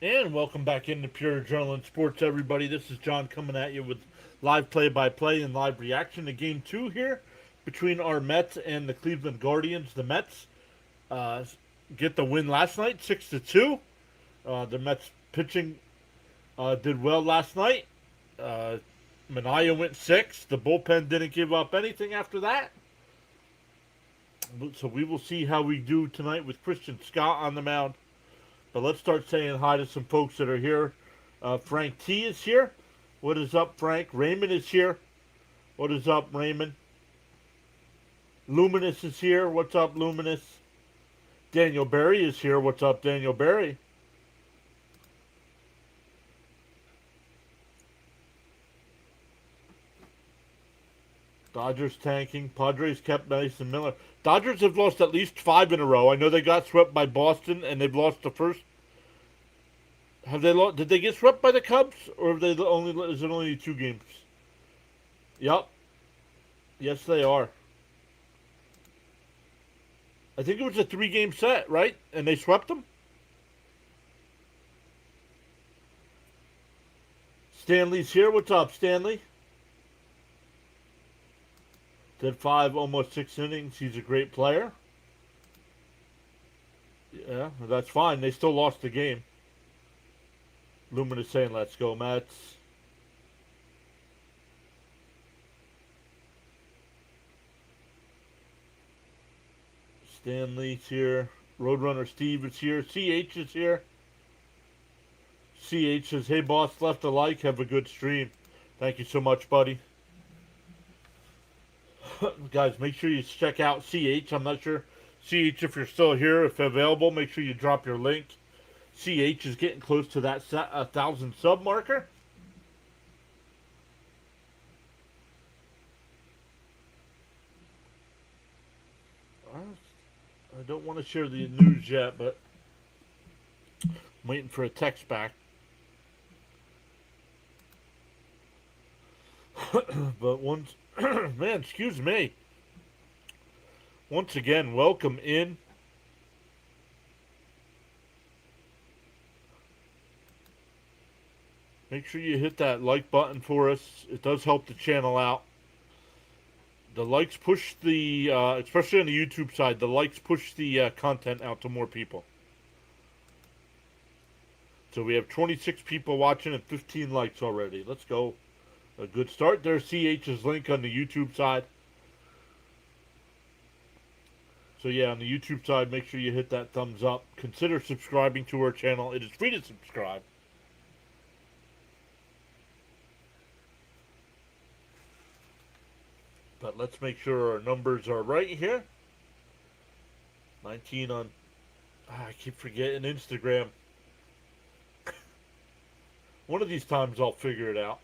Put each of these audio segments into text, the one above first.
And welcome back into Pure Adrenaline Sports, everybody. This is John coming at you with live play-by-play and live reaction to Game 2 here between our Mets and the Cleveland Guardians. The Mets uh, get the win last night, 6-2. The Mets pitching did well last night. Uh, Mania went 6. The bullpen didn't give up anything after that. So we will see how we do tonight with Christian Scott on the mound. But let's start saying hi to some folks that are here. Frank T is here. What is up, Frank? Raymond is here. What is up, Raymond? Luminous is here. What's up, Luminous? Daniel Berry is here. What's up, Daniel Berry? Dodgers tanking. Padres kept Mason Miller. Dodgers have lost at least 5 in a row. I know they got swept by Boston and they've lost the first. Have they lost? Did they get swept by the Cubs, or have they only? Is it only 2 games? Yep. Yes, they are. I think it was a 3-game set, right? And they swept them. Stanley's here. What's up, Stanley? Did 5, almost 6 innings. He's a great player. Yeah, that's fine. They still lost the game. Luminous saying, let's go, Mets. Stanley's here. Roadrunner Steve is here. CH is here. CH says, hey, boss, left a like. Have a good stream. Thank you so much, buddy. Guys, make sure you check out CH. I'm not sure. CH, if you're still here, if available, make sure you drop your link. CH is getting close to that 1,000 sub marker. I don't want to share the news yet, but I'm waiting for a text back. But once, man, excuse me. Once again, welcome in. Make sure you hit that like button for us. It does help the channel out. The likes push the, especially on the YouTube side, the likes push the content out to more people. So we have 26 people watching and 15 likes already. Let's go. A good start. There's CH's link on the YouTube side. So yeah, on the YouTube side, make sure you hit that thumbs up. Consider subscribing to our channel. It is free to subscribe. But let's make sure our numbers are right here. 19 on... I keep forgetting Instagram. One of these times I'll figure it out.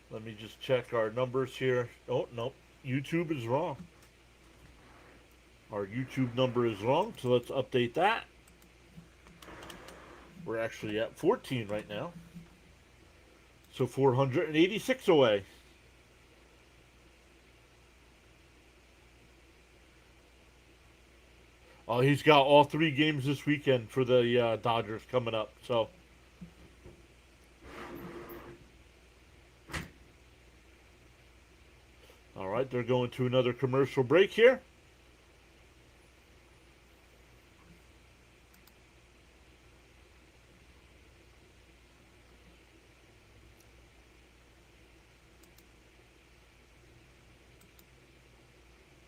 Let me just check our numbers here. Oh, no. YouTube is wrong. Our YouTube number is wrong, so let's update that. We're actually at 14 right now. So 486 away. Oh, he's got all 3 games this weekend for the Dodgers coming up. So, all right, they're going to another commercial break here.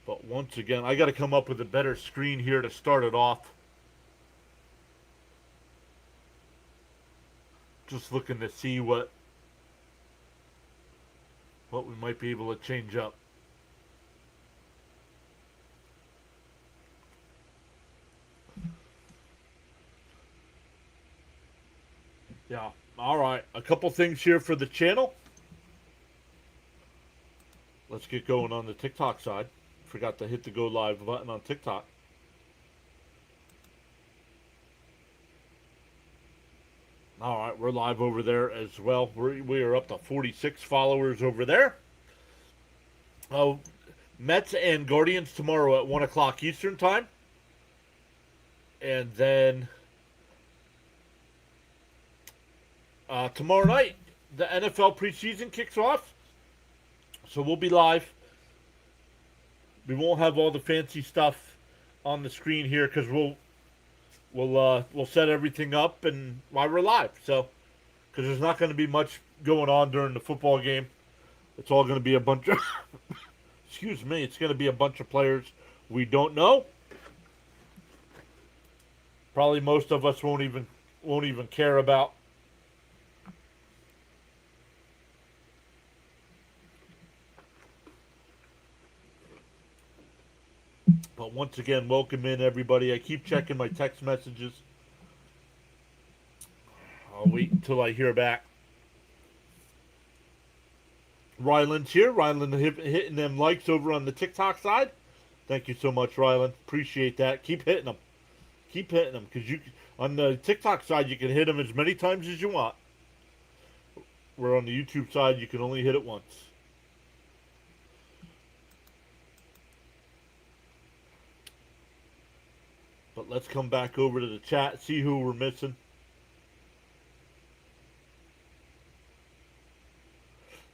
But once again, I got to come up with a better screen here to start it off. Just looking to see what we might be able to change up. Yeah. All right. A couple things here for the channel. Let's get going on the TikTok side. Forgot to hit the go live button on TikTok. All right, we're live over there as well. We are up to 46 followers over there. Oh, Mets and Guardians tomorrow at 1 o'clock Eastern time. And then tomorrow night, the NFL preseason kicks off. So we'll be live. We won't have all the fancy stuff on the screen here because we'll set everything up and while we're live. So because there's not going to be much going on during the football game. It's all going to be a bunch of excuse me. It's going to be a bunch of players we don't know. Probably most of us won't even care about. But once again, welcome in everybody. I keep checking my text messages. I'll wait until I hear back. Ryland's here. Ryland hitting them likes over on the TikTok side. Thank you so much, Ryland. Appreciate that. Keep hitting them. Keep hitting them because you on the TikTok side you can hit them as many times as you want. Where on the YouTube side you can only hit it once. But let's come back over to the chat, see who we're missing.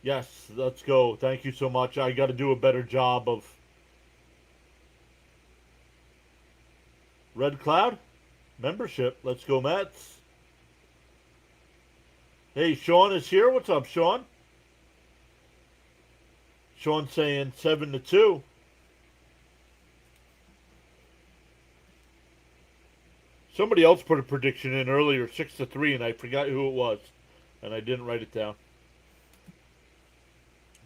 Yes, let's go. Thank you so much. I got to do a better job of Red Cloud membership. Let's go, Mets. Hey, Sean is here. What's up, Sean? Sean saying 7-2. Somebody else put a prediction in earlier, 6-3, and I forgot who it was, and I didn't write it down.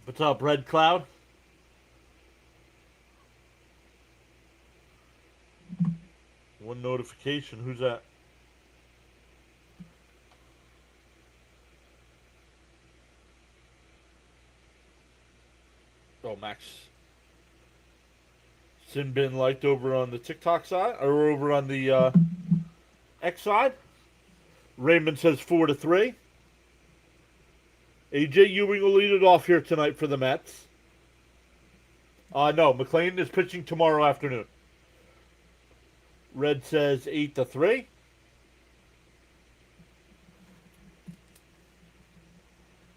What's up, Red Cloud? One notification. Who's that? Oh, Max. Sinbin liked over on the TikTok side, or over on the X side. Raymond says 4-3. AJ Ewing will lead it off here tonight for the Mets. No, McLean is pitching tomorrow afternoon. Red says 8-3.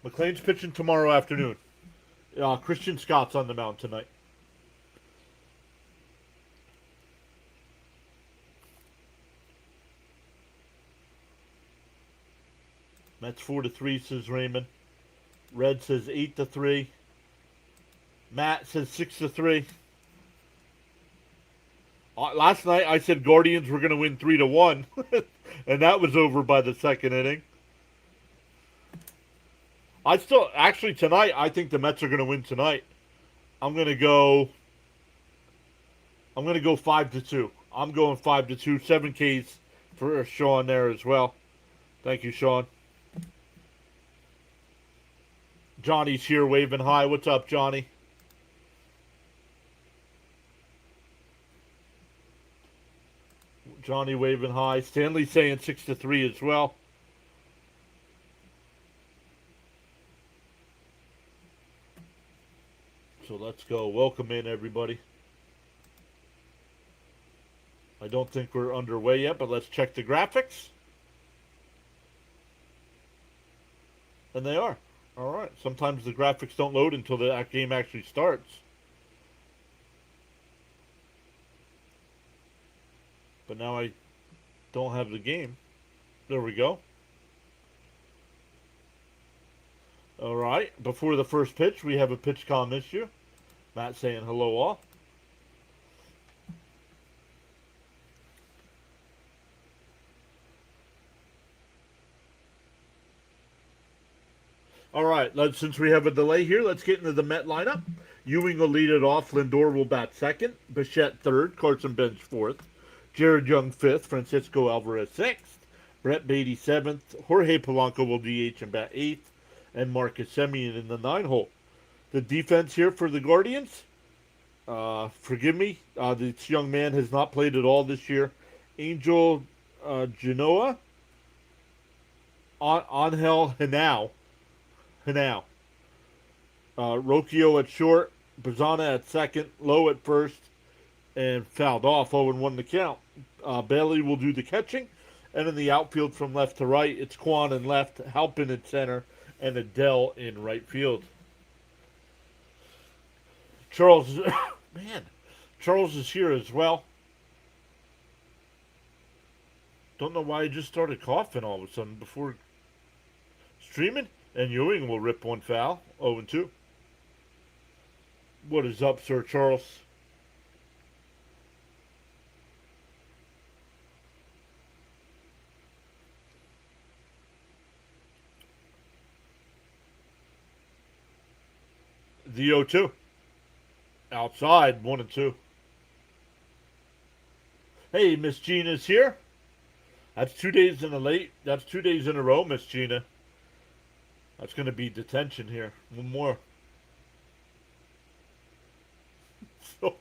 McLean's pitching tomorrow afternoon. Christian Scott's on the mound tonight. Mets 4-3, says Raymond. Red says 8-3. Matt says 6-3. Last night I said Guardians were going to win 3-1, and that was over by the second inning. Actually tonight I think the Mets are going to win tonight. I'm going to go 5-2. I'm going 5-2. 7 Ks for Sean there as well. Thank you, Sean. Johnny's here waving hi. What's up, Johnny? Johnny waving hi. Stanley saying 6-3 as well. So let's go. Welcome in, everybody. I don't think we're underway yet, but let's check the graphics. And they are. All right. Sometimes the graphics don't load until the game actually starts. But now I don't have the game. There we go. All right. Before the first pitch, we have a pitch comm issue. Matt saying hello all. All right, since we have a delay here, let's get into the Met lineup. Ewing will lead it off. Lindor will bat second. Bichette third. Carson Bench fourth. Jared Young fifth. Francisco Alvarez sixth. Brett Beatty seventh. Jorge Polanco will DH and bat eighth. And Marcus Semien in the 9-hole. The defense here for the Guardians. Forgive me. This young man has not played at all this year. Angel Genoa. Angel Henao. Rocchio at short, Bazana at second, Lowe at first, and fouled off. 0-1 the count. Bailey will do the catching. And in the outfield from left to right, it's Quan in left, Halpin in center, and Adele in right field. Charles, man, Charles is here as well. Don't know why he just started coughing all of a sudden before streaming. And Ewing will rip one foul. 0-2. What is up, Sir Charles? The 0-2. Outside, 1-2. Hey, Miss Gina's here. That's 2 days in a late. That's 2 days in a row, Miss Gina. That's going to be detention here. One more. So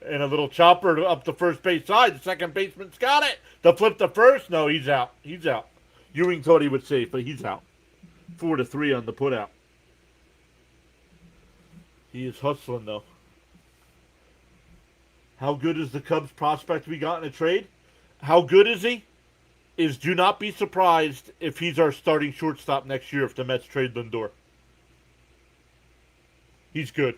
and a little chopper up the first base side. The second baseman's got it. The flip to first. No, he's out. He's out. Ewing thought he would save, but he's out. 4-3 on the putout. He is hustling, though. How good is the Cubs prospect we got in a trade? How good is he? Do not be surprised if he's our starting shortstop next year if the Mets trade Lindor. He's good.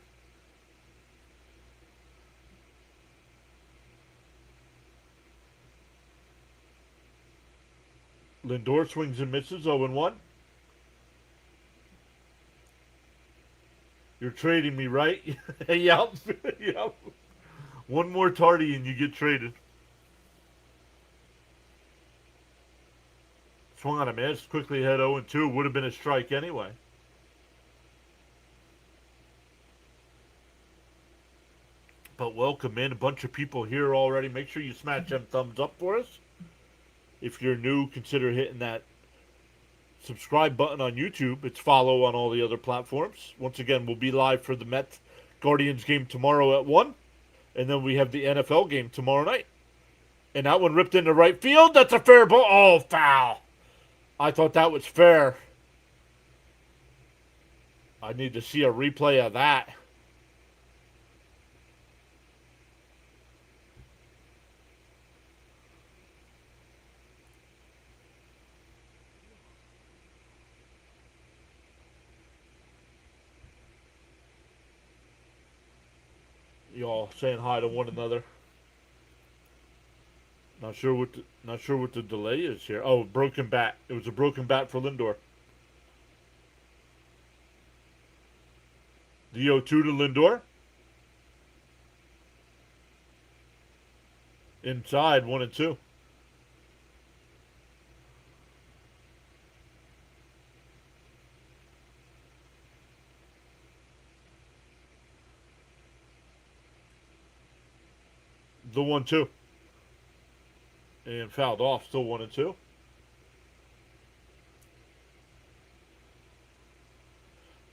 Lindor swings and misses, 0-1. You're trading me, right? Yep. Yep. One more tardy and you get traded. Swung on a miss, quickly ahead 0-2. Would have been a strike anyway. But welcome in. A bunch of people here already. Make sure you smash them thumbs up for us. If you're new, consider hitting that subscribe button on YouTube. It's follow on all the other platforms. Once again, we'll be live for the Mets Guardians game tomorrow at 1. And then we have the NFL game tomorrow night. And that one ripped into right field. That's a fair ball. Oh, foul. I thought that was fair. I need to see a replay of that. Y'all saying hi to one another. Not sure what the delay is here. Oh, broken bat. It was a broken bat for Lindor. The 0-2 to Lindor. Inside, 1-2. The 1-2. And fouled off, still 1-2.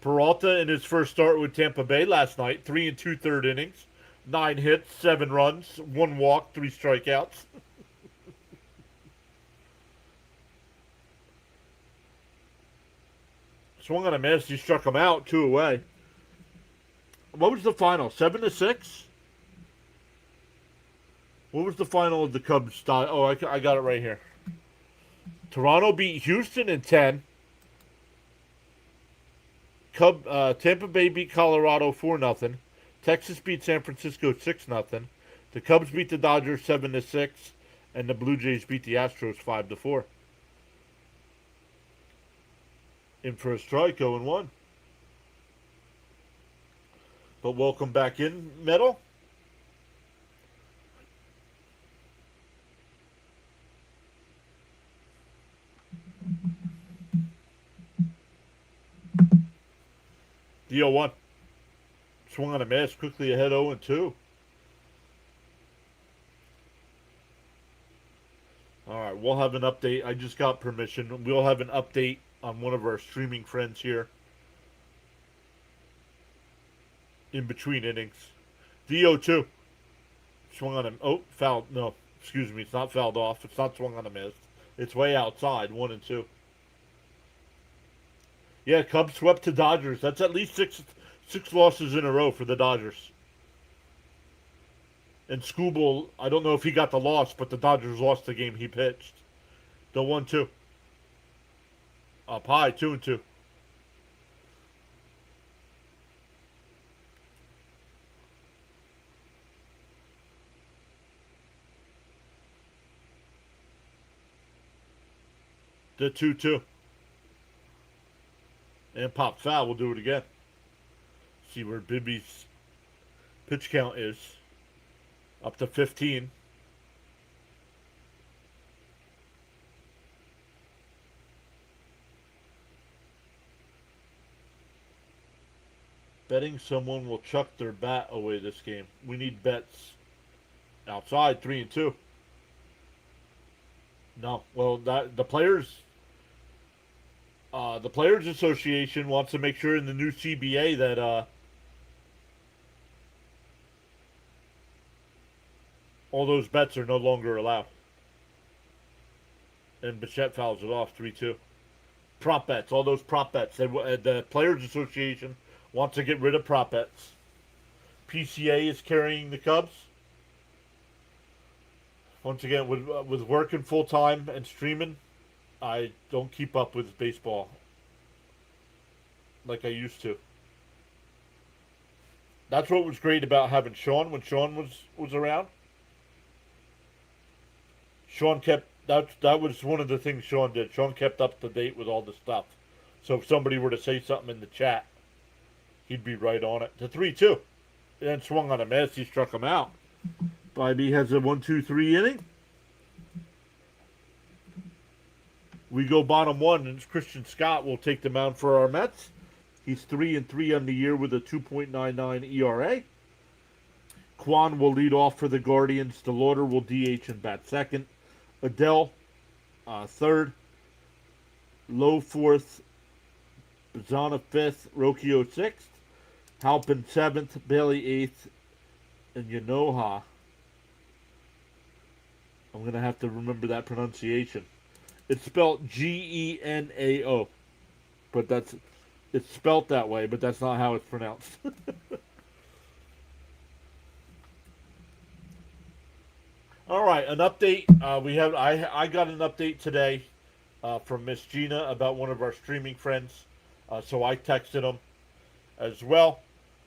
Peralta in his first start with Tampa Bay last night, 3 2/3 innings, 9 hits, 7 runs, 1 walk, 3 strikeouts. Swung on a miss, he struck him out, 2 away. What was the final? 7-6? What was the final of the Cubs style? Oh, I got it right here. Toronto beat Houston in 10. Tampa Bay beat Colorado 4-0. Texas beat San Francisco 6-0. The Cubs beat the Dodgers 7-6, and the Blue Jays beat the Astros 5-4. In for a strike, 0-1. But welcome back in, Metal. The 0-1. Swung on a miss, quickly ahead 0-2. Alright, we'll have an update. I just got permission. We'll have an update on one of our streaming friends here. In between innings. The 0-2. Swung on him. Oh, fouled. No, excuse me. It's not fouled off. It's not swung on a miss. It's way outside. 1-2. Yeah, Cubs swept the Dodgers. That's at least six losses in a row for the Dodgers. And Scooble, I don't know if he got the loss, but the Dodgers lost the game he pitched. The 1-2. Up high, 2-2. The 2-2. And pop foul. We'll do it again. See where Bibby's pitch count is. Up to 15. Betting someone will chuck their bat away this game. We need bets. Outside, 3-2. No, well, the players association wants to make sure in the new CBA that all those bets are no longer allowed. And Bichette fouls it off, 3-2. Prop bets, all those prop bets. The players association wants to get rid of prop bets. PCA is carrying the Cubs. Once again, with working full time and streaming, I don't keep up with baseball like I used to. That's what was great about having Sean when Sean was around. Sean kept that was one of the things Sean did. Sean kept up to date with all the stuff. So if somebody were to say something in the chat, he'd be right on it. The 3-2. Then swung on a miss. He struck him out. Bybee has a 1-2-3 inning. We go bottom one, and Christian Scott will take the mound for our Mets. He's 3-3 on the year with a 2.99 ERA. Kwan will lead off for the Guardians. DeLauder will DH and bat second. Adele, third. Lowe, fourth. Bazana, fifth. Rocchio, sixth. Halpin, seventh. Bailey, eighth. And Yanoha. I'm going to have to remember that pronunciation. It's spelled Genao. But it's spelt that way, but that's not how it's pronounced. All right, an update. I got an update today from Miss Gina about one of our streaming friends. So I texted him as well.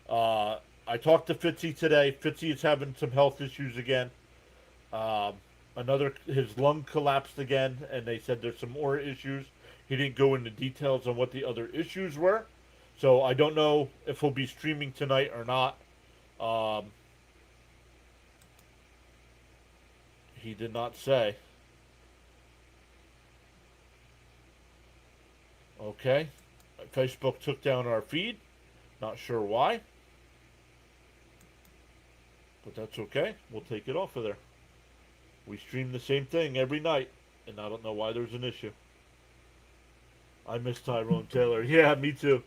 I talked to Fitzy today. Fitzy is having some health issues again. His lung collapsed again, and they said there's some more issues. He didn't go into details on what the other issues were. So I don't know if he'll be streaming tonight or not. He did not say. Okay. Facebook took down our feed. Not sure why. But that's okay. We'll take it off of there. We stream the same thing every night, and I don't know why there's an issue. I miss Tyrone Taylor. Yeah, me too.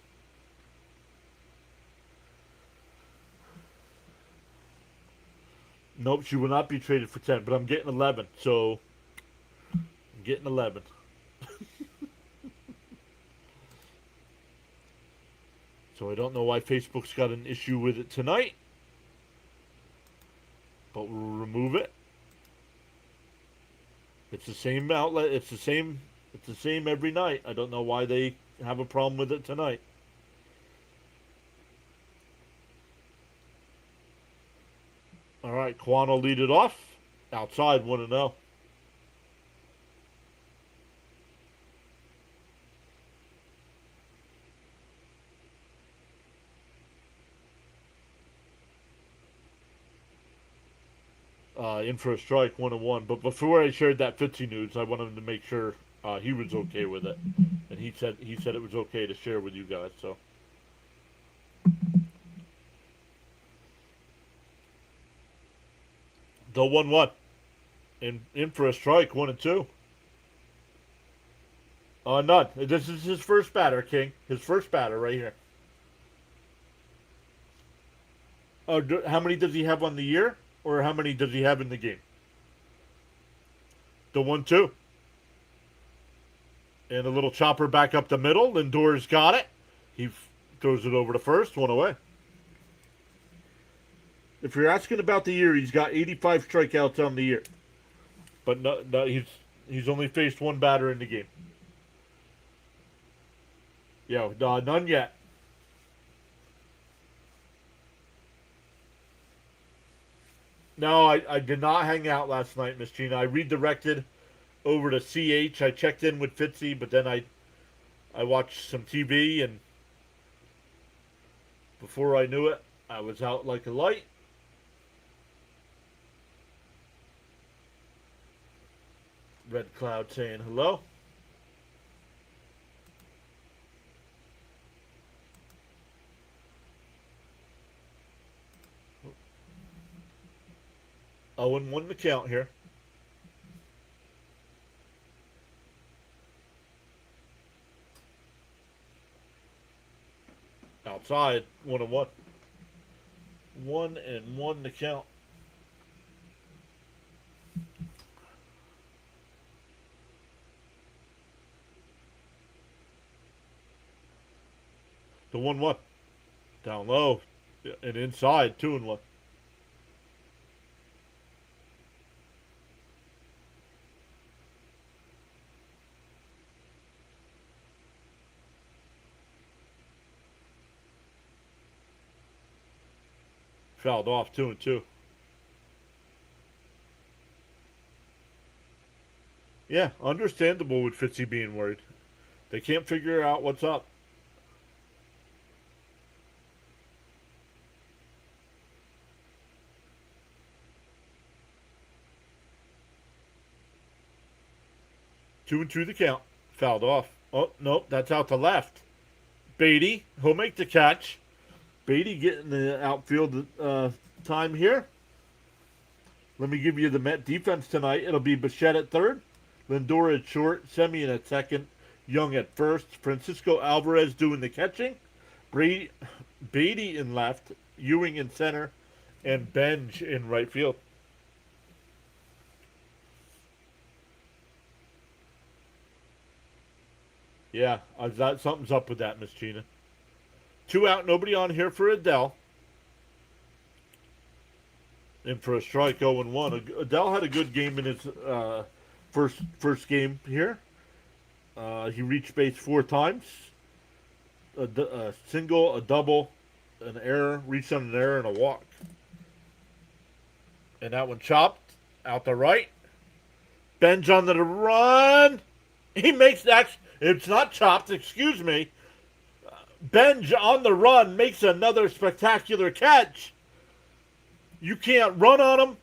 Nope, she will not be traded for 10, but I'm getting 11, so I'm getting 11. So I don't know why Facebook's got an issue with it tonight, but we'll remove it. It's the same outlet. It's the same every night. I don't know why they have a problem with it tonight. All right, Kwan will lead it off. Outside, 1-0. In for a strike, 1-1. But before I shared that Fitzy news, I wanted to make sure he was okay with it, and he said it was okay to share with you guys. So. The 1-1. In for a strike, 1-2. None. This is his first batter, King. His first batter right here. How many does he have on the year? Or how many does he have in the game? The 1-2. And a little chopper back up the middle. Lindor's got it. He throws it over to first. One away. If you're asking about the year, he's got 85 strikeouts on the year. But no, he's only faced one batter in the game. Yeah, none yet. No, I did not hang out last night, Miss Gina. I redirected over to CH. I checked in with Fitzy, but then I watched some TV, and before I knew it, I was out like a light. Red Cloud saying hello. Oh, and 1 to count here. Outside, 1-1. 1-1 to count. The 1-1. Down low. And inside, 2-1. Fouled off, 2-2. Yeah, understandable with Fitzy being worried. They can't figure out what's up. Two and two the count. Fouled off. Oh, nope, that's out to left. Beatty, he'll make the catch. Beatty getting the outfield time here. Let me give you the Met defense tonight. It'll be Bichette at third, Lindor at short, Semien at second, Young at first, Francisco Alvarez doing the catching, Beatty in left, Ewing in center, and Benj in right field. Yeah, something's up with that, Miss Gina. 2 out, nobody on here for Adele. And for a strike, 0-1. Adele had a good game in his first game here. He reached base 4 times. A single, a double, an error, reached on an error, and a walk. And that one chopped out the right. Benj on the run. He makes that. It's not chopped, excuse me. Benj on the run makes another spectacular catch. You can't run on him.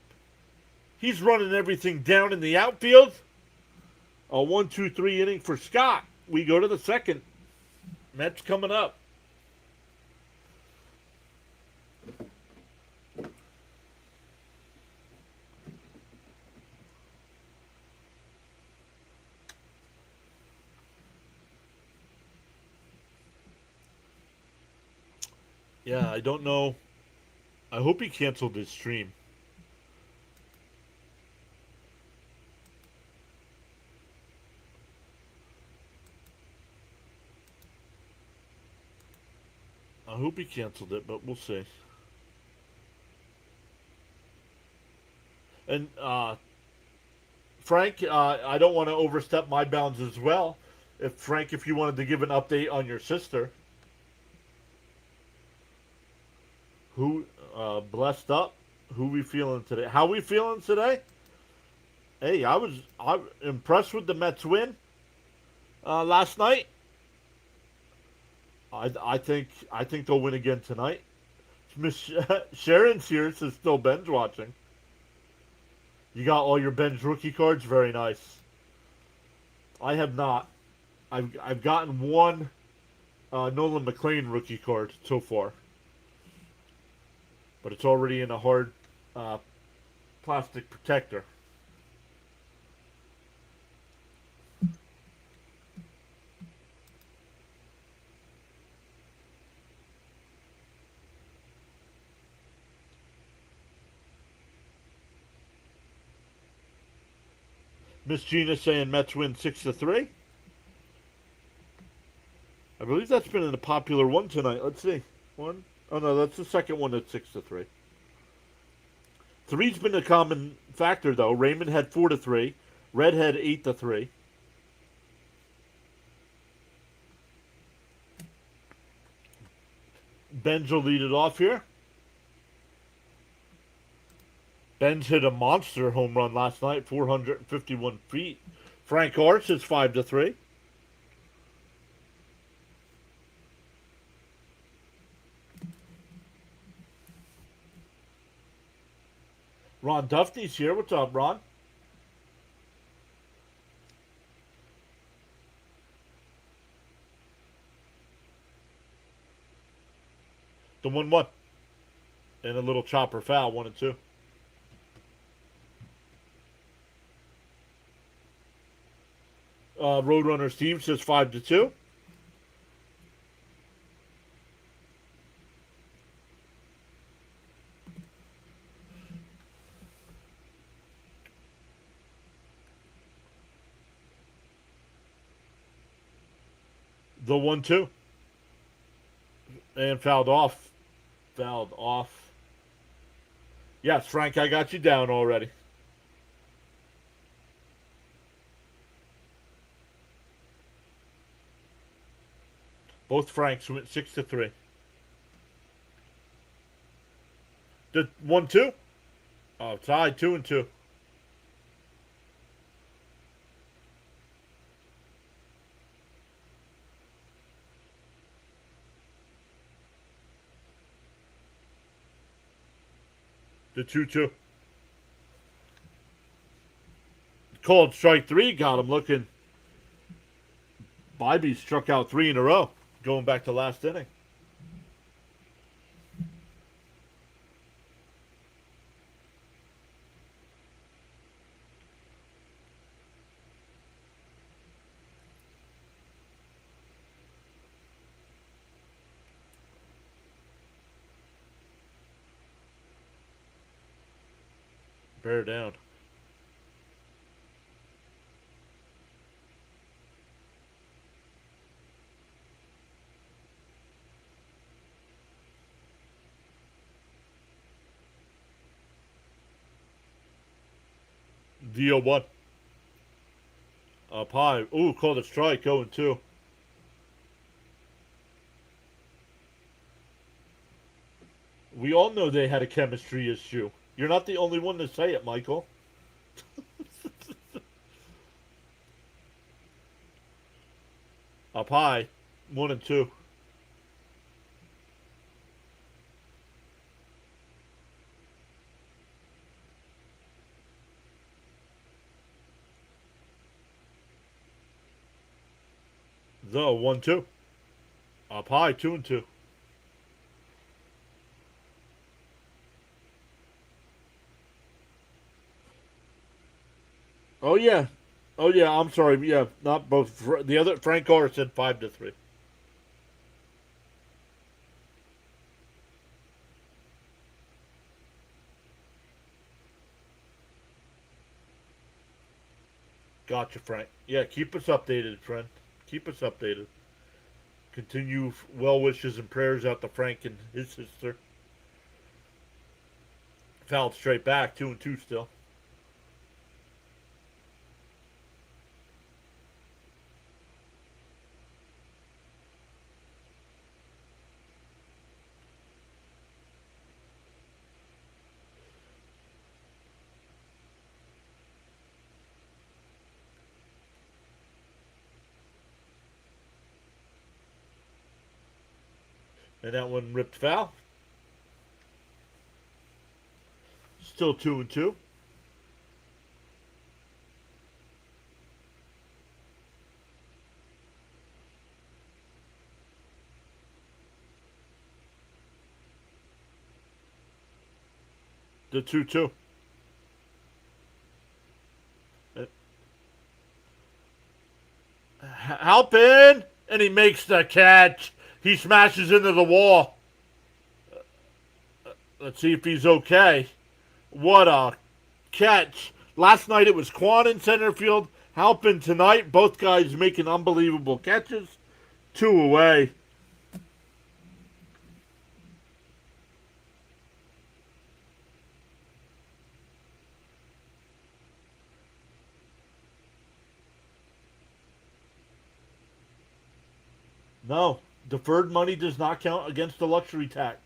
He's running everything down in the outfield. A 1-2-3 inning for Scott. We go to the second. Mets coming up. Yeah, I don't know. I hope he canceled his stream. I hope he canceled it, but we'll see. And Frank, I don't want to overstep my bounds as well. If you wanted to give an update on your sister, who blessed up, who we feeling today? How we feeling today? Hey, I'm impressed with the Mets win last night. I think they'll win again tonight. Miss Sharon's here, says still Ben's watching. You got all your Ben's rookie cards, very nice. I have not. I've gotten one Nolan McLean rookie card so far, but it's already in a hard plastic protector. Miss Gina saying Mets win 6-3. I believe that's been a popular one tonight. Let's see. One. Oh no, that's the second one at 6-3. Three's been a common factor though. Raymond had 4-3. Red had 8-3. Ben's will lead it off here. Ben's hit a monster home run last night, 451 feet. Frank Arts is 5-3. Ron Duffy's here. What's up, Ron? The 1-1. And a little chopper foul, 1-2. Roadrunner Steve says 5-2. The 1-2. And fouled off. Fouled off. Yes, Frank, I got you down already. Both Franks went 6-3. The 1-2? Oh, tied 2-2. The 2-2. Called strike three, got him looking. Bybee struck out 3 in a row, going back to last inning. Bear down. The 0-1. Up high. Ooh, called a strike, 0-2. We all know they had a chemistry issue. You're not the only one to say it, Michael. Up high, 1-2. The 1-2. Up high, 2-2. Oh yeah, oh yeah. I'm sorry. Yeah, not both. The other Frank Orr said 5-3. Gotcha, Frank. Yeah, keep us updated, friend. Keep us updated. Continue well wishes and prayers out to Frank and his sister. Fouled straight back, 2-2 still. And that one ripped foul. Still 2-2. The 2-2. Halpin! And he makes the catch. He smashes into the wall. Let's see if he's okay. What a catch. Last night it was Quan in center field. Halpin tonight. Both guys making unbelievable catches. 2 away. No, deferred money does not count against the luxury tax.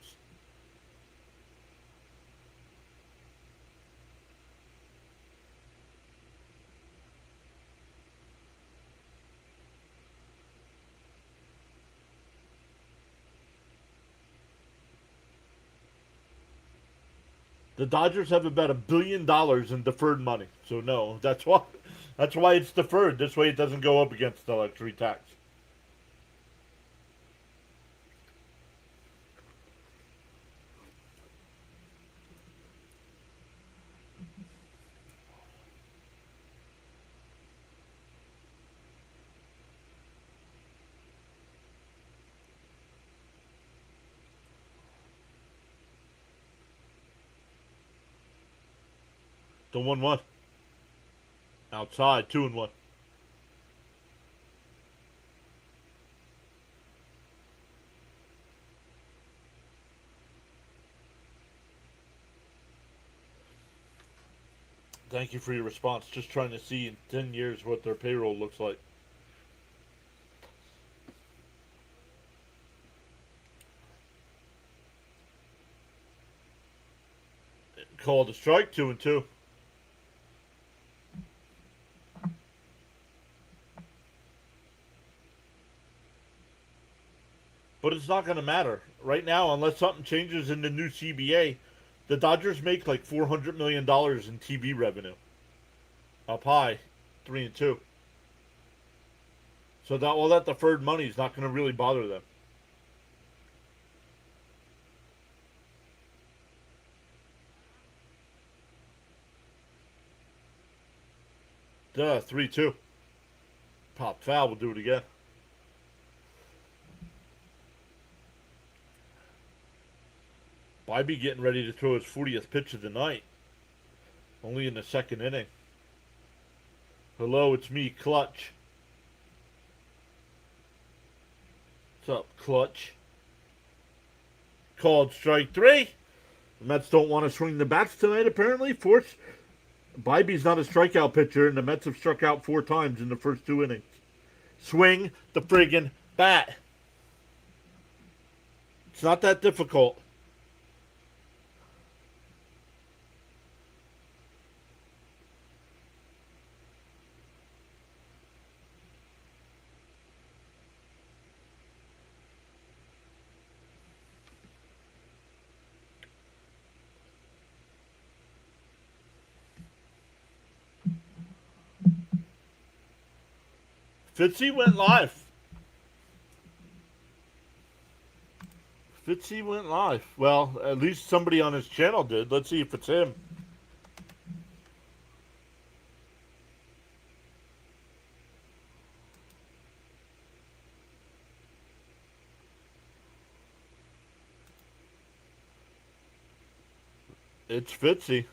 The Dodgers have about $1 billion in deferred money. So no, that's why it's deferred. This way it doesn't go up against the luxury tax. The 1-1. Outside, 2-1. Thank you for your response. Just trying to see in 10 years what their payroll looks like. Called a strike, 2-2. But it's not going to matter. Right now, unless something changes in the new CBA, the Dodgers make like $400 million in TV revenue. Up high, 3-2. So that all that deferred money is not going to really bother them. Duh, 3-2. Pop foul, we'll do it again. Bybee getting ready to throw his 40th pitch of the night. Only in the second inning. Hello, it's me, Clutch. What's up, Clutch? Called strike 3. The Mets don't want to swing the bats tonight, apparently. Bybee's not a strikeout pitcher, and the Mets have struck out 4 times in the first 2 innings. Swing the friggin' bat. It's not that difficult. Fitzy went live. Fitzy went live. Well, at least somebody on his channel did. Let's see if it's him. It's Fitzy.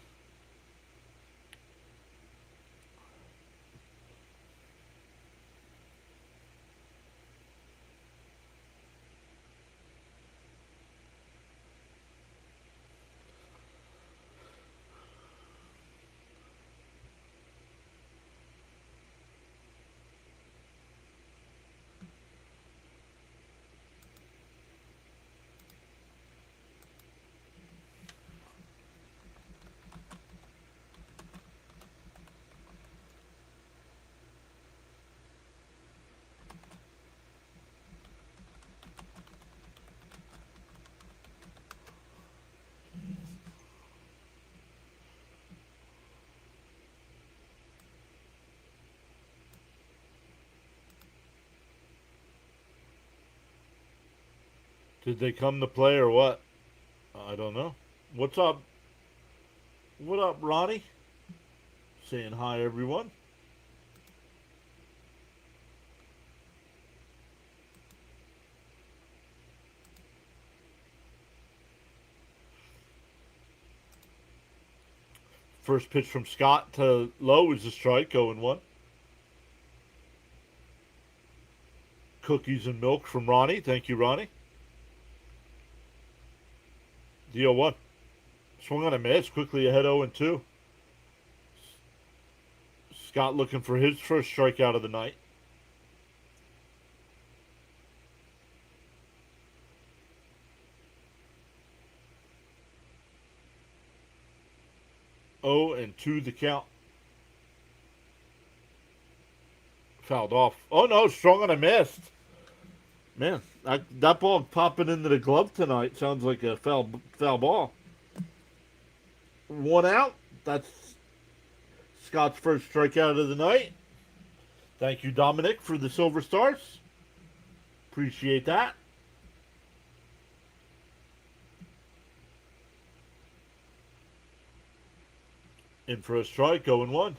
Did they come to play or what? I don't know. What's up? What up, Ronnie? Saying hi, everyone. First pitch from Scott to Lowe is a strike, 0-1. Cookies and milk from Ronnie. Thank you, Ronnie. The 0-1. Swung on a miss, quickly ahead 0-2. Scott looking for his first strikeout of the night. 0-2 the count. Fouled off. Oh no, strong on a missed. Man, that ball popping into the glove tonight sounds like a foul ball. 1 out. That's Scott's first strikeout of the night. Thank you, Dominic, for the Silver Stars. Appreciate that. In for a strike, 0-1.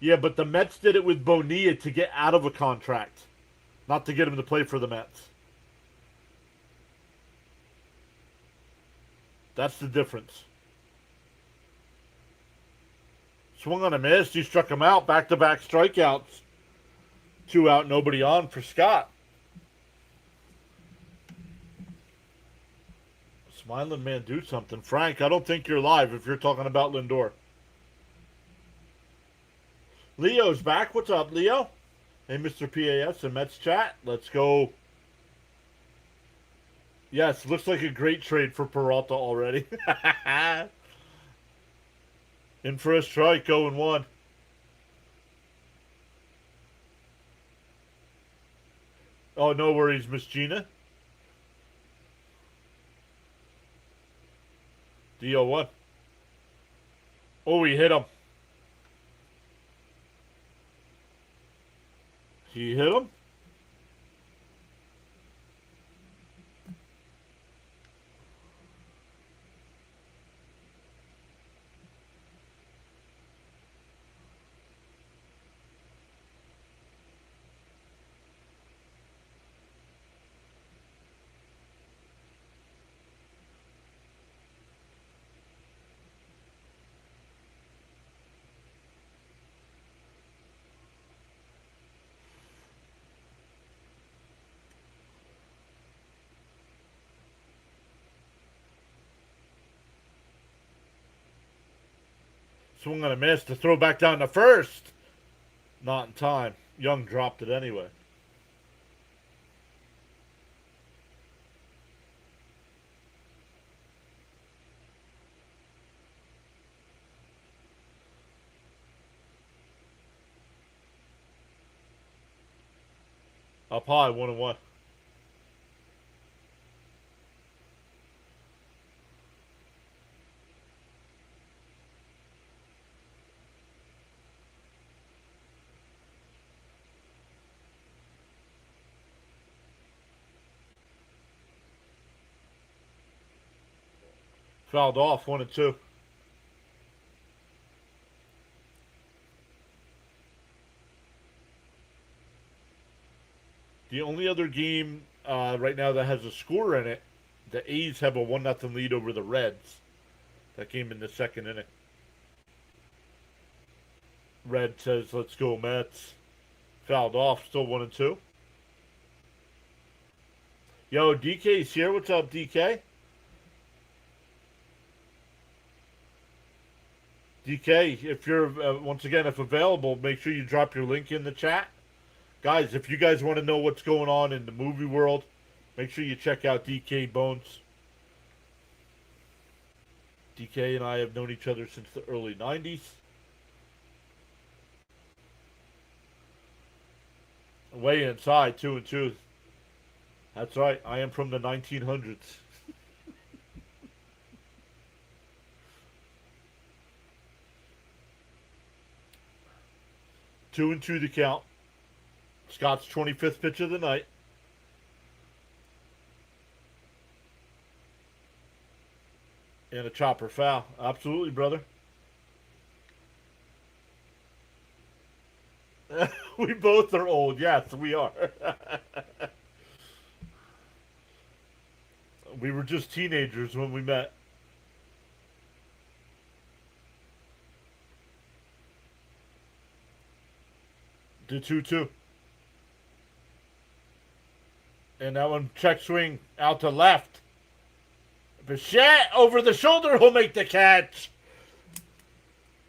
Yeah, but the Mets did it with Bonilla to get out of a contract, not to get him to play for the Mets. That's the difference. Swung on a miss. He struck him out. Back-to-back strikeouts. 2 out, nobody on for Scott. Smiling man, do something. Frank, I don't think you're live if you're talking about Lindor. Leo's back. What's up, Leo? Hey, Mr. PAS and Mets chat. Let's go. Yes, looks like a great trade for Peralta already. In for a strike, 0-1. Oh, no worries, Miss Gina. D-O-1. Oh, he hit him. He hit him? Swung on a miss to throw back down to first. Not in time. Young dropped it anyway. Up high, 1-1. Fouled off, 1-2. The only other game right now that has a score in it, the A's have a 1-0 lead over the Reds. That game in the second inning. Red says, let's go Mets. Fouled off, still 1-2. Yo, DK's here. What's up, DK? DK, if you're, once again, if available, make sure you drop your link in the chat. Guys, if you guys want to know what's going on in the movie world, make sure you check out DK Bones. DK and I have known each other since the early 90s. Way inside, 2-2. That's right, I am from the 1900s. 2-2 the count. Scott's 25th pitch of the night. And a chopper foul. Absolutely, brother. We both are old. Yes, we are. We were just teenagers when we met. The 2-2. And that one check swing out to left. Bichette over the shoulder. He'll make the catch.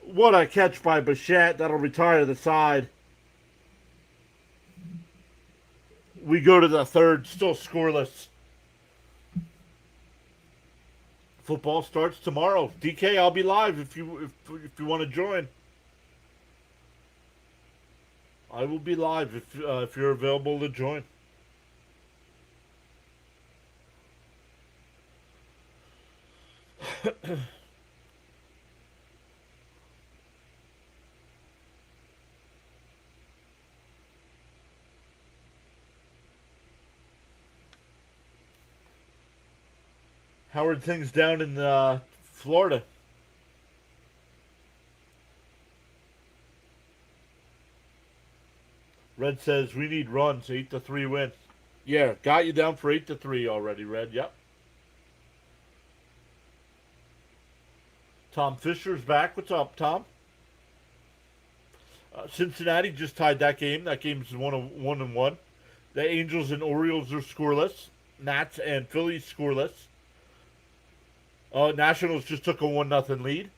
What a catch by Bichette. That'll retire the side. We go to the third. Still scoreless. Football starts tomorrow. DK, I'll be live if you want to join. I will be live if you're available to join. How are things down in Florida? Red says we need runs. 8-3 win. Yeah, got you down for 8-3 already, Red. Yep. Tom Fisher's back. What's up, Tom? Cincinnati just tied that game. That game's 1-1. The Angels and Orioles are scoreless. Nats and Phillies scoreless. Nationals just took a 1-0 lead.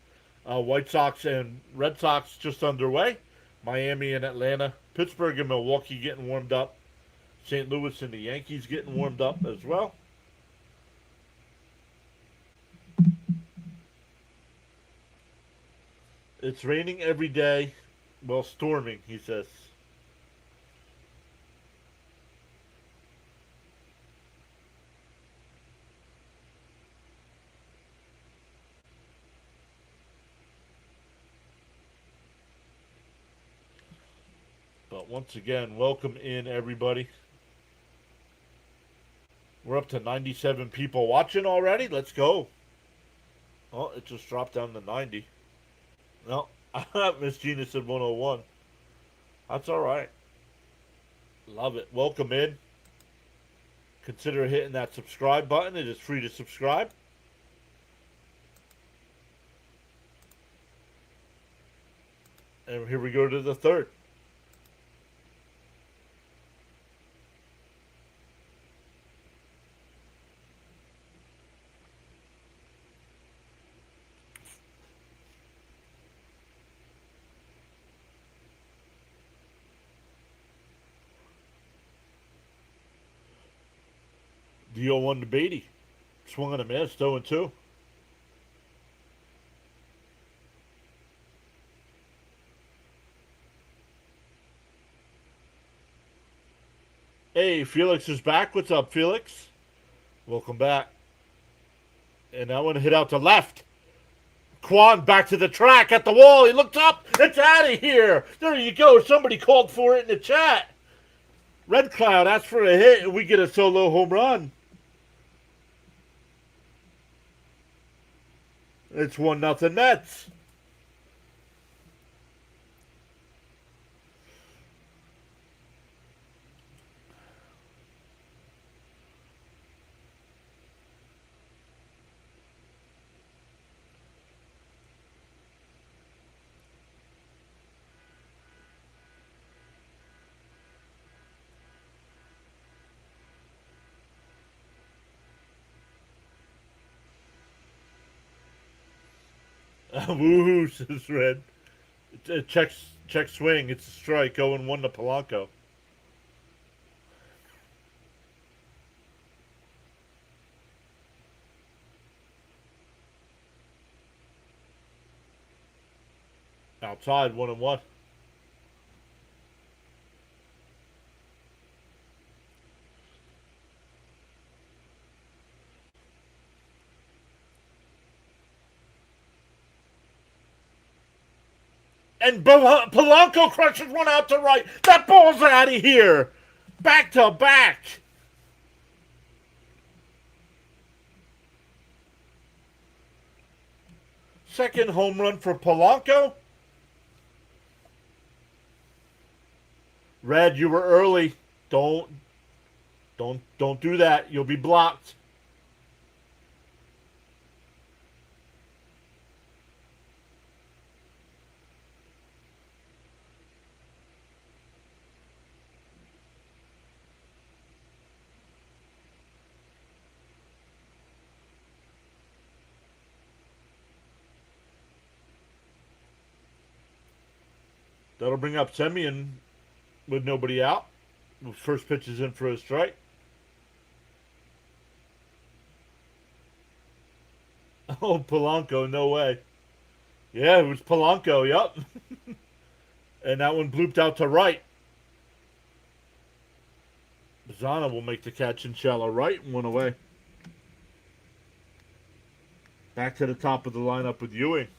White Sox and Red Sox just underway. Miami and Atlanta. Pittsburgh and Milwaukee getting warmed up. St. Louis and the Yankees getting warmed up as well. It's raining every day. Well, storming, he says. But once again, welcome in, everybody. We're up to 97 people watching already. Let's go. Oh, it just dropped down to 90. No, Miss Gina said 101. That's all right. Love it. Welcome in. Consider hitting that subscribe button. It is free to subscribe. And here we go to the third. The 0-1 to Beatty. Swung on a miss, 0-2. Hey, Felix is back. What's up, Felix? Welcome back. And that one hit out to left. Quan back to the track at the wall. He looked up. It's out of here. There you go. Somebody called for it in the chat. Red Cloud asks for a hit, and we get a solo home run. It's 1-0 Mets. Woohoo, says Red. Check swing. It's a strike. 0-1 to Polanco. Outside, 1-1. And Polanco crushes one out to right. That ball's out of here. Back to back. Second home run for Polanco. Red, you were early. Don't do that. You'll be blocked. That'll bring up Semien with nobody out. First pitch is in for a strike. Oh, Polanco, no way. Yeah, it was Polanco, yep. And that one blooped out to right. Zana will make the catch in shallow right and one away. Back to the top of the lineup with Ewing.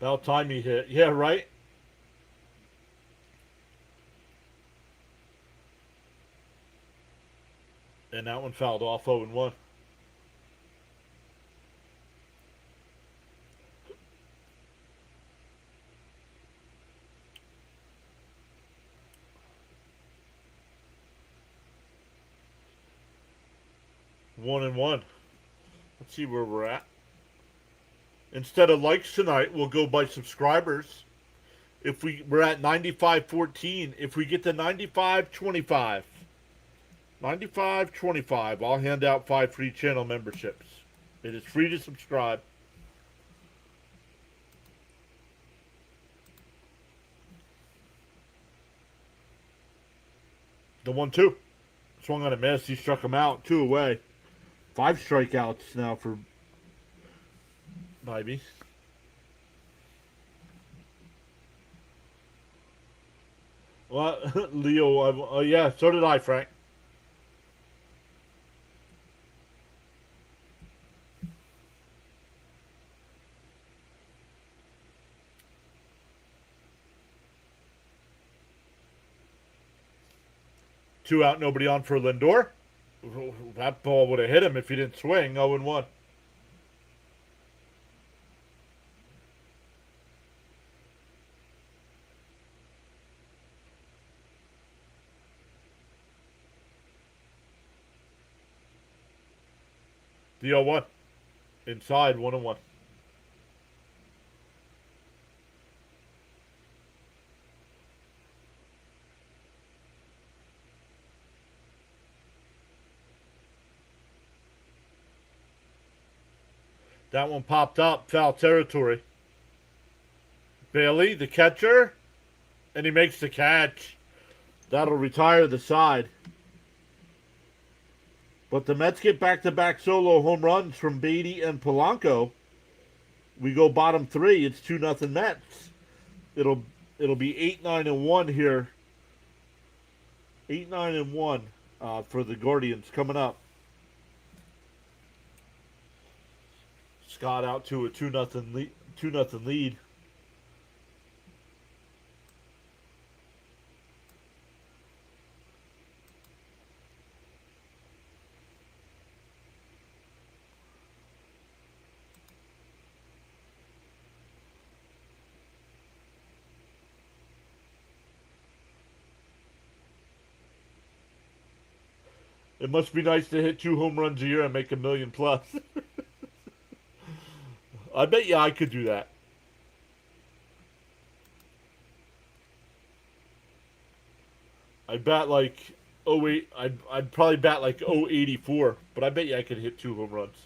About time he hit. Yeah, right? And that one fouled off 0-1. One and one. Let's see where we're at. Instead of likes tonight, we'll go by subscribers. If we're at 95-14, if we get to 95-25, 95-25, I'll hand out 5 free channel memberships. It is free to subscribe. The 1-2. Swung on a miss. He struck him out. 2 away. 5 strikeouts now for Bybee. Well, Leo, yeah, so did I, Frank. Two out, nobody on for Lindor. That ball would have hit him if he didn't swing. 0-1. The 0-1. Inside, 1-1. That one popped up, foul territory. Bailey, the catcher, and he makes the catch. That'll retire the side. But the Mets get back-to-back solo home runs from Beatty and Polanco. We go bottom 3. It's 2-0 Mets. It'll be 8-9-1 here. 8-9-1 for the Guardians coming up. Scott out to a 2-0 lead. 2-0 lead. It must be nice to hit 2 home runs a year and make $1 million plus. I bet you I could do that. I bat like 08. I'd probably bat like 084, but I bet you I could hit 2 home runs.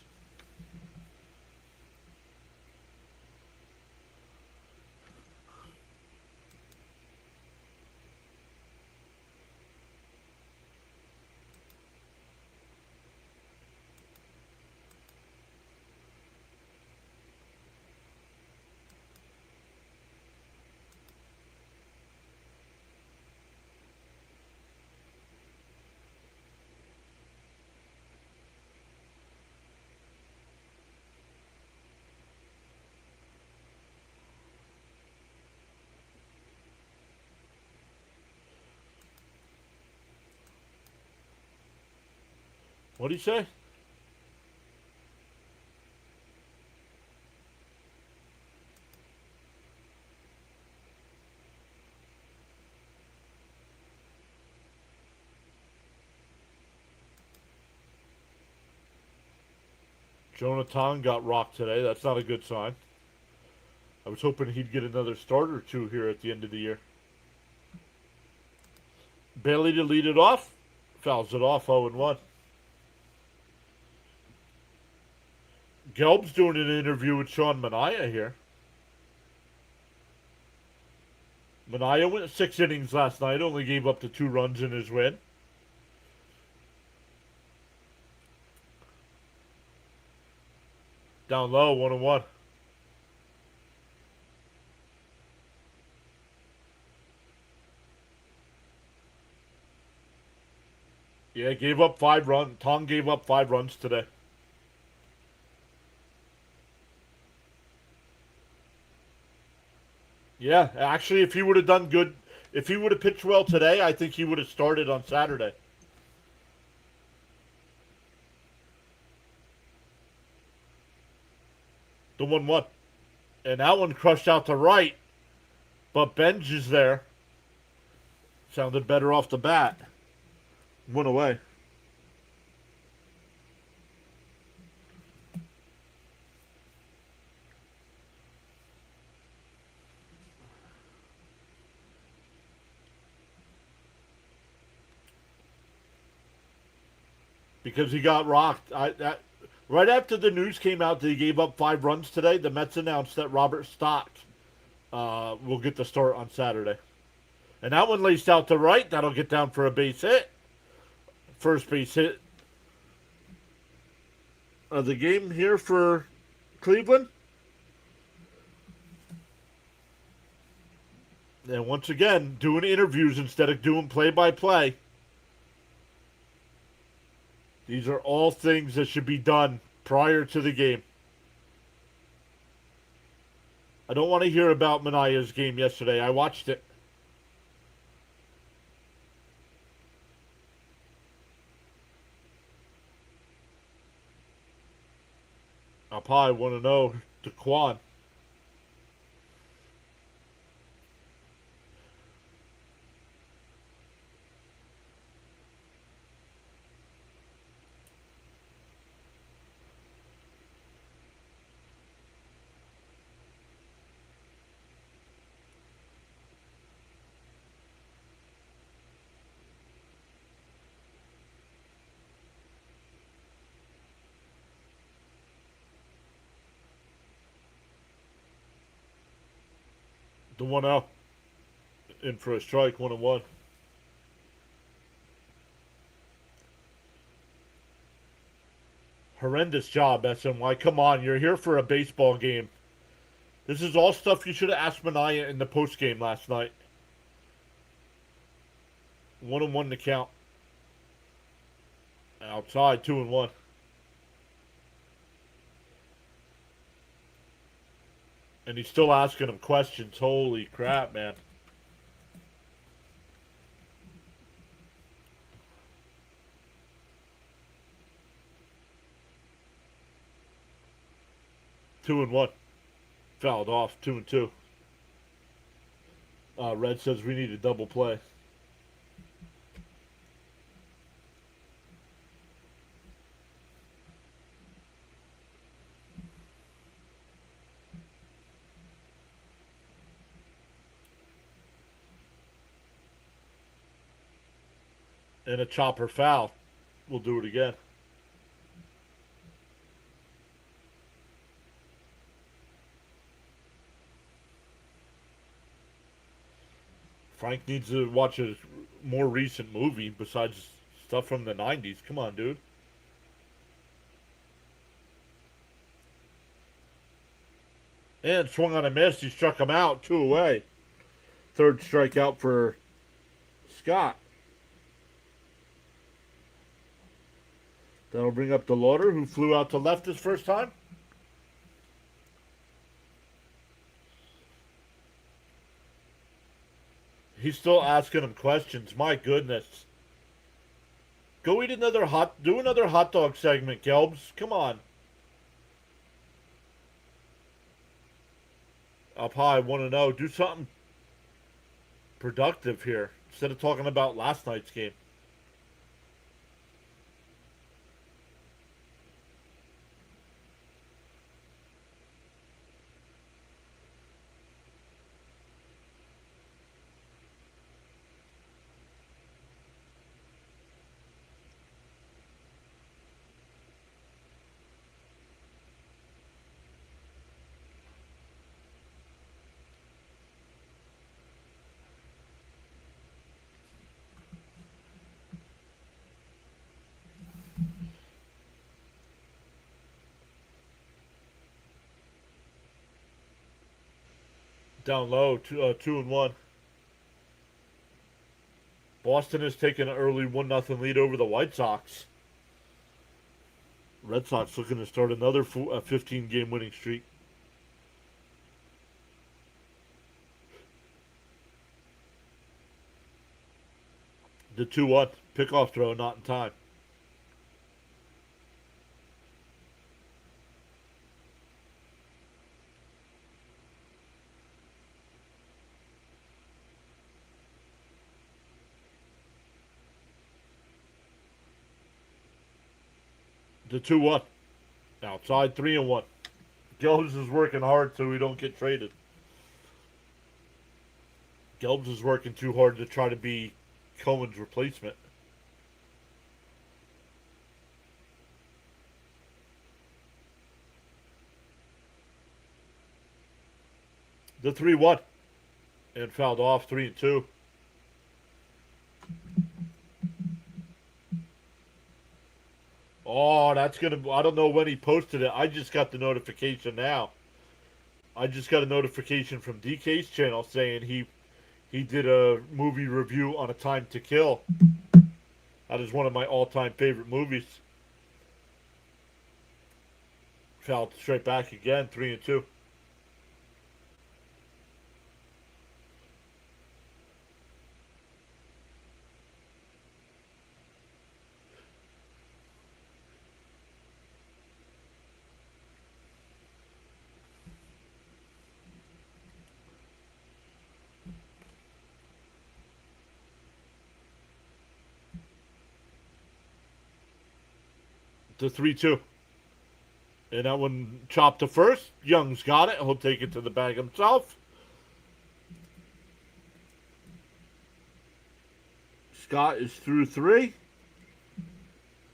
What do you say? Jonathan got rocked today. That's not a good sign. I was hoping he'd get another start or two here at the end of the year. Bailey to lead it off. Fouls it off 0-1. Gelb's doing an interview with Sean Manaea here. Manaea went 6 innings last night, only gave up the 2 runs in his win. Down low, 1-1. Yeah, gave up 5 runs. Tong gave up 5 runs today. Yeah, actually, if he would have done good, if he would have pitched well today, I think he would have started on Saturday. The 1-1. And that one crushed out to right. But Benj is there. Sounded better off the bat. Went away. Because he got rocked. Right after the news came out that he gave up 5 runs today, the Mets announced that Robert Stock will get the start on Saturday. And that one laced out to right. That'll get down for a base hit. First base hit of the game here for Cleveland. And once again, doing interviews instead of doing play-by-play. These are all things that should be done prior to the game. I don't want to hear about Manaea's game yesterday. I watched it. Up high, 1-0 to Quan. The 1-0. In for a strike, 1-1. Horrendous job, SNY. Come on, you're here for a baseball game. This is all stuff you should have asked Manaea in the post game last night. 1-1 to count. Outside, 2-1. And he's still asking him questions. Holy crap, man. Two and one. Fouled off. 2-2. Red says we need a double play. And a chopper foul. We'll do it again. Frank needs to watch a more recent movie besides stuff from the 90s. Come on, dude. And swung on a miss. He struck him out. 2 away. Third strikeout for Scott. That'll bring up the Lauder, who flew out to left his first time. He's still asking him questions. My goodness. Go eat do another hot dog segment, Gelbs. Come on. Up high, 1-0. Do something productive here instead of talking about last night's game. Down low, 2-1. Boston has taken an early 1-0 lead over the White Sox. Red Sox looking to start another 15-game winning streak. The 2-1 pickoff throw, not in time. The 2-1 outside, 3-1. Gelbs is working hard so we don't get traded. Gelbs is working too hard to try to be Cohen's replacement. The 3-1 and fouled off, 3-2. Oh, that's gonna. I don't know when he posted it. I just got the notification now. I just got a notification from DK's channel saying he did a movie review on A Time to Kill. That is one of my all-time favorite movies. Fouled straight back again, 3-2. To 3-2. And that one chopped to first. Young's got it. He'll take it to the bag himself. Scott is through 3.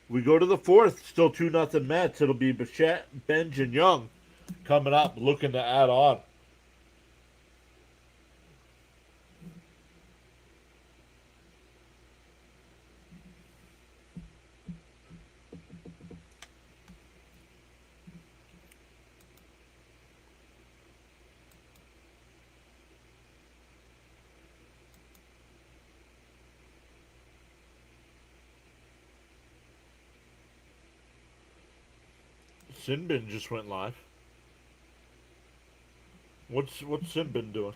We go to the 4th. Still 2-0 Mets. It'll be Bichette, Benj, and Young coming up looking to add on. Sinbin just went live. What's Sinbin doing?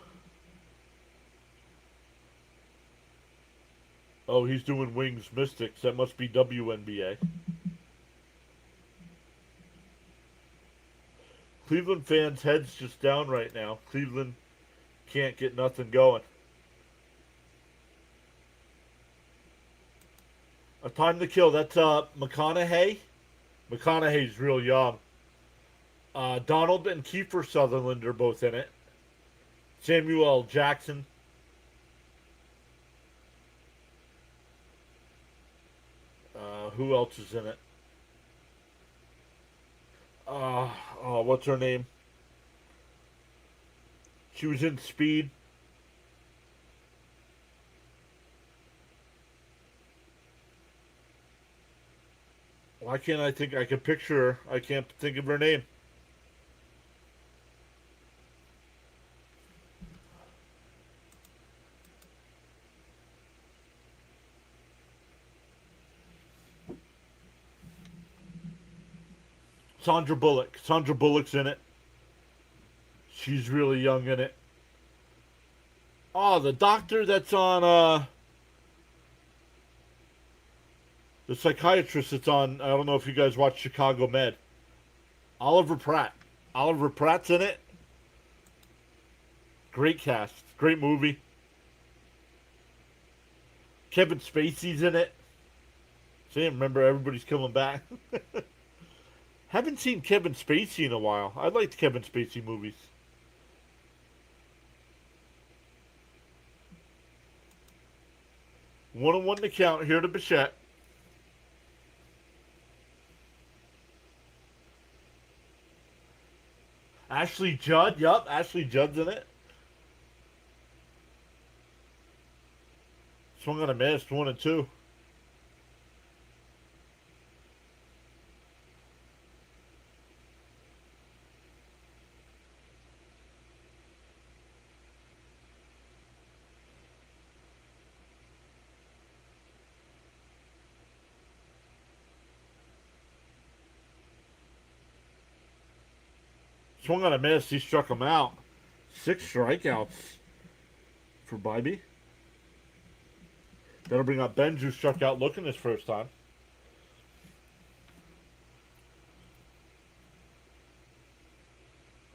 Oh, he's doing Wings Mystics. That must be WNBA. Cleveland fans' heads just down right now. Cleveland can't get nothing going. A Time to Kill. That's McConaughey. McConaughey's real young. Donald and Kiefer Sutherland are both in it. Samuel L. Jackson. Who else is in it? What's her name? She was in Speed. Why can't I think? I can picture her. I can't think of her name. Sandra Bullock. Sandra Bullock's in it. She's really young in it. Oh, the doctor that's on, the psychiatrist that's on, I don't know if you guys watch Chicago Med. Oliver Pratt. Oliver Pratt's in it. Great cast. Great movie. Kevin Spacey's in it. See, remember, everybody's coming back. Haven't seen Kevin Spacey in a while. I liked Kevin Spacey movies. One to count here to Bichette. Ashley Judd. Yup, Ashley Judd's in it. Swung on a miss, 1-2. Swung on a miss. He struck him out. 6 strikeouts for Bybee. That'll bring up Benj, who struck out looking his first time.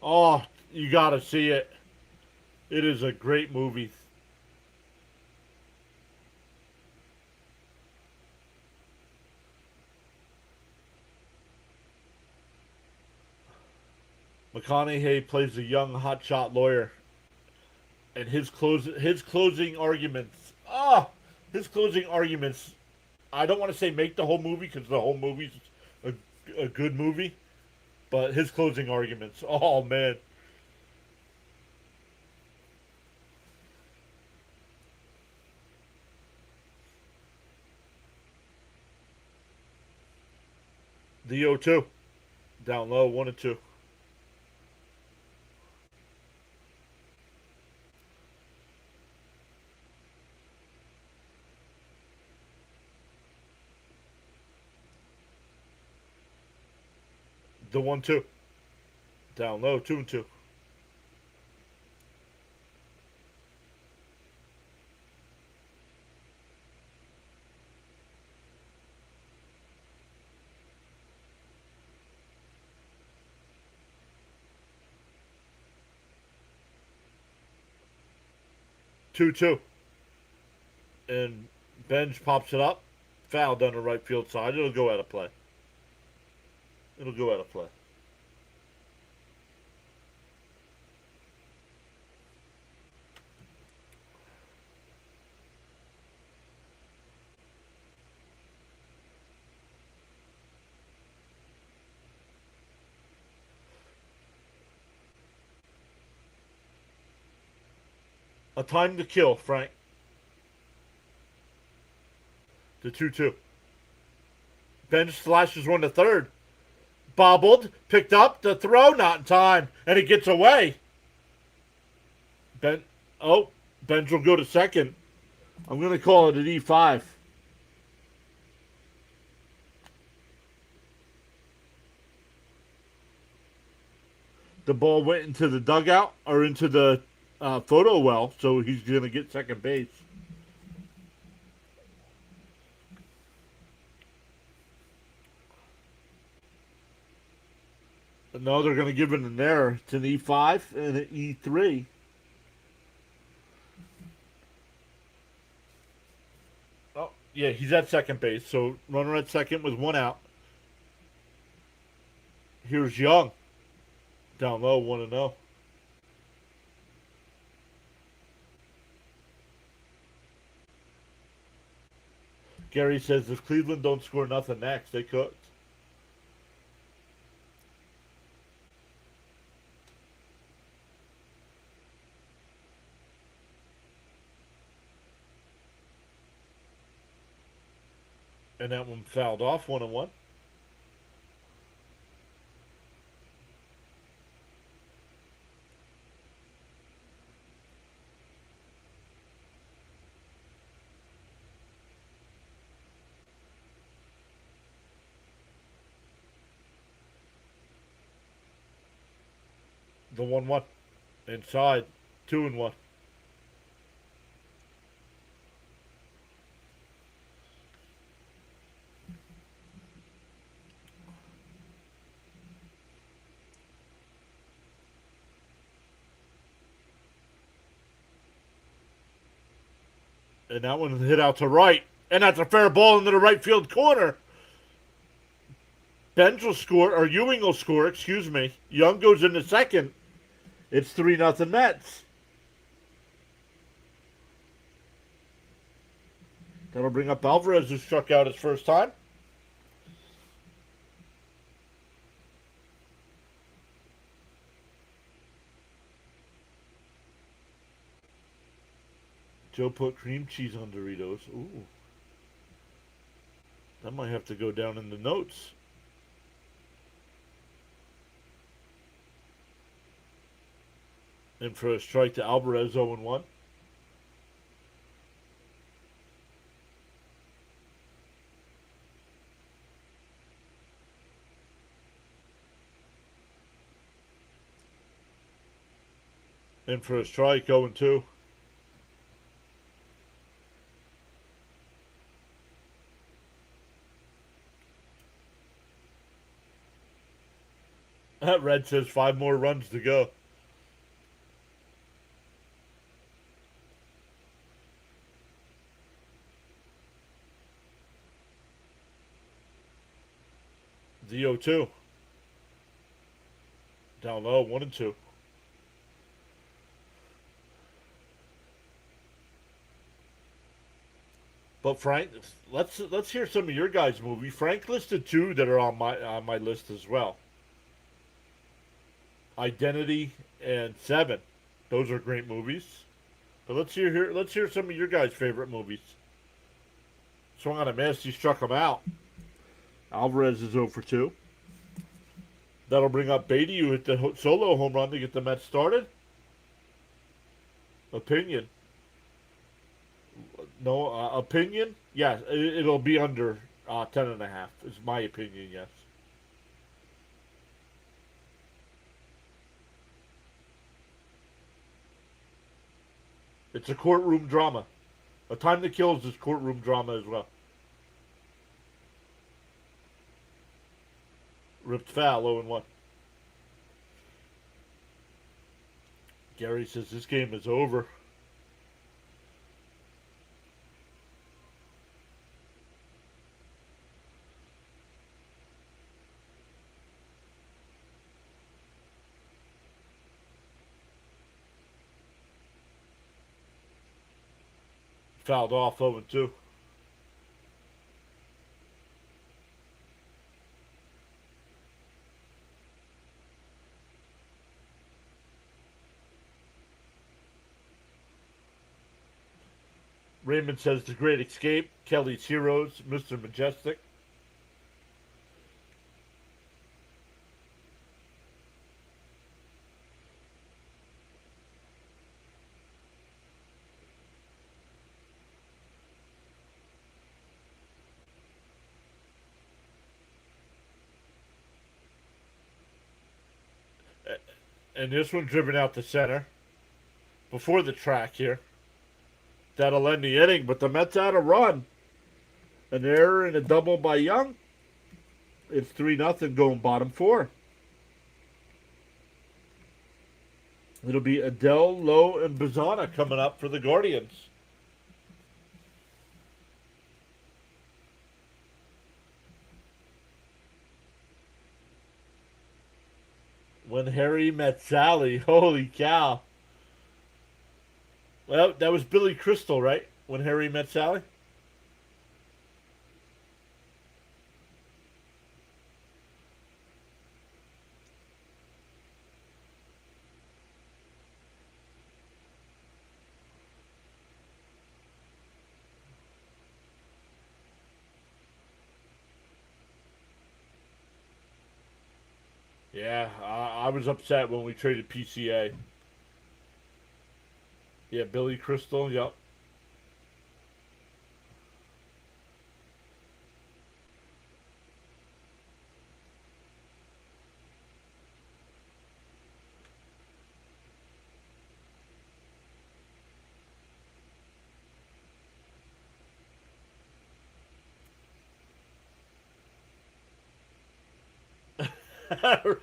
Oh, you gotta see it. It is a great movie. McConaughey plays a young hotshot lawyer, and his closing arguments. His closing arguments. I don't want to say make the whole movie because the whole movie's a good movie, but his closing arguments. Oh man. The 0-2. Down low, 1-2. The 1-2. Down low, 2-2. 2-2. And Benj pops it up. Foul down the right field side. It'll go out of play. It'll go out of play. A time to kill, Frank. The 2-2. Benj slashes one to third. Bobbled, picked up, the throw, not in time, and it gets away. Benj will go to second. I'm going to call it an E5. The ball went into the dugout or into the photo well, so he's going to get second base. No, they're going to give it an error. It's an E5 and an E3. Oh, yeah, he's at second base. So runner at second with 1 out. Here's Young. Down low, 1-0. Gary says if Cleveland don't score nothing next, they could. And that one fouled off, 1-1. The 1-1. Inside, 2-1. And that one hit out to right. And that's a fair ball into the right field corner. Benj will score, or Ewing will score, excuse me. Young goes into second. It's 3-0 Mets. That'll bring up Alvarez, who struck out his first time. Joe put cream cheese on Doritos. Ooh. That might have to go down in the notes. And for a strike to Alvarez, 0-1. In for a strike, 0-2. That Red says 5 more runs to go. The 0-2. Down low, 1-2. But Frank, let's hear some of your guys' movie. Frank listed 2 that are on my list as well. Identity and Seven. Those are great movies. But let's hear some of your guys' favorite movies. Swung on a miss, he struck him out. Alvarez is 0 for 2. That'll bring up Beatty, who hit the solo home run to get the Mets started. Opinion. No, opinion? Yes, it'll be under 10.5, is my opinion, yes. It's a courtroom drama. A Time to Kill is this courtroom drama as well. Ripped foul, 0-1. Gary says this game is over. Fouled off, 0-2. Raymond says The Great Escape, Kelly's Heroes, Mr. Majestic. And this one driven out to center before the track here. That'll end the inning, but the Mets had a run. An error and a double by Young. It's 3-0 going bottom 4. It'll be Adele, Lowe, and Bazana coming up for the Guardians. When Harry Met Sally. Holy cow. Well, that was Billy Crystal, right? When Harry Met Sally? Yeah, I was upset when we traded PCA. Yeah, Billy Crystal, yep.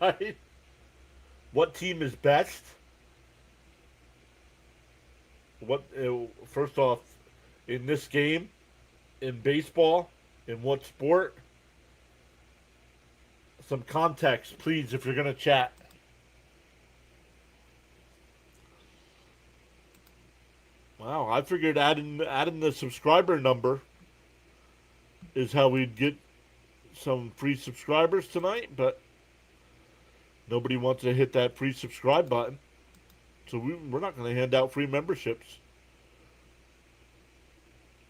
Right? What team is best? What first off, in this game, in baseball, in what sport? Some context, please, if you're gonna chat. Wow, I figured adding the subscriber number is how we'd get some free subscribers tonight, but nobody wants to hit that free subscribe button. So we're not going to hand out free memberships.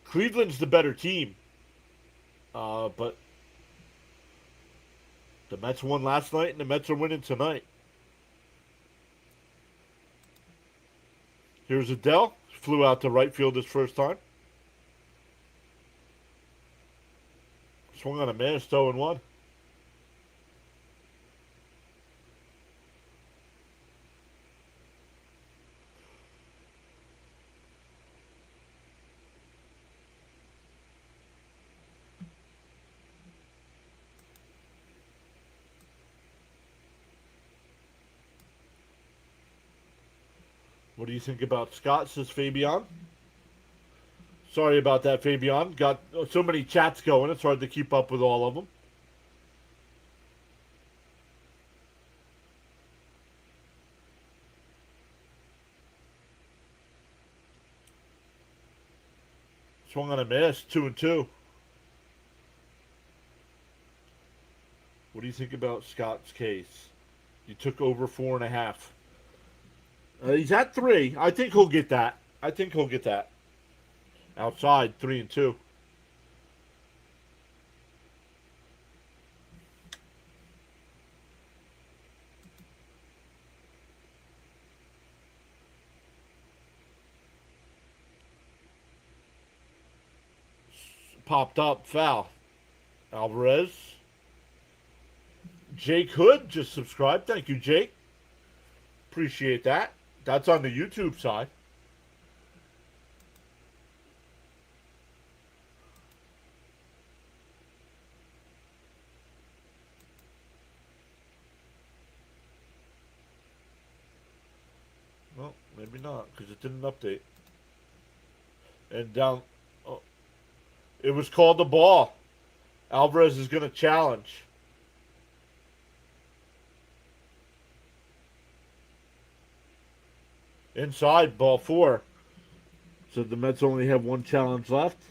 Cleveland's the better team. But the Mets won last night, and the Mets are winning tonight. Here's Adele. Flew out to right field his first time. Swung on a miss, 0-1. What do you think about Scott, says Fabian? Sorry about that, Fabian. Got so many chats going, it's hard to keep up with all of them. Swung on a miss, 2-2. What do you think about Scott's case? You took over 4.5. He's at 3. I think he'll get that. I think he'll get that. Outside, 3-2. Popped up, foul. Alvarez. Jake Hood just subscribed. Thank you, Jake. Appreciate that. That's on the YouTube side. Well, maybe not, because it didn't update. And down... Oh, it was called the ball. Alvarez is going to challenge. Inside, ball 4. So the Mets only have 1 challenge left.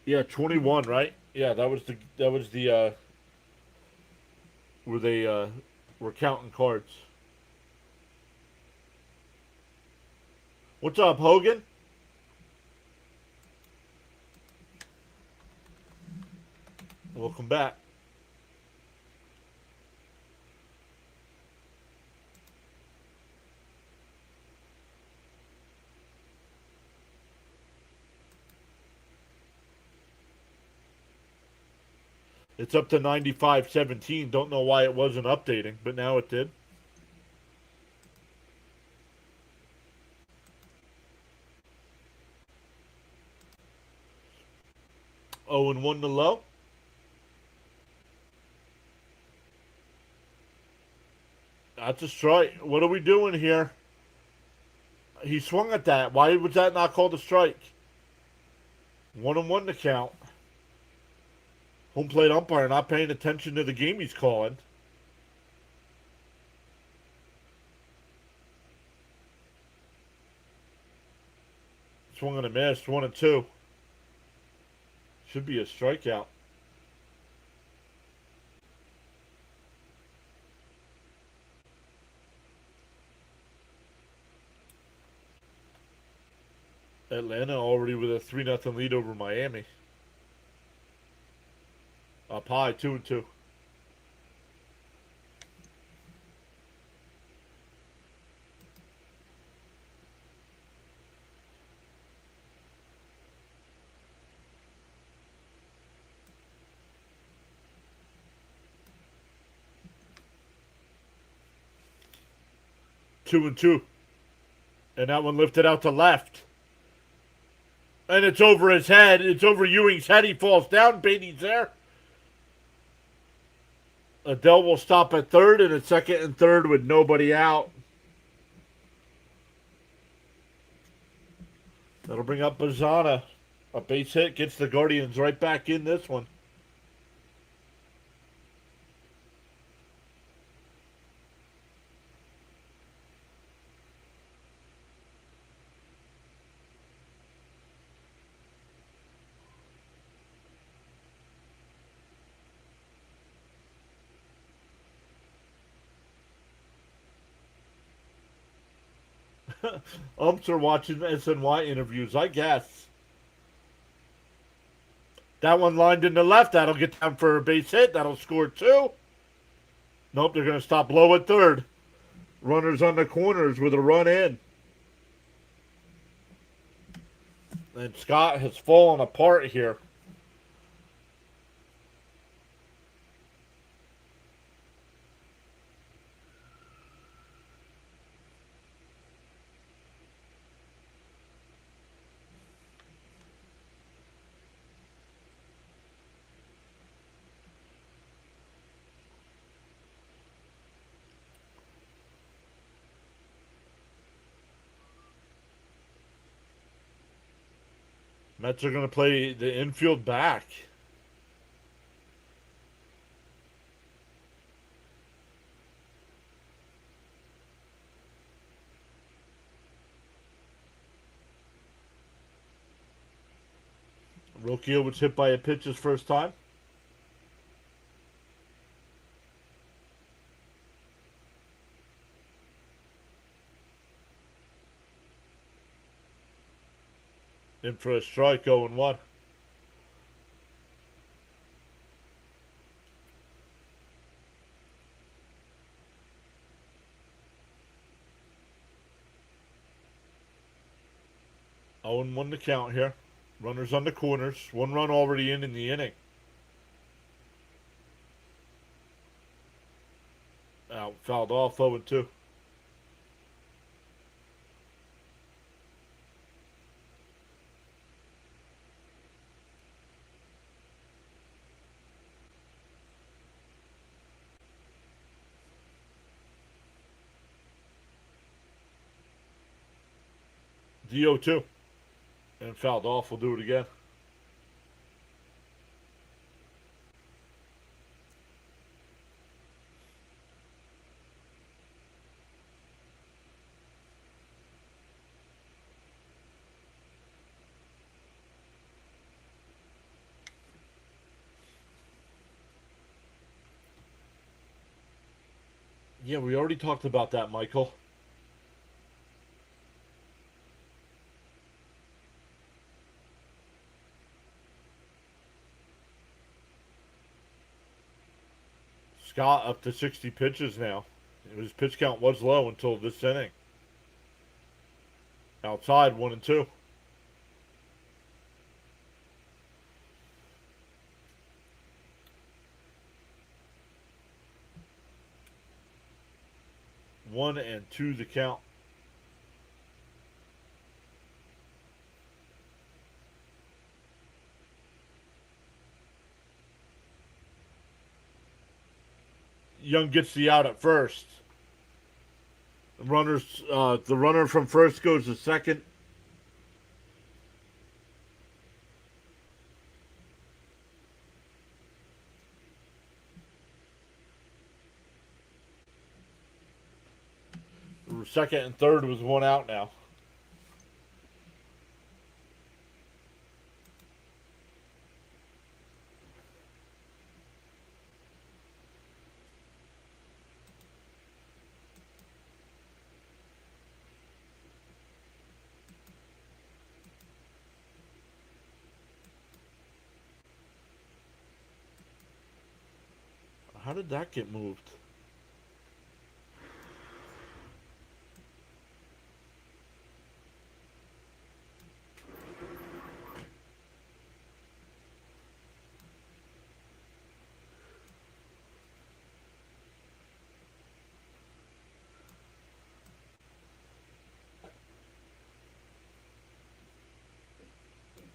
Yeah, 21, right? Yeah, that was the where they were counting cards. What's up, Hogan? Welcome back. It's up to 95-17. Don't know why it wasn't updating, but now it did. Oh, and 1 to low. That's a strike. What are we doing here? He swung at that. Why was that not called a strike? 1-1 to count. Home plate umpire not paying attention to the game he's calling. Swung and a miss. 1-2. Should be a strikeout. Atlanta already with a 3-0 lead over Miami. Up high, 2-2. Two and two. And that one lifted out to left. And it's over his head. It's over Ewing's head. He falls down. Beatty's there. Adele will stop at third, and at second and third with nobody out. That'll bring up Bazana. A base hit gets the Guardians right back in this one. Umps are watching SNY interviews, I guess. That one lined in the left. That'll get down for a base hit. That'll score 2. Nope, they're going to stop low at third. Runners on the corners with a run in. And Scott has fallen apart here. Mets are going to play the infield back. Rocchio was hit by a pitch his first time. In for a strike, 0-1. Oh, and 1 to count here. Runners on the corners. 1 run already in the inning. Out, fouled off, 0-2. DO2. And fouled off. We'll do it again. Yeah, we already talked about that, Michael. Scott up to 60 pitches now. His pitch count was low until this inning. Outside, 1-2. One and two the count. Young gets the out at first. The runner from first goes to second. Second and third was 1 out now. How did that get moved?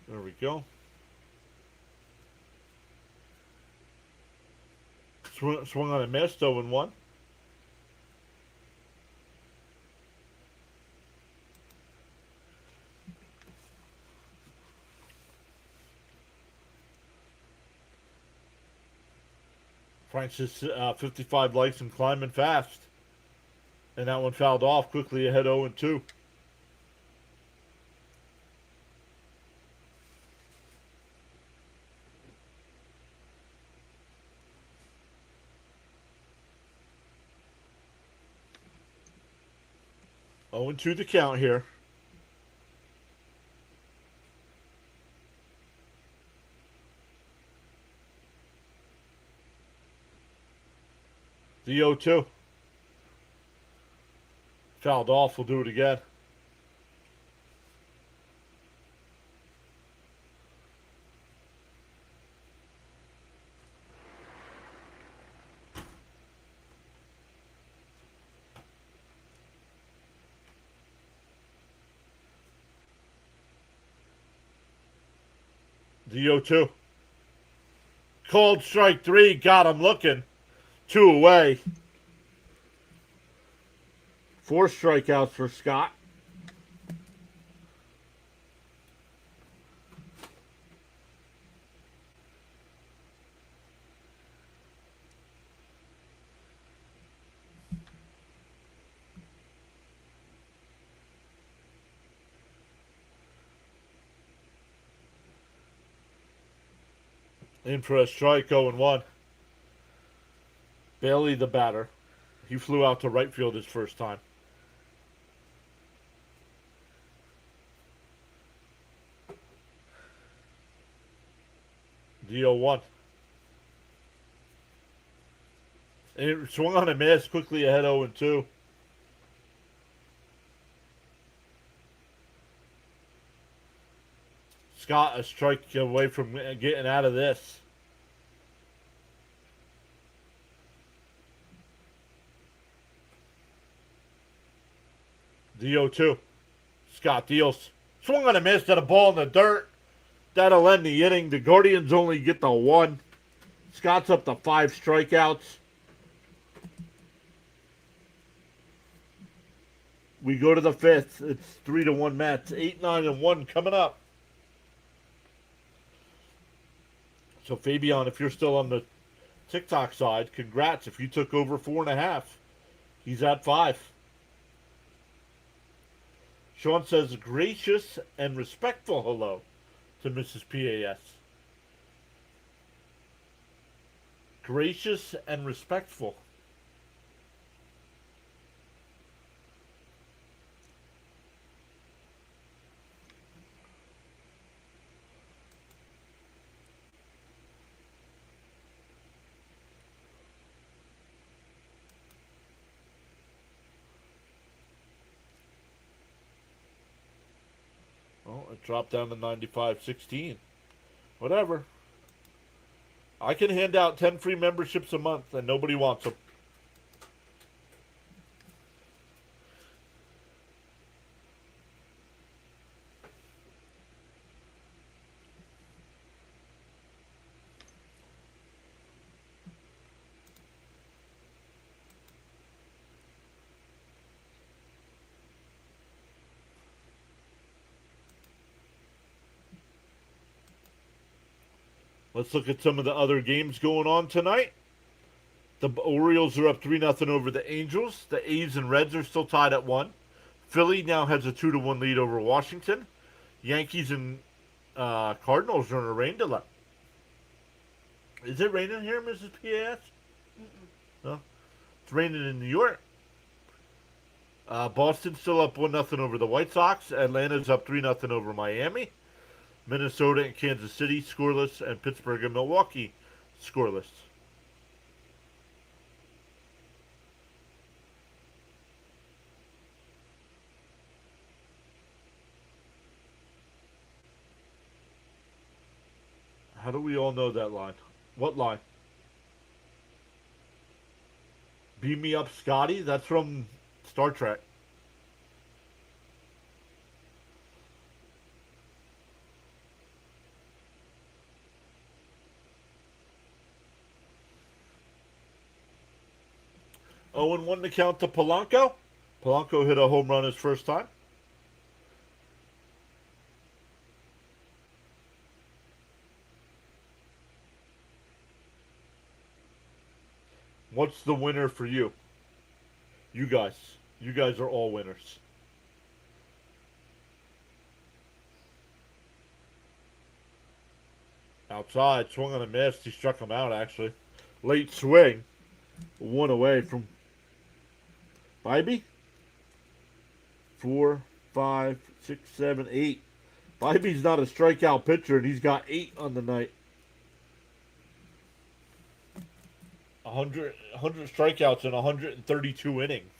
There we go. Swung on a miss, 0-1. Francis 55 likes and climbing fast. And that one fouled off quickly ahead 0-2. Oh, and 2 the count here. The 0-2. Fouled off. We'll do it again. The 0-2. Called strike 3. Got him looking. 2 away. 4 strikeouts for Scott. In for a strike, 0-1. Bailey, the batter. He flew out to right field his first time. The 0-1. And it swung on a miss, quickly ahead 0-2. Scott a strike away from getting out of this. The 0-2. Scott deals. Swung on a miss at a ball in the dirt. That'll end the inning. The Guardians only get the 1. Scott's up to 5 strikeouts. We go to the 5th. It's 3-1 Mets. 8-9-1 coming up. So Fabian, if you're still on the TikTok side, congrats. If you took over 4.5, he's at 5. Sean says gracious and respectful hello to Mrs. PAS. Gracious and respectful. Well, it dropped down to 95.16. Whatever. I can hand out 10 free memberships a month and nobody wants them. Let's look at some of the other games going on tonight. The Orioles are up 3-0 over the Angels. The A's and Reds are still tied at 1. Philly now has a 2-1 lead over Washington. Yankees and Cardinals are in a rain delay. Is it raining here, Mrs. P.A.S.? No. It's raining in New York. Boston's still up 1-0 over the White Sox. Atlanta's up 3-0 over Miami. Minnesota and Kansas City scoreless, and Pittsburgh and Milwaukee scoreless. How do we all know that line? What line? Beam me up, Scotty? That's from Star Trek. Oh, and 1 to count to Polanco. Polanco hit a home run his first time. What's the winner for you? You guys. You guys are all winners. Outside, swung on a miss. He struck him out, actually. Late swing. 1 away from Bybee. 4, 5, 6, 7, 8. Bybee's not a strikeout pitcher, and he's got 8 on the night. 100 strikeouts in 132 innings.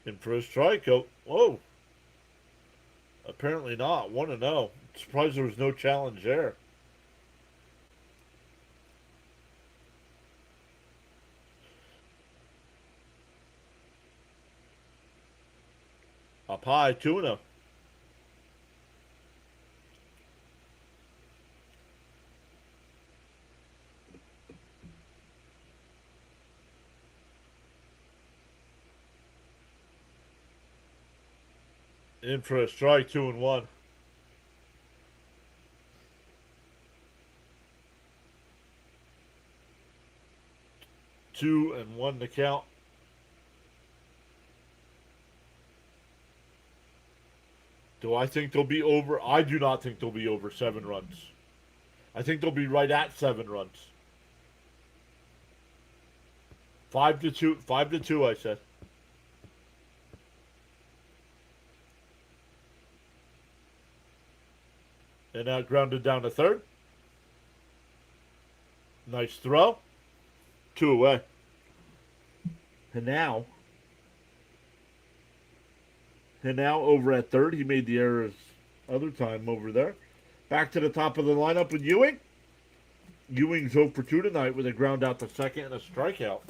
In for a strikeout. Whoa. Apparently not. 1-0. Surprised there was no challenge there. Up high, 2-0. In for a strike, 2-1. Two and 1 to count. Do I think they'll be over? I do not think they'll be over 7 runs. I think they'll be right at 7 runs. 5-2. 5-2. I said. And now grounded down to third. Nice throw. 2 away. And now over at third, he made the errors other time over there. Back to the top of the lineup with Ewing. Ewing's 0 for 2 tonight with a ground out to second and a strikeout.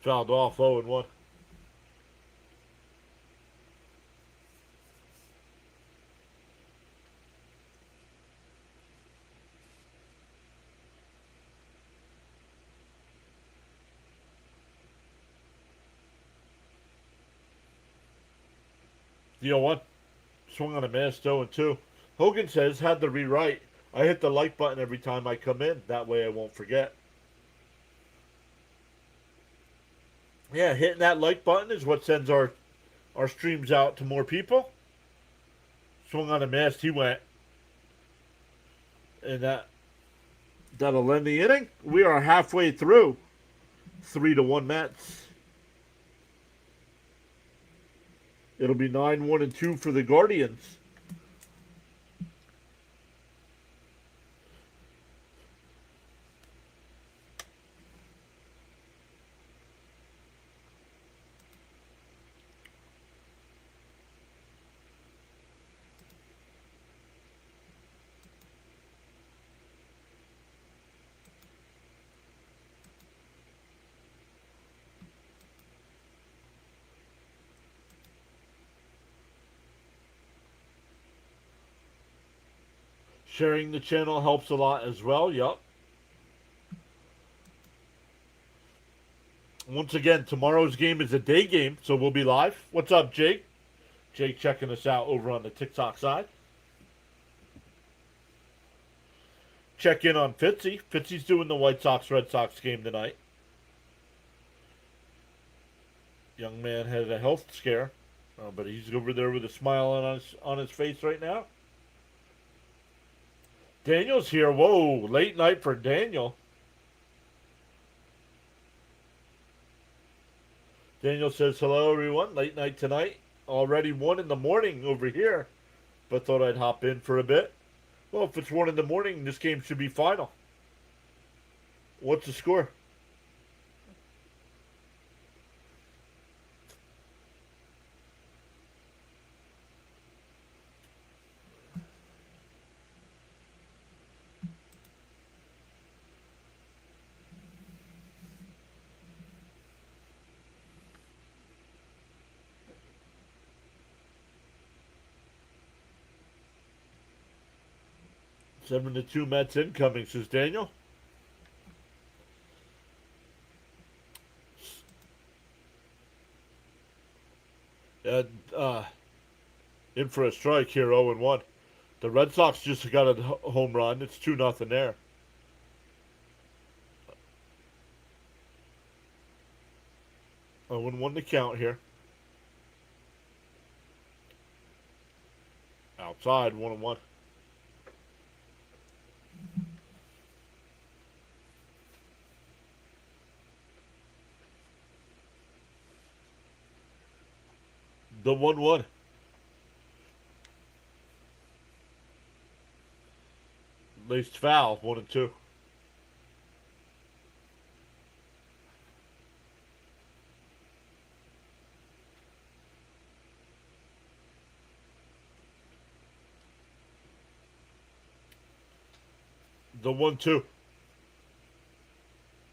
Fouled off 0-1. The 0-1. Swung on a miss, 0-2. Hogan says, had to rewrite. I hit the like button every time I come in. That way I won't forget. Yeah, hitting that like button is what sends our streams out to more people. Swung on a miss. He went. And that'll end the inning. We are halfway through. 3-1 Mets. It'll be 9-1-2 for the Guardians. Sharing the channel helps a lot as well. Yup. Once again, tomorrow's game is a day game, so we'll be live. What's up, Jake? Jake checking us out over on the TikTok side. Check in on Fitzy. Fitzy's doing the White Sox-Red Sox game tonight. Young man had a health scare, but he's over there with a smile on his face right now. Daniel's here. Whoa, late night for Daniel. Daniel says, hello, everyone. Late night tonight. Already 1 in the morning over here. But thought I'd hop in for a bit. Well, if it's 1 in the morning, this game should be final. What's the score? Seven to 2 Mets incoming, says Daniel. In for a strike here, 0-1. The Red Sox just got a home run. It's 2-0 there. I 0-1 to count here. Outside, 1-1. The 1-1. Laced foul, 1-2. The 1-2.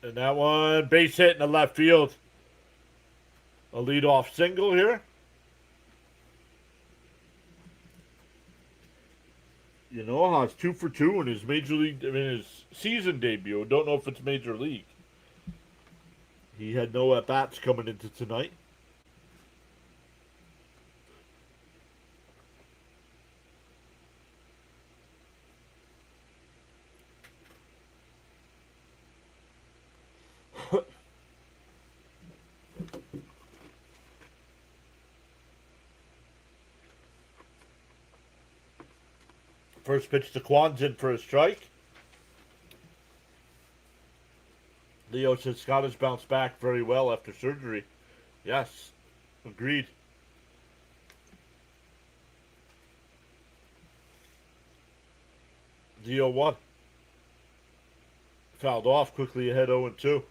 And that one, base hit in the left field. A leadoff single here. You know how it's 2 for 2 in his his season debut. Don't know if it's major league. He had no at bats coming into tonight. First pitch to Kwan's in for a strike. Leo says Scott has bounced back very well after surgery. Yes, agreed. The 0-1. Fouled off, quickly ahead 0-2.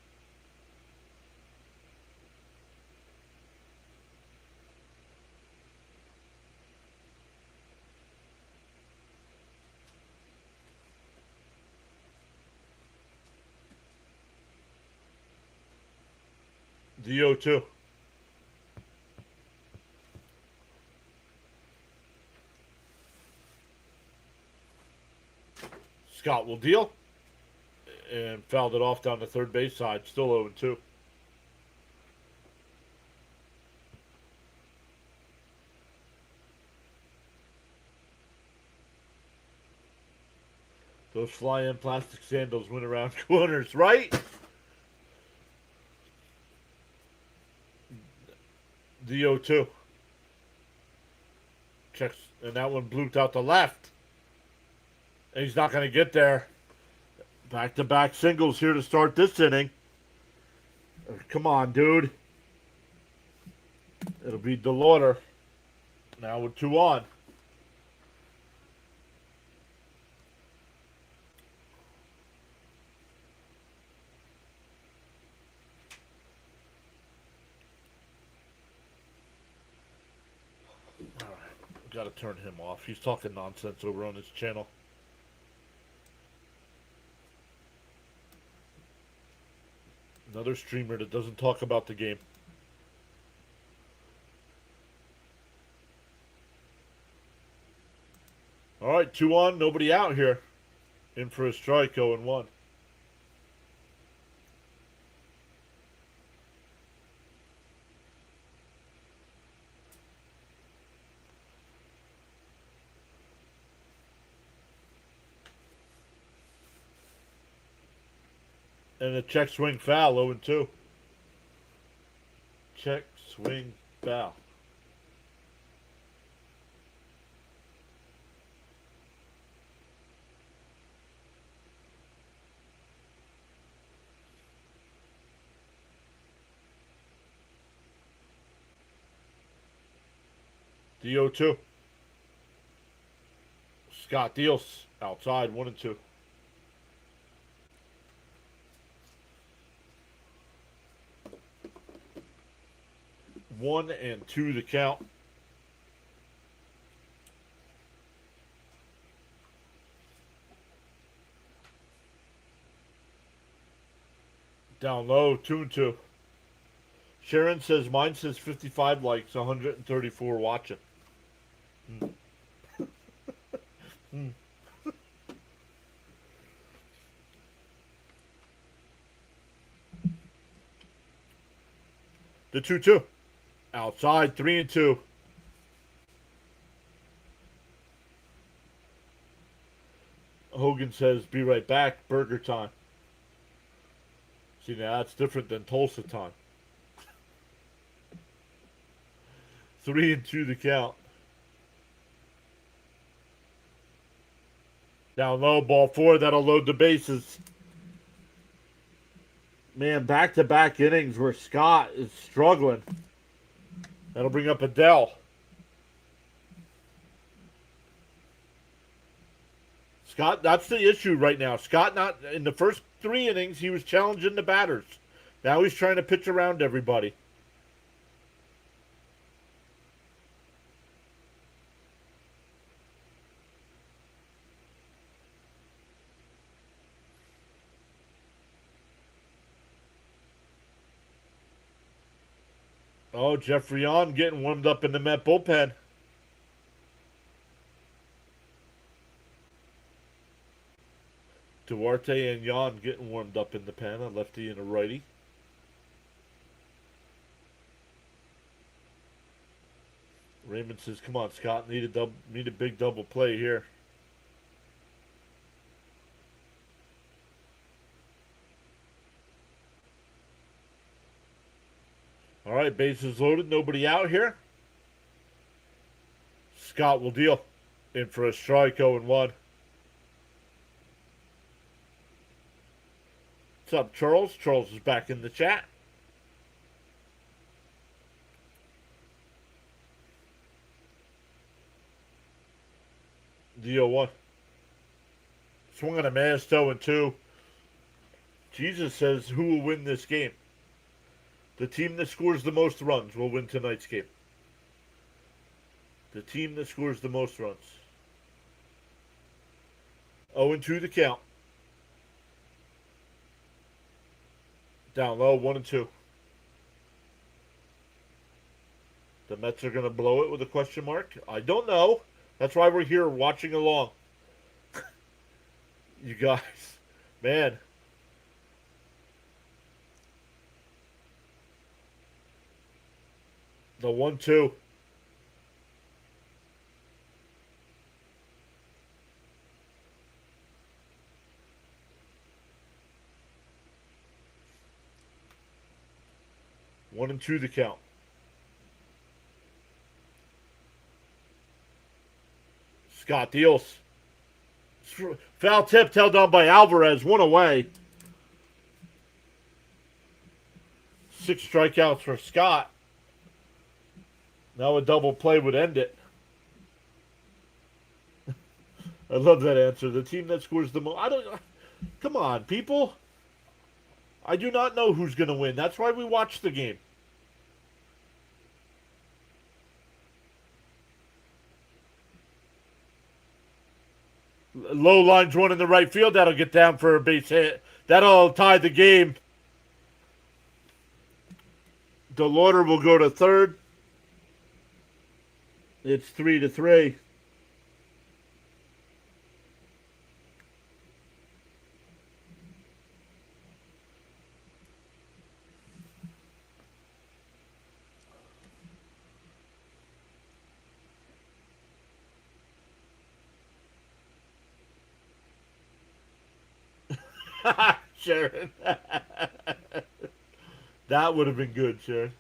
The 0-2. Scott will deal. And fouled it off down the third base side. Still 0-2. Those fly-in plastic sandals went around corners, right? The 0-2. Checks, and that one blooped out to left. And he's not going to get there. Back-to-back singles here to start this inning. Come on, dude. It'll be DeLauder. Now with 2 on. All right. Got to turn him off. He's talking nonsense over on his channel. Another streamer that doesn't talk about the game. All right, 2 on, nobody out here. In for a strike, 0-1. And a check swing foul, 0-2. Check swing foul. The 0-2. Scott deals outside, 1-2. 1-2 the count. Down low, 2-2. Sharon says mine says 55 likes, 134 watching. The 2-2. Outside, 3-2. Hogan says, be right back, burger time. See, now that's different than Tulsa time. 3-2 the count. Down low, ball 4, that'll load the bases. Man, back-to-back innings where Scott is struggling. That'll bring up Adele. Scott, that's the issue right now. Scott, not in the first 3 innings, he was challenging the batters. Now he's trying to pitch around everybody. Oh, Jeffrey on getting warmed up in the Met bullpen. Duarte and Jan getting warmed up in the pen, a lefty and a righty. Raymond says, come on, Scott, need a big double play here. All right, bases loaded, nobody out here. Scott will deal. In for a strike, 0-1. What's up, Charles? Charles is back in the chat. The 0-1. Swung on a miss, 0-2. Jesus says, who will win this game? The team that scores the most runs will win tonight's game. The team that scores the most runs. 0-2 the count. Down low, 1-2. The Mets are going to blow it with a question mark? I don't know. That's why we're here watching along. You guys, man. The 1-2. One and two the count. Scott deals. Foul tip held on by Alvarez. One away. 6 strikeouts for Scott. Now a double play would end it. I love that answer. The team that scores the most. Come on, people. I do not know who's going to win. That's why we watch the game. Low lines one in the right field. That'll get down for a base hit. That'll tie the game. DeLauder will go to third. It's 3-3. Sharon. That would have been good, Sharon.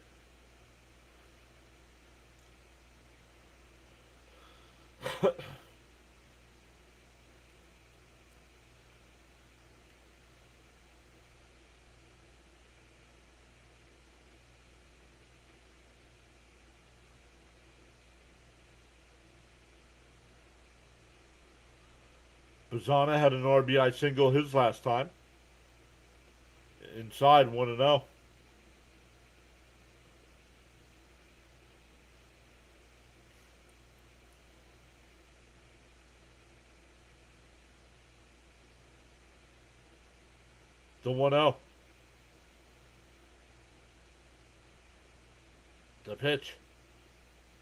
Bazana had an RBI single his last time. Inside 1-0. The 1-0. The pitch.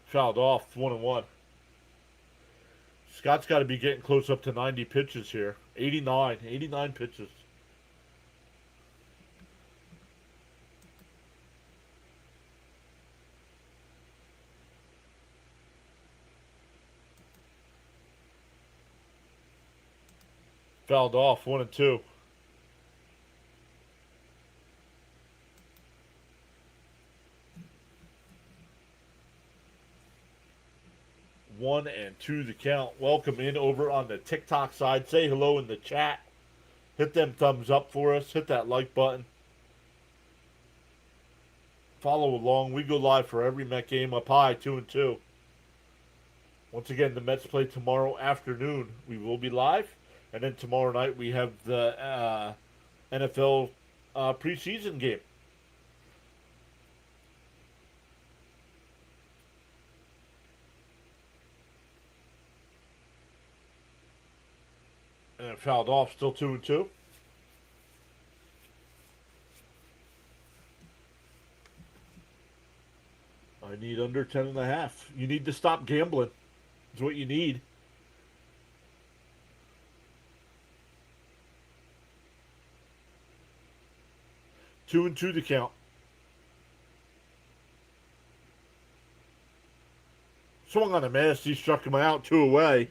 Fouled off. 1-1. Scott's got to be getting close up to 90 pitches here. 89 pitches. Fouled off. 1-2. One and two the count. Welcome in over on the TikTok side. Say hello in the chat. Hit them thumbs up for us. Hit that like button. Follow along. We go live for every Met game up high, 2-2. Once again, the Mets play tomorrow afternoon. We will be live. And then tomorrow night we have the NFL preseason game. And it fouled off, still 2-2. I need under 10.5. You need to stop gambling. Is what you need. Two and two to count. Swung on a miss. He struck him out. 2 away.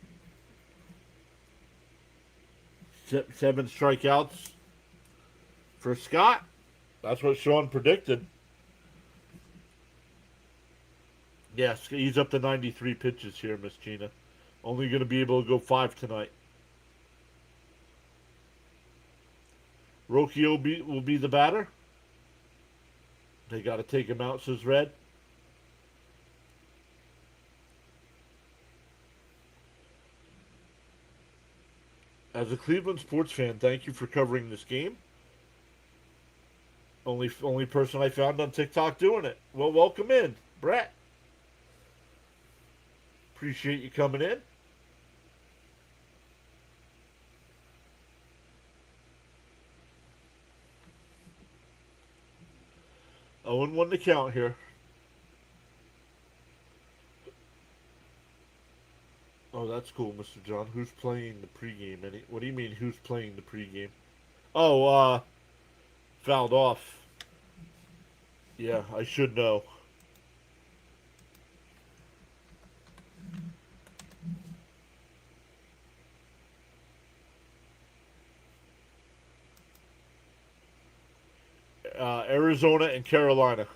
7 strikeouts for Scott. That's what Sean predicted. Yes, he's up to 93 pitches here, Miss Gina. Only going to be able to go 5 tonight. Roki will be the batter. They got to take him out, says Red. As a Cleveland sports fan, thank you for covering this game. Only person I found on TikTok doing it. Well, welcome in, Brett. Appreciate you coming in. 0-1 to count here. Oh, that's cool, Mr. John. Who's playing the pregame? What do you mean, who's playing the pregame? Oh, fouled off. Yeah, I should know. Arizona and Carolina.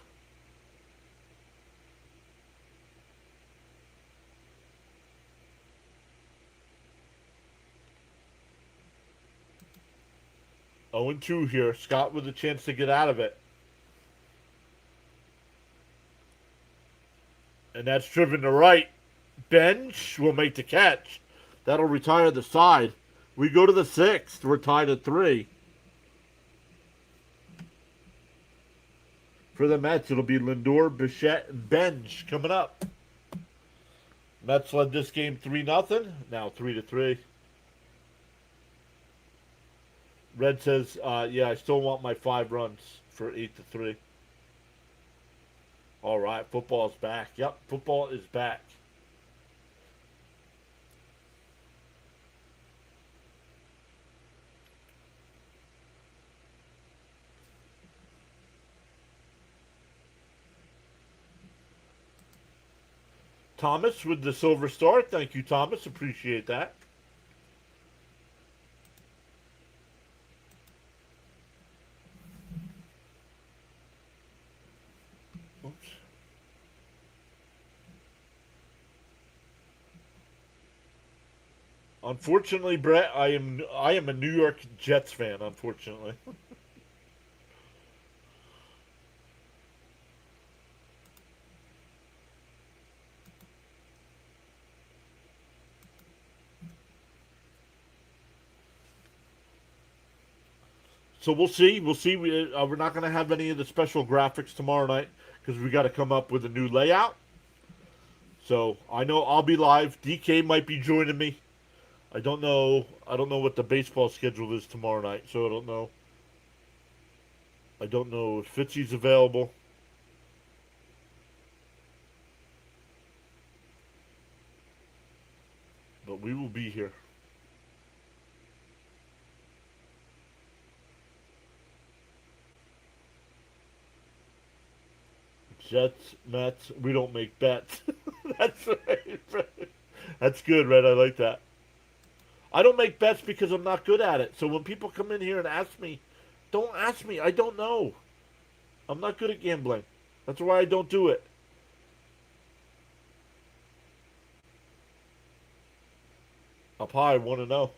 Oh and 2 here. Scott with a chance to get out of it. And that's driven to right. Bench will make the catch. That'll retire the side. We go to the 6th. We're tied at 3. For the Mets, it'll be Lindor, Bichette, and Bench coming up. Mets led this game 3-0. Now 3-3. Red says, yeah, I still want my 5 runs for 8-3. All right, football's back. Yep, football is back. Thomas with the silver star. Thank you, Thomas. Appreciate that. Oops. Unfortunately, Brett, I am a New York Jets fan. Unfortunately. So we'll see. We'll see. We're not going to have any of the special graphics tomorrow night because we got to come up with a new layout. So I know I'll be live. DK might be joining me. I don't know. I don't know what the baseball schedule is tomorrow night. So I don't know. I don't know if Fitzy's available. But we will be here. Jets, Mets, we don't make bets. That's right. That's good, Red. I like that. I don't make bets because I'm not good at it. So when people come in here and ask me, don't ask me. I don't know. I'm not good at gambling. That's why I don't do it. Up high, want to know.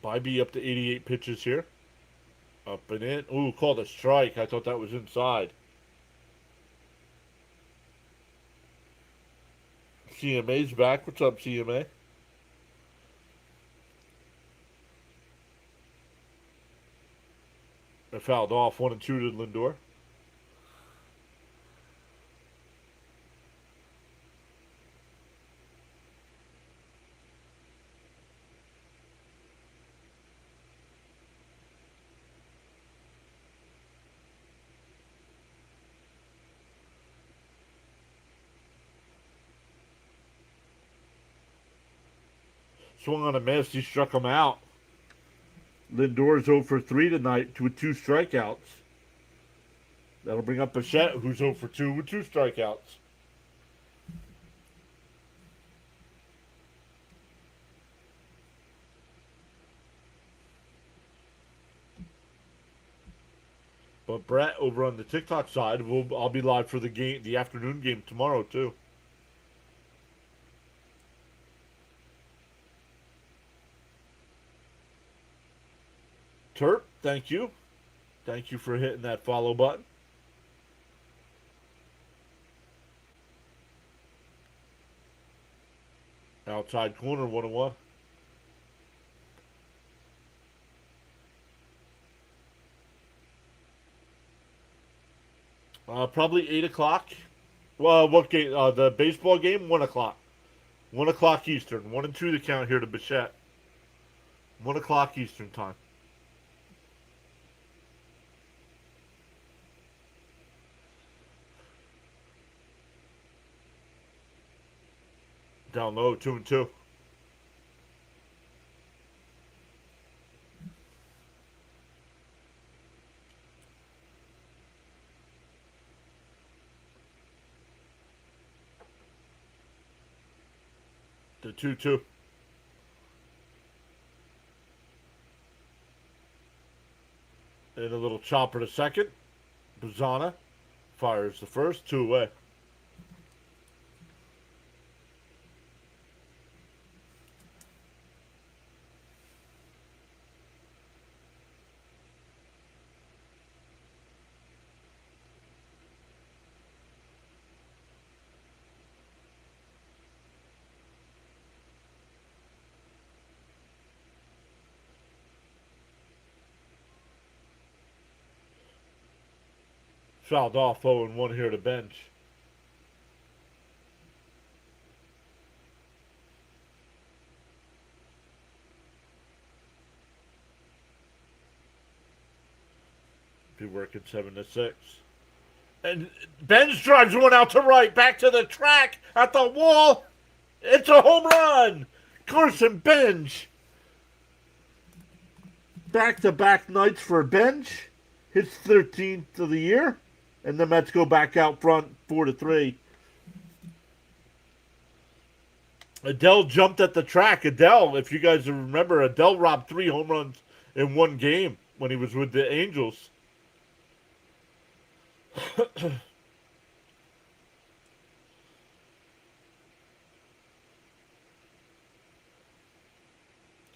Bybee up to 88 pitches here. Up and in. Ooh, called a strike. I thought that was inside. CMA's back. What's up, CMA? I fouled off 1-2 to Lindor. Swung on a miss. He struck him out. Lindor's 0 for 3 tonight with 2 strikeouts. That'll bring up Bichette, who's 0 for 2 with 2 strikeouts. But Brett over on the TikTok side, I'll be live for the game, the afternoon game tomorrow too. Terp, thank you. Thank you for hitting that follow button. Outside corner, 101. Probably 8 o'clock. Well, what game? The baseball game, 1 o'clock. 1 o'clock Eastern. 1 and 2 to count here to Bichette. 1 o'clock Eastern time. Down low, 2 and 2. The 2-2. And a little chopper to second. Bazana fires the first, 2 away. Fouled off 0 and 1 here to bench. Be working 7 to 6. And Benj drives one out to right, back to the track, at the wall. It's a home run! Carson Benj. Back-to-back nights for Benj. His 13th of the year. And the Mets go back out front 4 to 3. Adele jumped at the track. Adele, if you guys remember, Adele robbed 3 home runs in one game when he was with the Angels.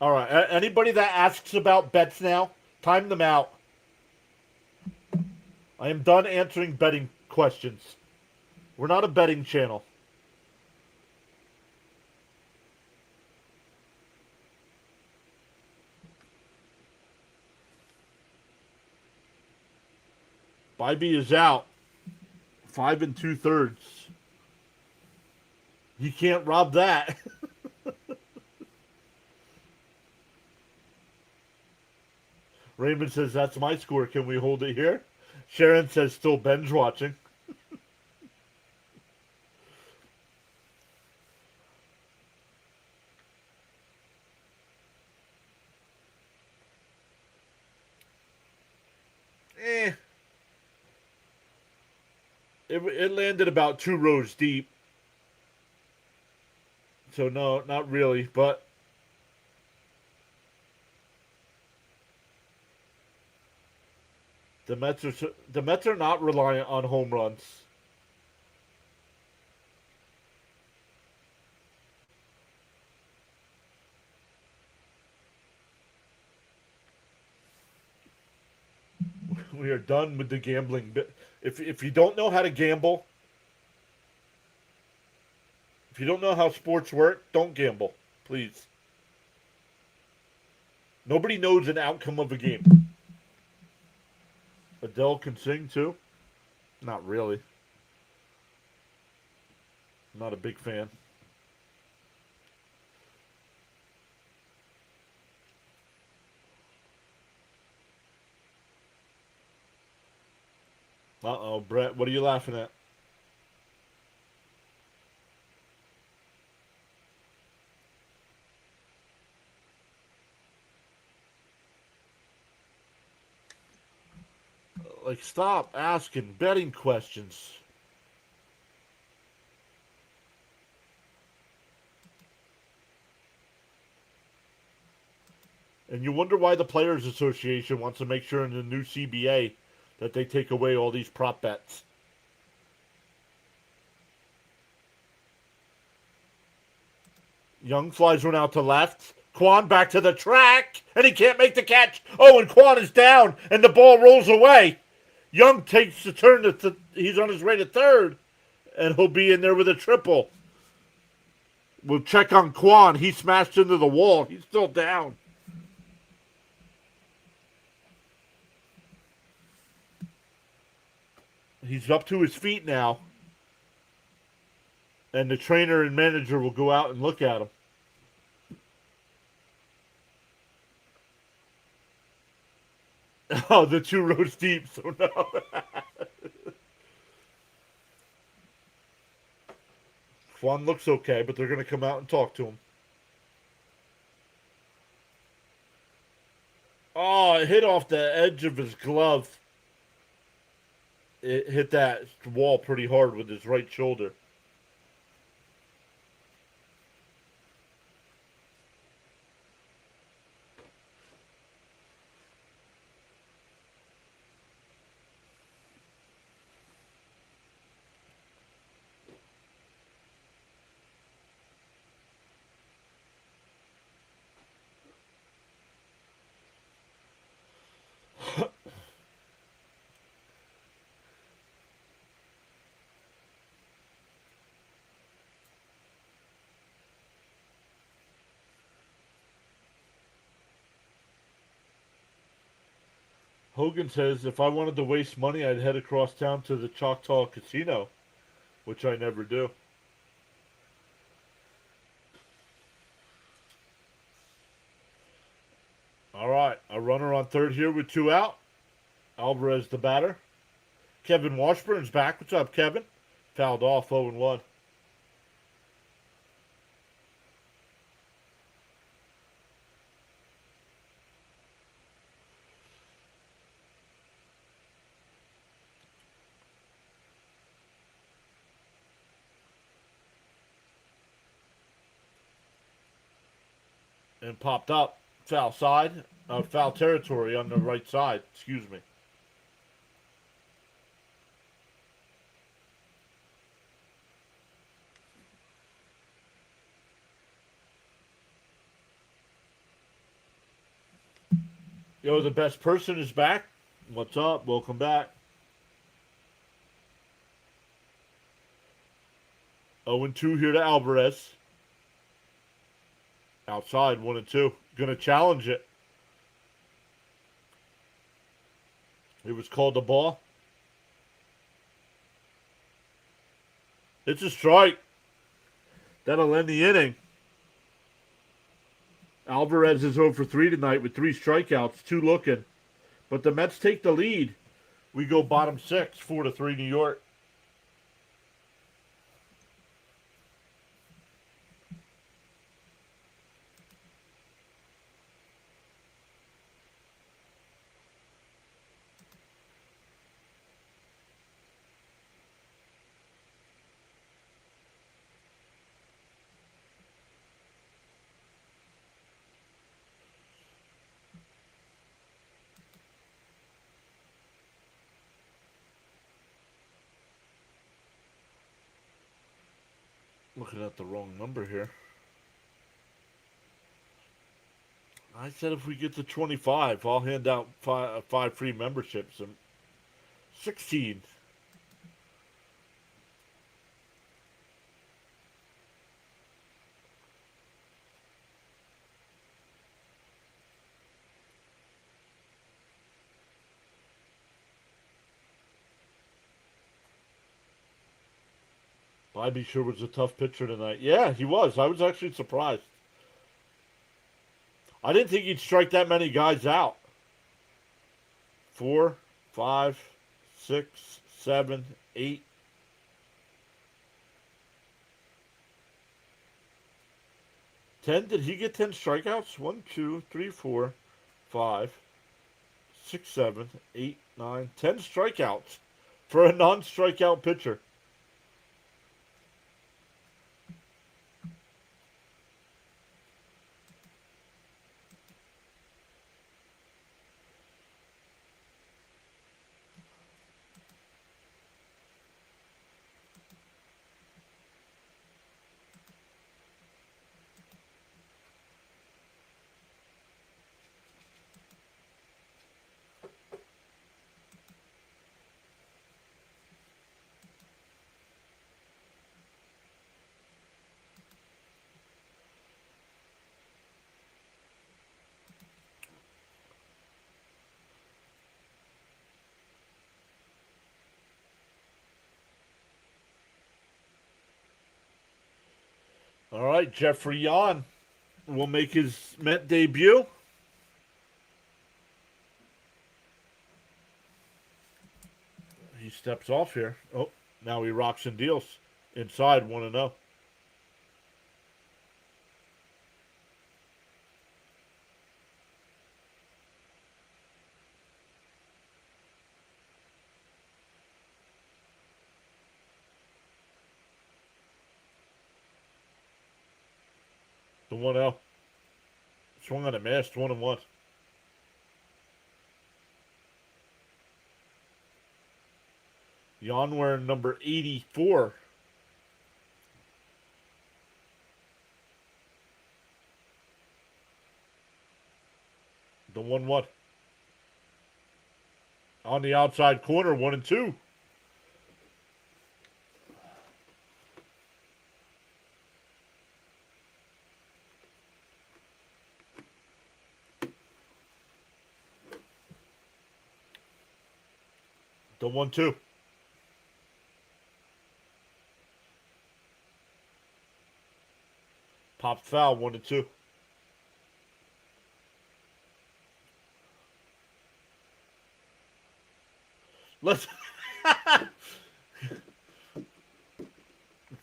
All right. Anybody that asks about bets now, time them out. I am done answering betting questions. We're not a betting channel. Bybee is out. 5 2/3. You can't rob that. Raymond says, that's my score. Can we hold it here? Sharon says, still binge watching. It landed about 2 rows deep. So, no, not really. But the Mets are not reliant on home runs. We are done with the gambling. If you don't know how to gamble, if you don't know how sports work, don't gamble, please. Nobody knows an outcome of a game. Adele can sing too? Not really. Not a big fan. Uh-oh, Brett, what are you laughing at? Like, stop asking betting questions. And you wonder why the Players Association wants to make sure in the new CBA that they take away all these prop bets. Young flies one out to left. Kwan back to the track, and he can't make the catch. Oh, and Kwan is down, and the ball rolls away. Young takes the turn he's on his way to third, and he'll be in there with a triple. We'll check on Kwan. He smashed into the wall. He's still down. He's up to his feet now. And the trainer and manager will go out and look at him. Oh, the 2 rows deep, so no. Kwan looks okay, but they're going to come out and talk to him. Oh, it hit off the edge of his glove. It hit that wall pretty hard with his right shoulder. Hogan says if I wanted to waste money, I'd head across town to the Choctaw Casino, which I never do. All right, a runner on third here with 2 out. Alvarez the batter. Kevin Washburn's back. What's up, Kevin? Fouled off 0-1. And popped up. Foul side. Foul territory on the right side. Excuse me. Yo, the best person is back. What's up? Welcome back. 0-2 here to Alvarez. Outside, 1-2. Gonna challenge it. It was called the ball. It's a strike. That'll end the inning. Alvarez is 0 for 3 tonight with 3 strikeouts, 2 looking. But the Mets take the lead. We go bottom 6, 4-3 New York. Looking at the wrong number here. I said if we get to 25, I'll hand out 5 free memberships. 16. Bobby sure was a tough pitcher tonight. Yeah, he was. I was actually surprised. I didn't think he'd strike that many guys out. 4, 5, 6, 7, 8. 10? Did he get 10 strikeouts? 1, 2, 3, 4, 5, 6, 7, 8, 9, 10 strikeouts for a non-strikeout pitcher. All right, Jeffrey Yon will make his Met debut. He steps off here. Oh, now he rocks and deals. Inside 1-0. The 1-0. Swung on a missed 1-1. Yon wearing number 84. The 1-1. On the outside corner, 1-2. The 1-2. Popped foul, 1-2. Let's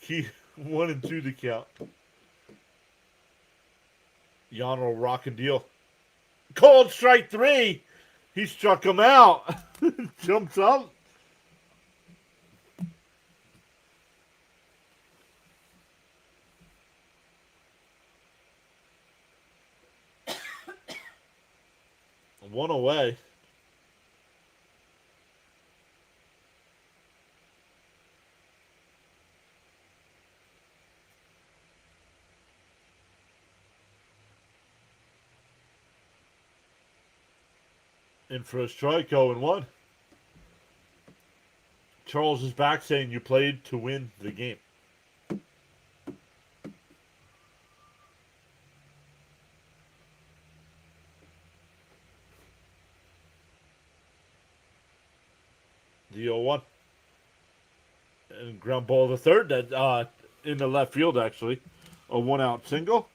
keep 1-2 to count. Yon will rock and deal. Cold strike 3. He struck him out. Jumps up. One away. In for a strike, 0-1. Charles is back saying you played to win the game. The 0-1. And ground ball the third, that in the left field, actually. A 1-out single.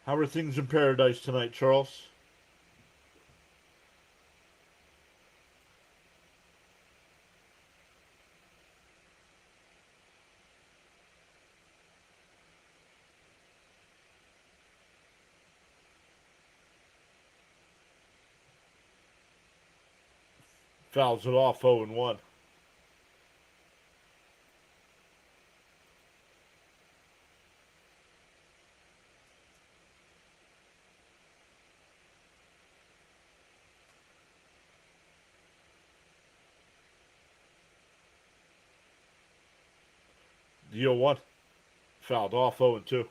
How are things in paradise tonight, Charles? Fouls it off, 0-1. The 0-1. Fouled off, 0-2.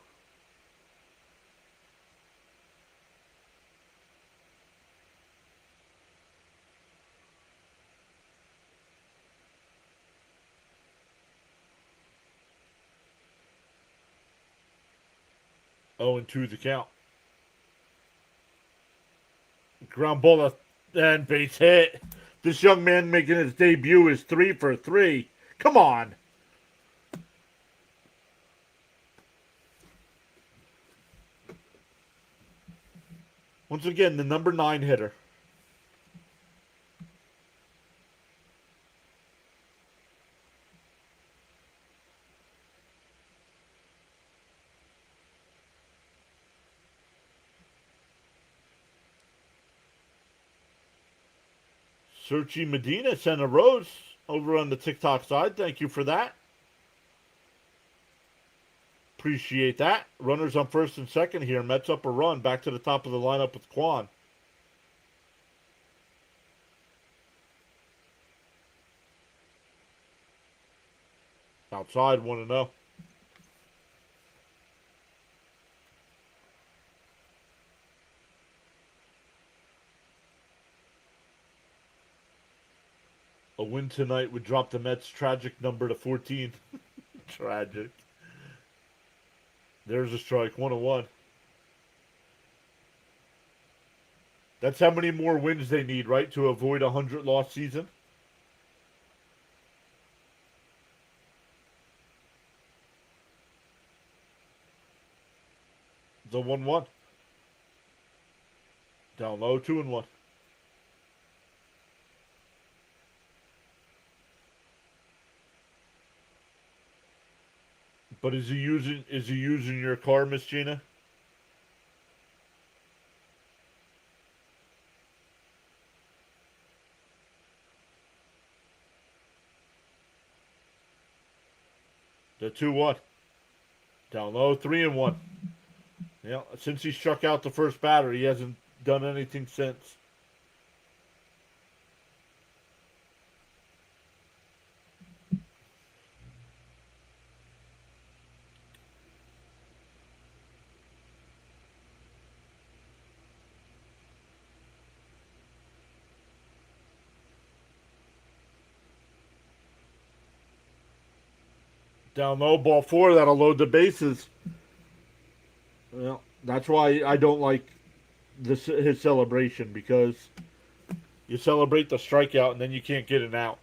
Oh, and 2 the count. Ground ball and base hit. This young man making his debut is 3 for 3. Come on. Once again, the number 9 hitter. Searchy Medina sent a rose over on the TikTok side. Thank you for that. Appreciate that. Runners on first and second here. Mets up a run. Back to the top of the lineup with Quan. Outside, 1-0. A win tonight would drop the Mets' tragic number to 14. Tragic. There's a strike, 1-1. That's how many more wins they need, right, to avoid a 100-loss season? The 1-1. Down low, 2-1. But is he using your car, Miss Gina? The 2-1. Down low, 3-1. Yeah, since he struck out the first batter, he hasn't done anything since. Down low, ball 4, that'll load the bases. Well, that's why I don't like his celebration, because you celebrate the strikeout and then you can't get an out.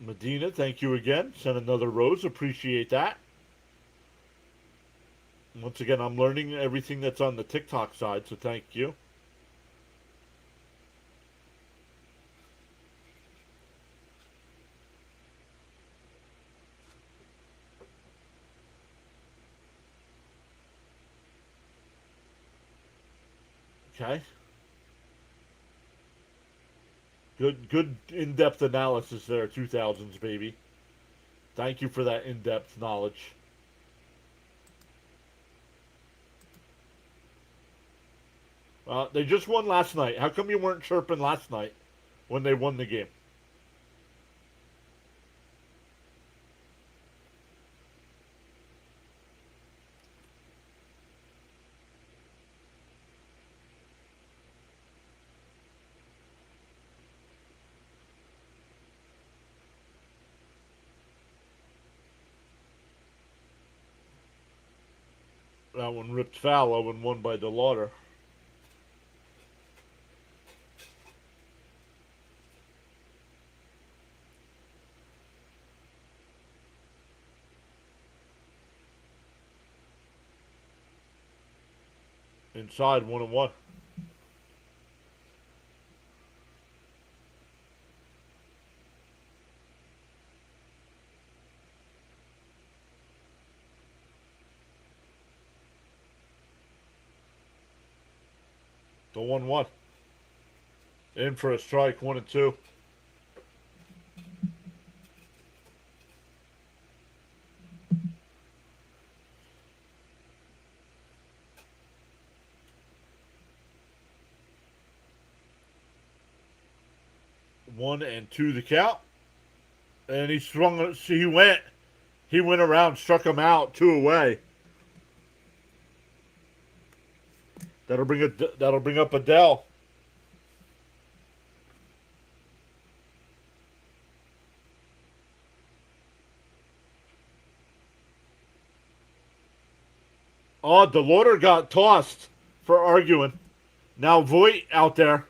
Medina, thank you again. Send another rose. Appreciate that. Once again, I'm learning everything that's on the TikTok side, so thank you. Okay. Good in-depth analysis there, 2000s, baby. Thank you for that in-depth knowledge. They just won last night. How come you weren't chirping last night when they won the game? That one ripped foul and won by the Lauder. Inside, 1-1. The 1-1. In for a strike, 1-2. One and two the count. And he swung. He went around, struck him out, 2 away. That'll bring up Adele. Oh, DeLauder got tossed for arguing. Now Voigt out there.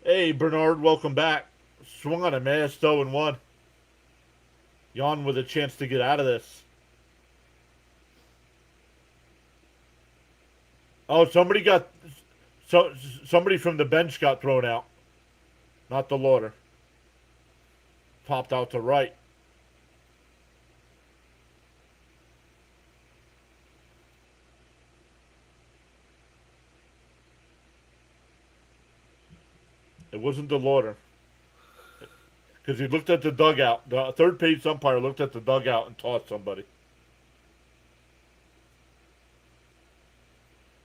Hey, Bernard, welcome back. Swung on a miss, 0-1. Jan with a chance to get out of this. Oh, somebody from the bench got thrown out. Not the Lauder. Popped out to right. wasn't DeLauder. Because he looked at the dugout. The third base umpire looked at the dugout and tossed somebody.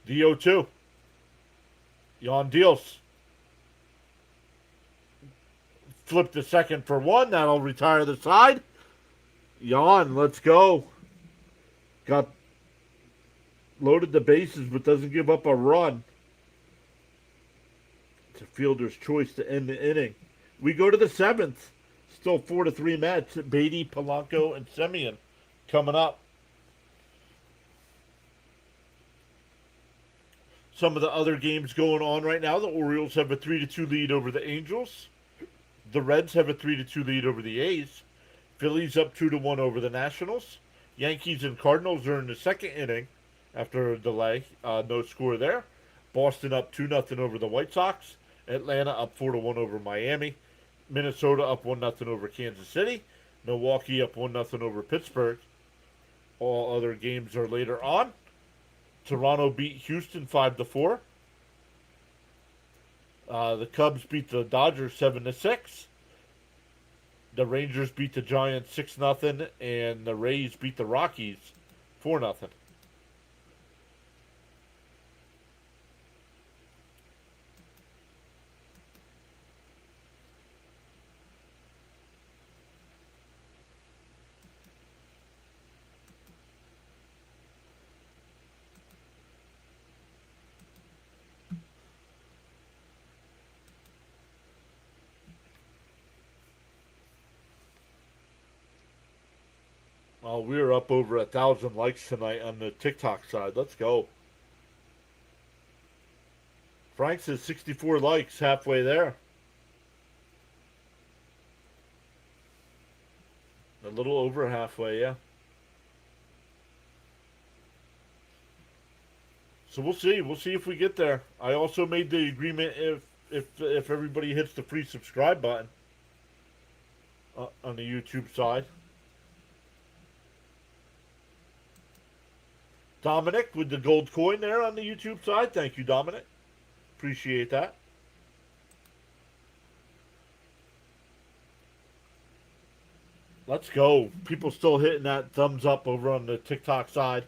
The 0-2. Jan Deals. Flip the second for one. That'll retire the side. Jan, let's go. Got loaded the bases, but doesn't give up a run. It's a fielder's choice to end the inning. We go to the seventh. Still 4-3 Mets. Beatty, Polanco, and Semien coming up. Some of the other games going on right now. The Orioles have a 3-2 lead over the Angels. The Reds have a 3-2 lead over the A's. Phillies up 2-1 over the Nationals. Yankees and Cardinals are in the second inning after a delay. No score there. Boston up 2-0 over the White Sox. Atlanta up 4-1 over Miami. Minnesota up 1-0 over Kansas City. Milwaukee up 1-0 over Pittsburgh. All other games are later on. Toronto beat Houston 5-4. The Cubs beat the Dodgers 7-6. The Rangers beat the Giants 6-0, and the Rays beat the Rockies 4-0. We're up over 1,000 likes tonight on the TikTok side. Let's go. Frank says 64 likes, halfway there. A little over halfway, yeah. So we'll see. We'll see if we get there. I also made the agreement if everybody hits the free subscribe button on the YouTube side. Dominic with the gold coin there on the YouTube side. Thank you, Dominic. Appreciate that. Let's go. People still hitting that thumbs up over on the TikTok side.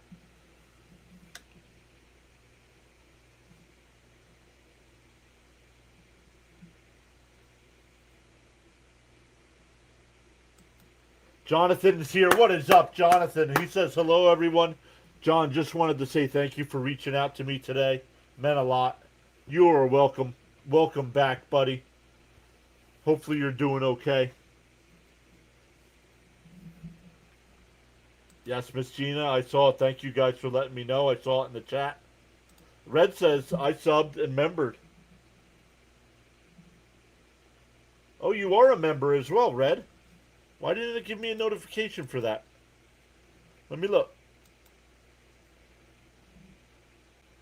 Jonathan is here. What is up, Jonathan? He says, hello, everyone. John, just wanted to say thank you for reaching out to me today. Meant a lot. You are welcome. Welcome back, buddy. Hopefully you're doing okay. Yes, Miss Gina, I saw it. Thank you guys for letting me know. I saw it in the chat. Red says, I subbed and membered. Oh, you are a member as well, Red. Why didn't it give me a notification for that? Let me look.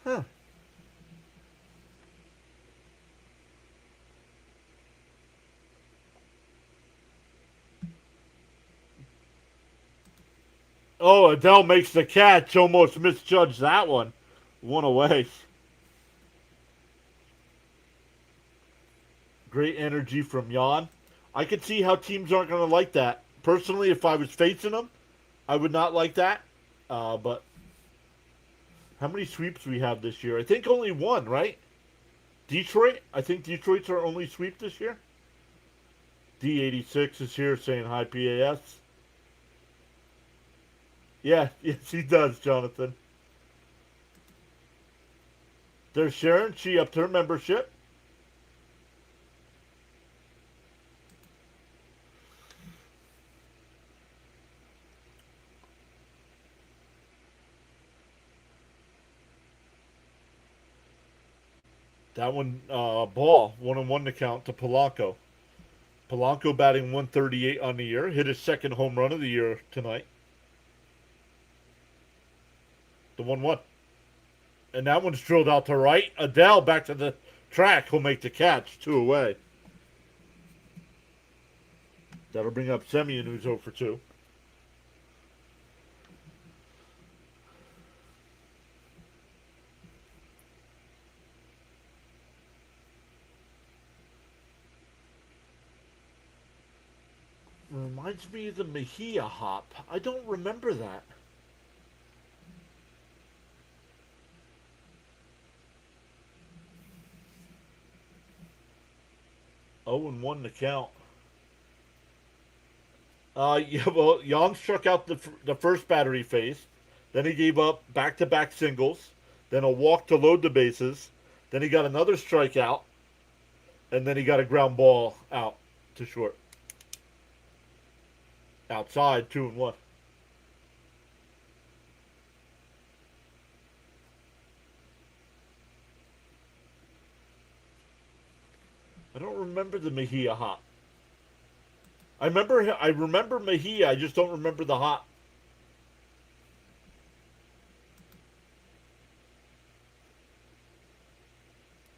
Huh. Oh, Adele makes the catch. Almost misjudged that one. One away. Great energy from Jan. I could see how teams aren't going to like that. Personally, if I was facing them, I would not like that. But how many sweeps we have this year? I think only one, right? Detroit? I think Detroit's our only sweep this year. D86 is here saying hi, PAS. Yeah, yes, he does, Jonathan. There's Sharon. She upped her membership. That one, ball, 1-1 to count to Polanco. Polanco batting 138 on the year. Hit his second home run of the year tonight. The 1-1. And that one's drilled out to right. Adele back to the track. He'll make the catch. 2 away. That'll bring up Semien, who's 0 for 2. Reminds me of the Mejia hop. I don't remember that. 0-1 to count. Yeah, well, Young struck out the first batter he faced. Then he gave up back-to-back singles. Then a walk to load the bases. Then he got another strikeout. And then he got a ground ball out to short. Outside, 2-1. I don't remember the Mejia hop. I remember Mejia. I just don't remember the hop.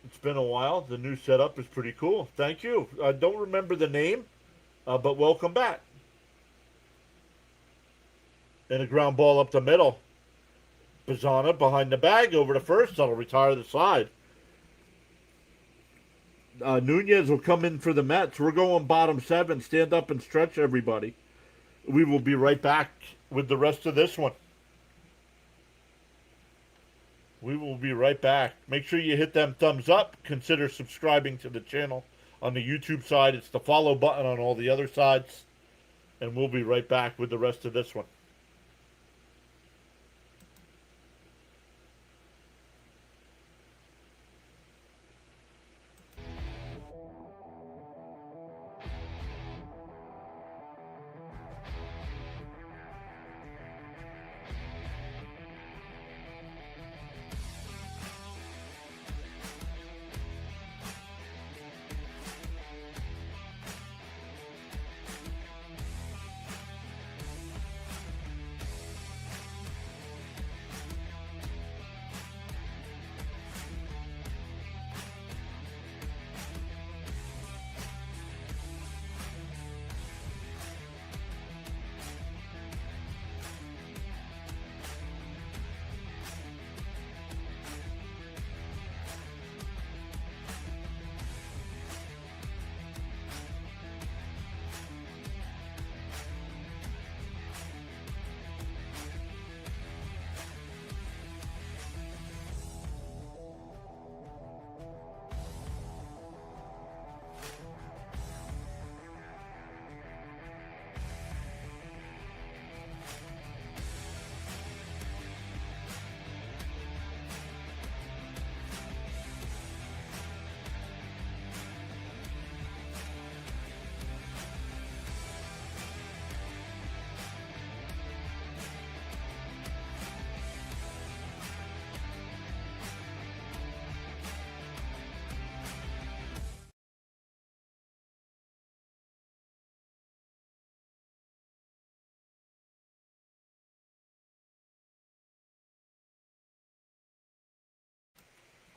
It's been a while. The new setup is pretty cool. Thank you. I don't remember the name, but welcome back. And a ground ball up the middle. Bazana behind the bag over to first. That'll retire the side. Nunez will come in for the Mets. We're going bottom 7. Stand up and stretch, everybody. We will be right back with the rest of this one. We will be right back. Make sure you hit them thumbs up. Consider subscribing to the channel. On the YouTube side, it's the follow button on all the other sides. And we'll be right back with the rest of this one.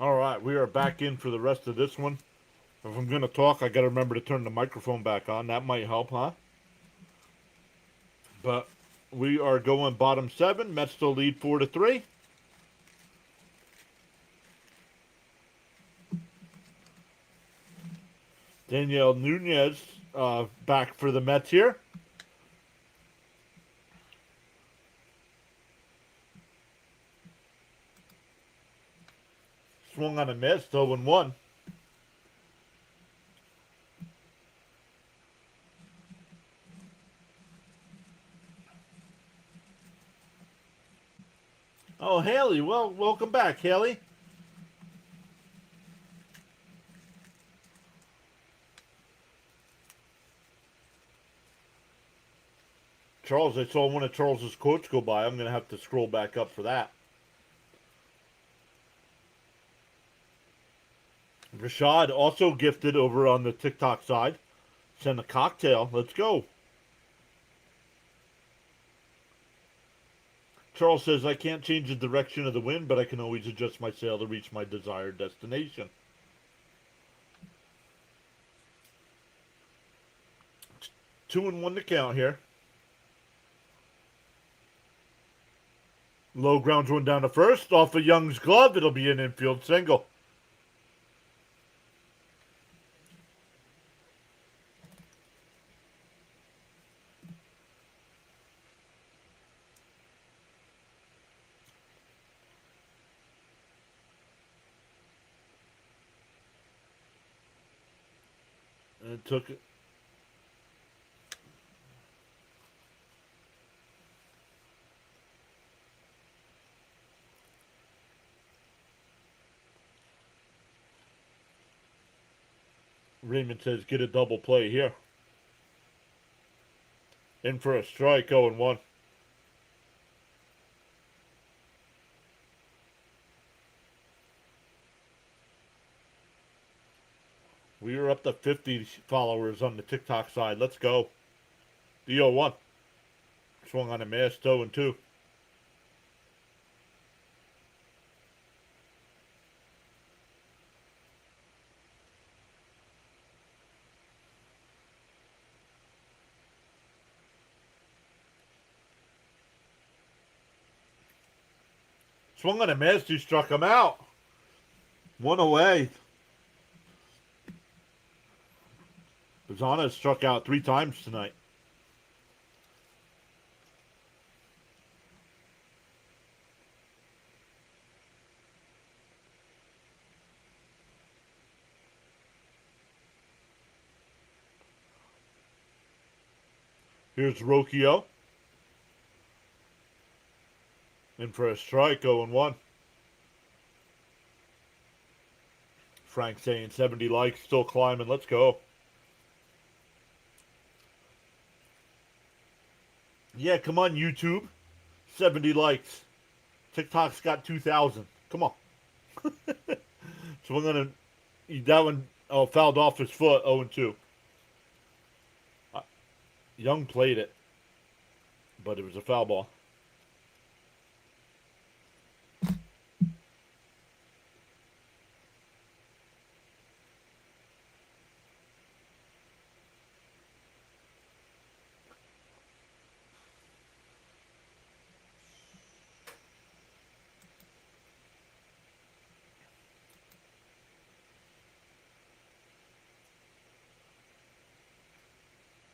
All right, we are back in for the rest of this one. If I'm going to talk, I got to remember to turn the microphone back on. That might help, huh? But we are going bottom 7. Mets still lead 4-3. Daniel Nunez back for the Mets here. Swung on a miss, 0-1. Oh, Haley, well, welcome back, Haley. Charles, I saw one of Charles's quotes go by. I'm going to have to scroll back up for that. Rashad also gifted over on the TikTok side. Send a cocktail. Let's go. Charles says, I can't change the direction of the wind, but I can always adjust my sail to reach my desired destination. Two and one to count here. Low grounds one down to first. Off of Young's glove. It'll be an infield single. It took. Raymond says, get a double play here. In for a strike, 0-1. We are up to 50 followers on the TikTok side. Let's go. The 0-1. Swung on a miss, 0-2. Swung on a miss, he struck him out. One away. Bazana struck out 3 times tonight. Here's Rocchio. In for a strike, 0-1. Frank saying 70 likes, still climbing. Let's go. Yeah, come on, YouTube. 70 likes. TikTok's got 2,000. Come on. So we're going to... That one fouled off his foot, 0-2. Young played it, but it was a foul ball.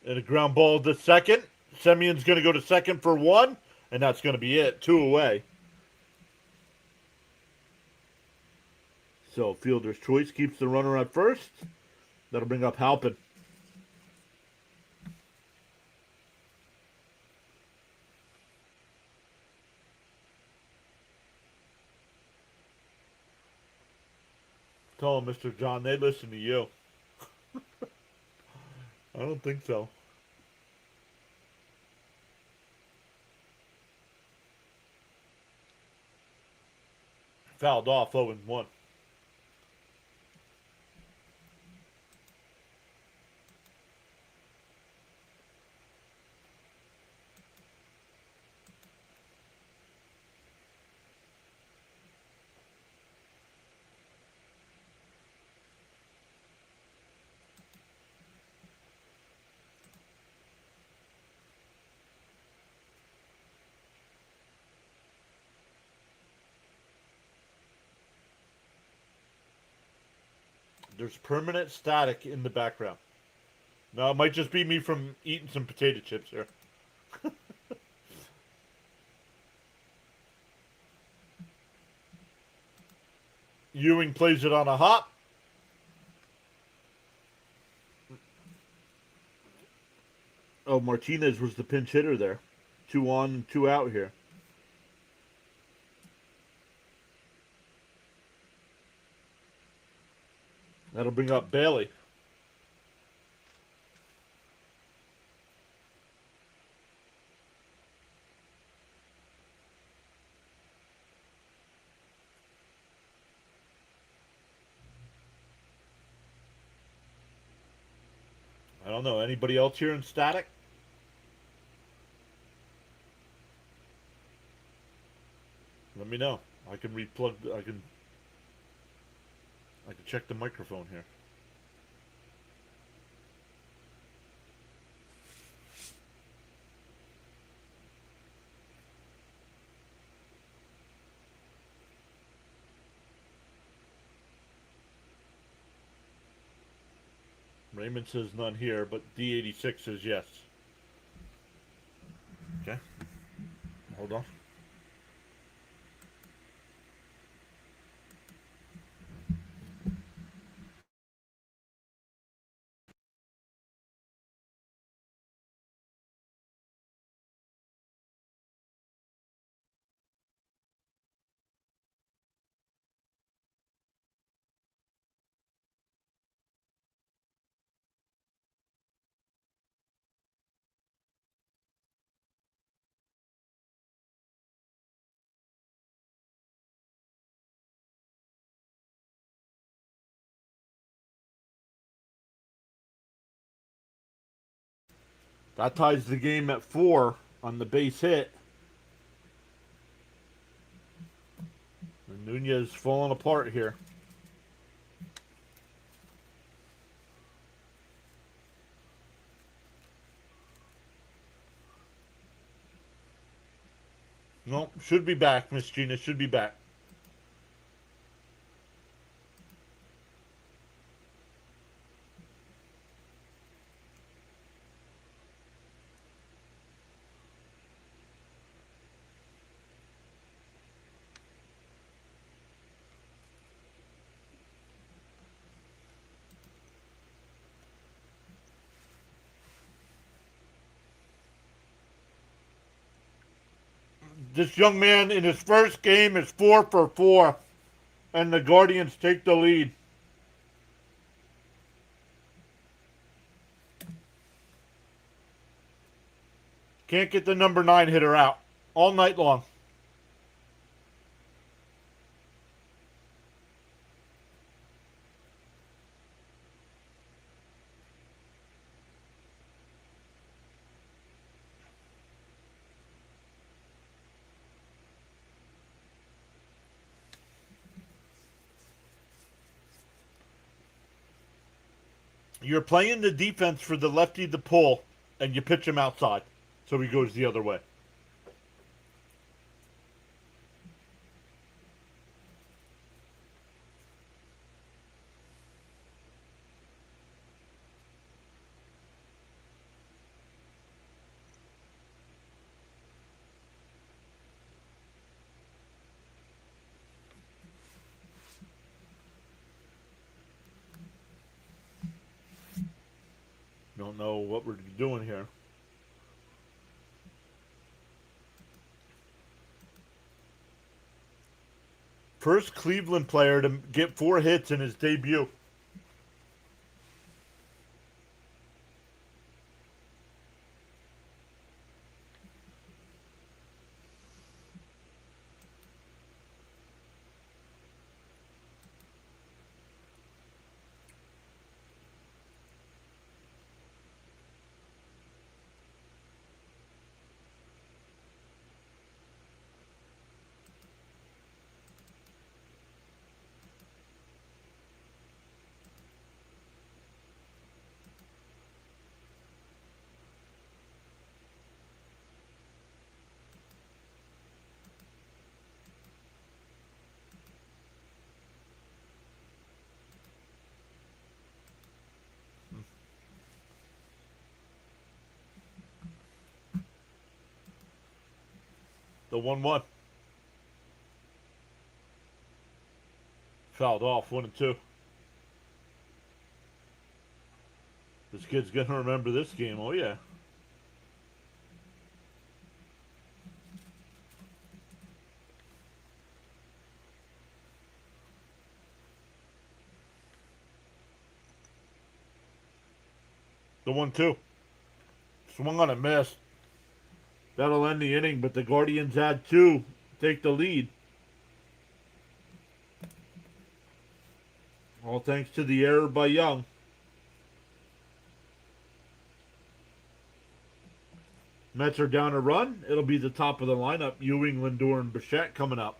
And a ground ball to second. Semyon's going to go to second for 1, and that's going to be it. 2 away. So fielder's choice keeps the runner at first. That'll bring up Halpin. Tell him, Mr. John, they listen to you. I don't think so. Fouled off, 0-1. There's permanent static in the background. No, it might just be me from eating some potato chips here. Ewing plays it on a hop. Oh, Martinez was the pinch hitter there. 2 on, 2 out here. That'll bring up Bailey. I don't know. Anybody else here in static? Let me know. I can replug. I can check the microphone here. Raymond says none here, but D86 says yes. Okay. Hold on. That ties the game at 4 on the base hit. And Nunez falling apart here. No, should be back, Miss Gina. Should be back. This young man in his first game is 4 for 4, and the Guardians take the lead. Can't get the number 9 hitter out all night long. You're playing the defense for the lefty to pull, and you pitch him outside, so he goes the other way. Don't know what we're doing here. First Cleveland player to get 4 hits in his debut. The 1-1. Fouled off, 1-2. This kid's going to remember this game, oh yeah. The 1-2. Swung on a miss. That'll end the inning, but the Guardians add 2, take the lead. All thanks to the error by Young. Mets are down a run. It'll be the top of the lineup. Ewing, Lindor, and Bichette coming up.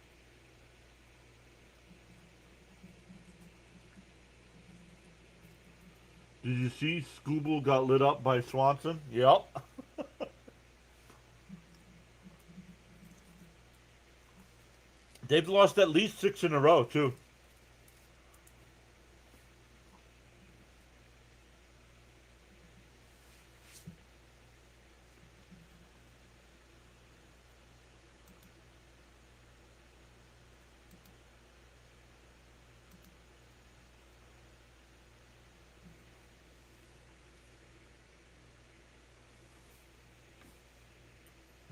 Did you see Scooble got lit up by Swanson? Yep. They've lost at least 6 in a row, too.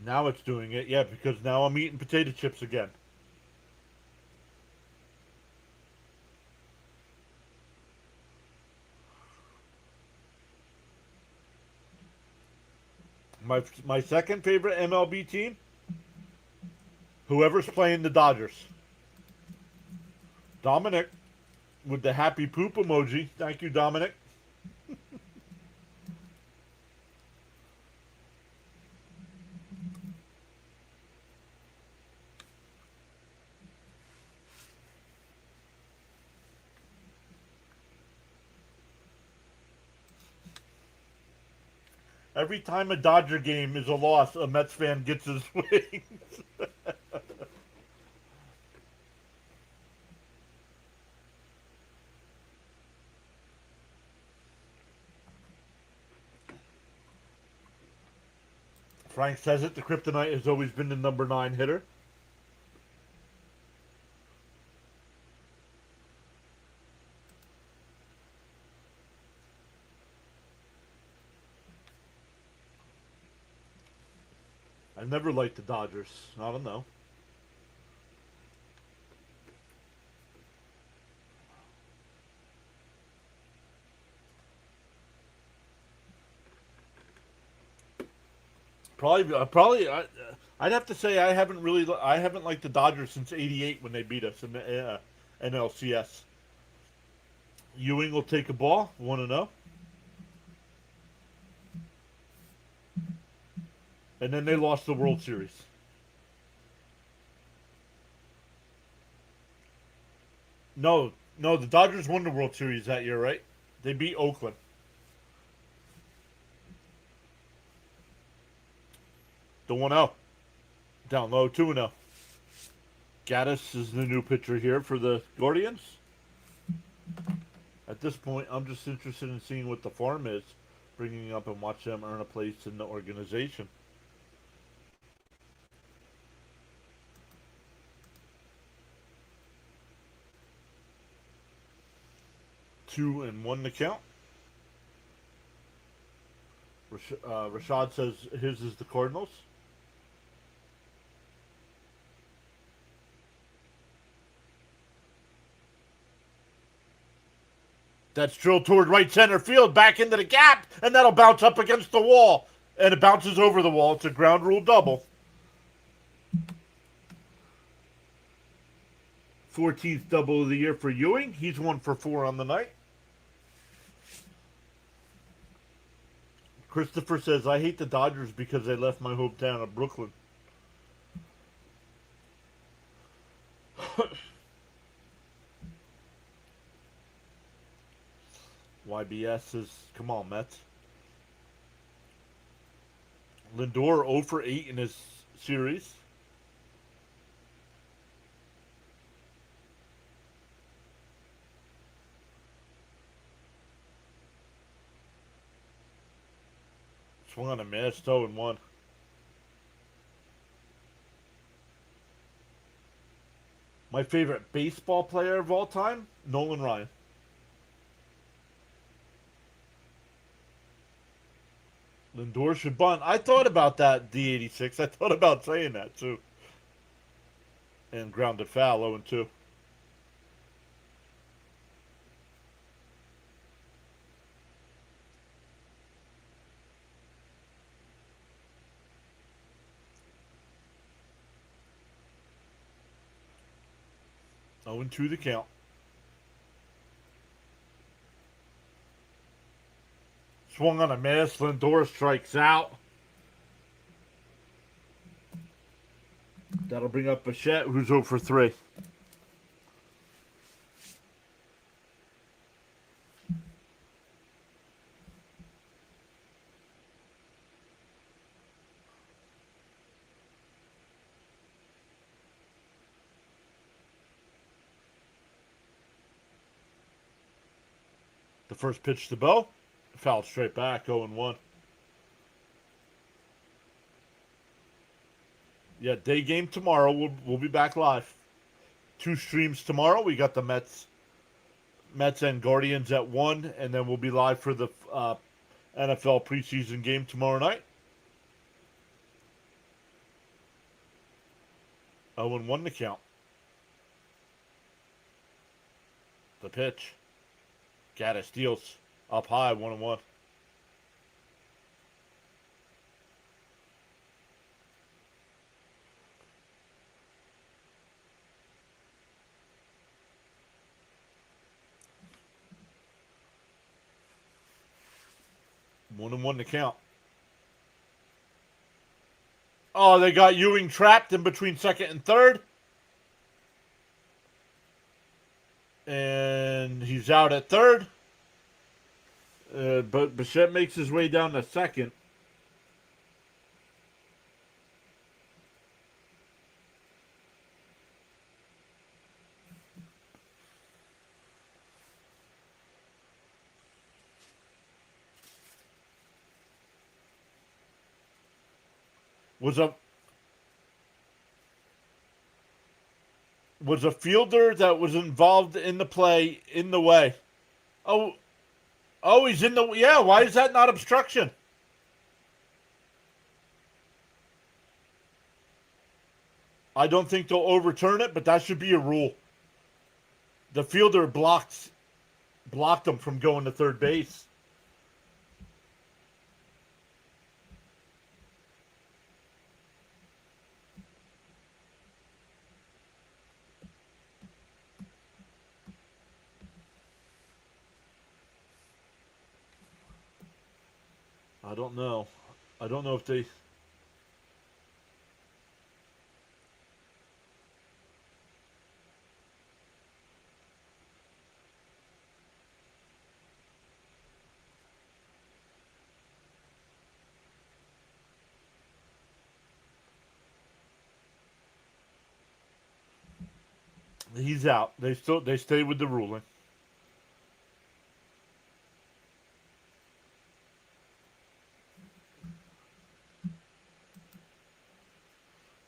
Now it's doing it, yeah, because now I'm eating potato chips again. My second favorite MLB team, whoever's playing the Dodgers. Dominic with the happy poop emoji. Thank you, Dominic. Every time a Dodger game is a loss, a Mets fan gets his wings. Frank says it. The Kryptonite has always been the number 9 hitter. I've never liked the Dodgers. I don't know. I'd have to say I haven't liked the Dodgers since '88 when they beat us in the NLCS. Ewing will take a ball, 1-0, and then they lost the World Series. No, no, the Dodgers won the World Series that year, right? They beat Oakland. The 1-0. Down low, 2-0. Gaddis is the new pitcher here for the Guardians. At this point, I'm just interested in seeing what the farm is, bringing up and watch them earn a place in the organization. 2-1 to count. Rashad says his is the Cardinals. That's drilled toward right center field, back into the gap, and that'll bounce up against the wall. And it bounces over the wall. It's a ground rule double. 14th double of the year for Ewing. He's 1 for 4 on the night. Christopher says, I hate the Dodgers because they left my hometown of Brooklyn. YBS says, come on, Mets. Lindor 0 for 8 in his series. Swung on a miss, 0-1. My favorite baseball player of all time, Nolan Ryan. Lindor should bunt. I thought about that, D86. I thought about saying that, too. And grounded foul, 0-2. Oh, and 2 the count. Swung on a miss. Lindor strikes out. That'll bring up Bichette, who's 0 for 3. The first pitch to Bell. Fouled straight back, 0-1. Yeah, day game tomorrow. We'll be back live. 2 streams tomorrow. We got the Mets and Guardians at 1, and then we'll be live for the NFL preseason game tomorrow night. 0-1 to count. The pitch. Gaddis deals up high, 1-1. One and one to count. Oh, they got Ewing trapped in between second and third. And he's out at third. But Bichette makes his way down to second. Was a fielder that was involved in the play in the way. Oh, oh, he's in the, yeah. Why is that not obstruction? I don't think they'll overturn it, but that should be a rule. The fielder blocked him from going to third base. I don't know. I don't know if they. He's out. They stay with the ruling.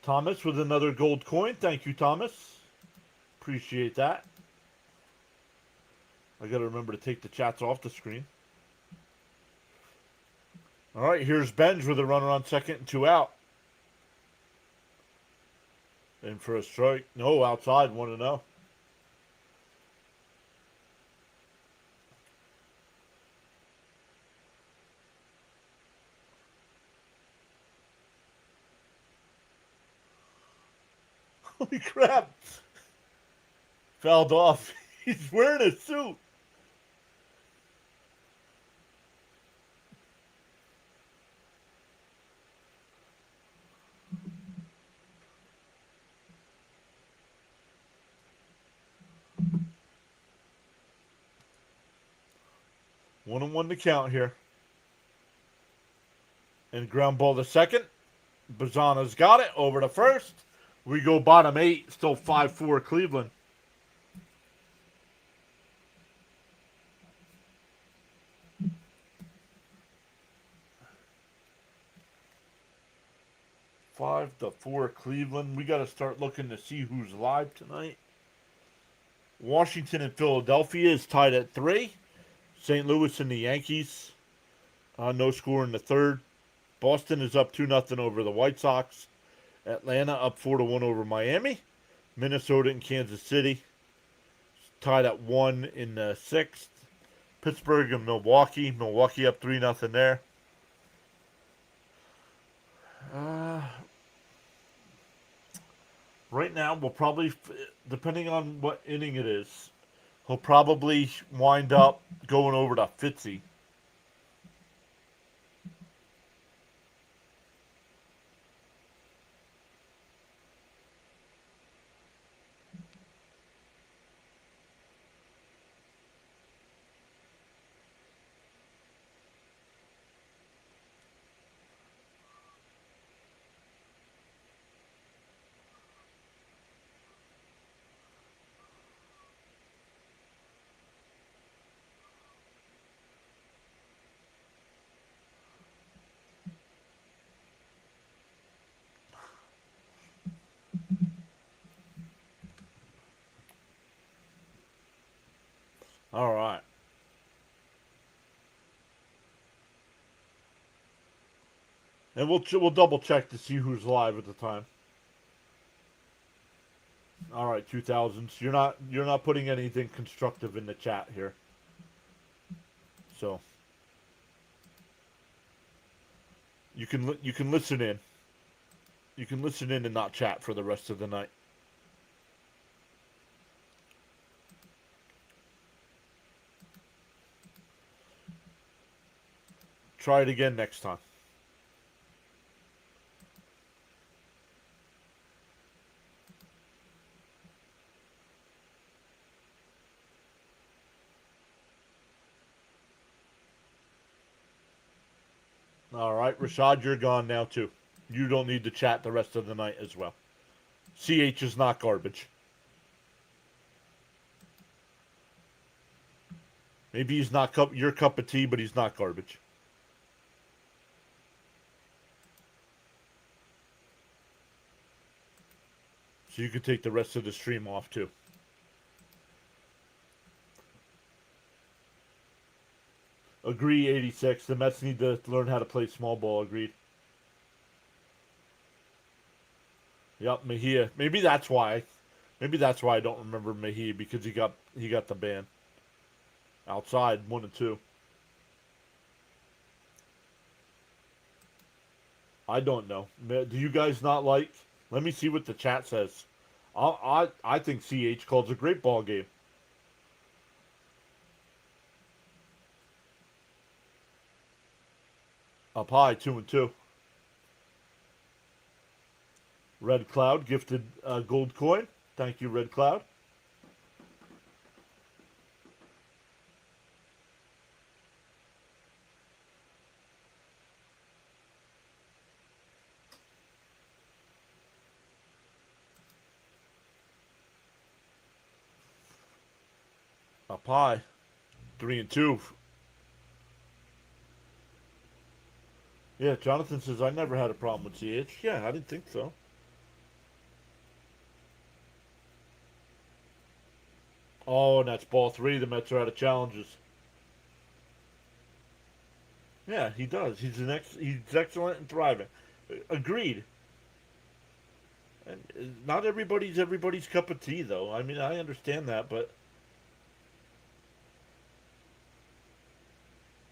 Thomas with another gold coin. Thank you, Thomas. Appreciate that. I got to remember to take the chats off the screen. All right, here's Benj with a runner on second and 2 out. In for a strike. No, outside, 1-0. Holy crap. Fouled off. He's wearing a suit. One and one to count here. And ground ball to second. Bazana's got it over to first. We go bottom 8. Still 5-4 Cleveland. Five to 4 Cleveland. We got to start looking to see who's live tonight. Washington and Philadelphia is tied at 3. St. Louis and the Yankees. No score in the third. Boston is up 2-0 over the White Sox. Atlanta up 4-1 over Miami. Minnesota and Kansas City tied at 1 in the 6th. Pittsburgh and Milwaukee. Milwaukee up 3-0 there. Right now, we'll probably, depending on what inning it is, he'll probably wind up going over to Fitzy. All right. And we'll double check to see who's live at the time. All right, 2000s. You're not putting anything constructive in the chat here. So you can listen in. You can listen in and not chat for the rest of the night. Try it again next time. All right, Rashad, you're gone now too. You don't need to chat the rest of the night as well. CH is not garbage. Maybe he's not your cup of tea, but he's not garbage. So you could take the rest of the stream off too. Agree, 86. The Mets need to learn how to play small ball. Agreed. Yep, Mejia. Maybe that's why. Maybe that's why I don't remember Mejia, because he got the ban. Outside, 1 and 2. I don't know. Do you guys not like? Let me see what the chat says. I think CH calls a great ball game. Up high, 2 and 2. Red Cloud gifted gold coin. Thank you, Red Cloud. Up high, 3 and 2. Yeah, Jonathan says I never had a problem with CH. Yeah, I didn't think so. Oh, and that's ball 3. The Mets are out of challenges. Yeah, he does. He's excellent and thriving. Agreed. And not everybody's cup of tea, though. I mean, I understand that, but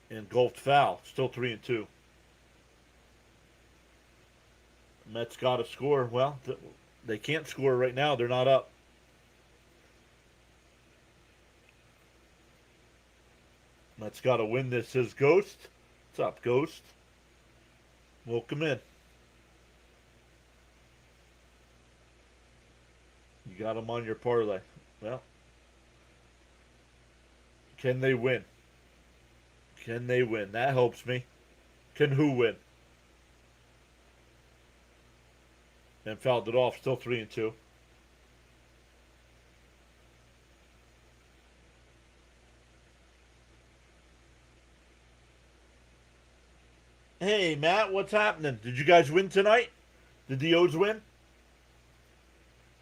engulfed foul, still 3 and 2. Mets got to score. Well, they can't score right now. They're not up. Mets got to win this. Says Ghost. What's up, Ghost? Welcome in. You got them on your parlay. Well, can they win? Can they win? That helps me. Can who win? And fouled it off. Still 3 and 2. Hey, Matt, what's happening? Did you guys win tonight? Did the O's win?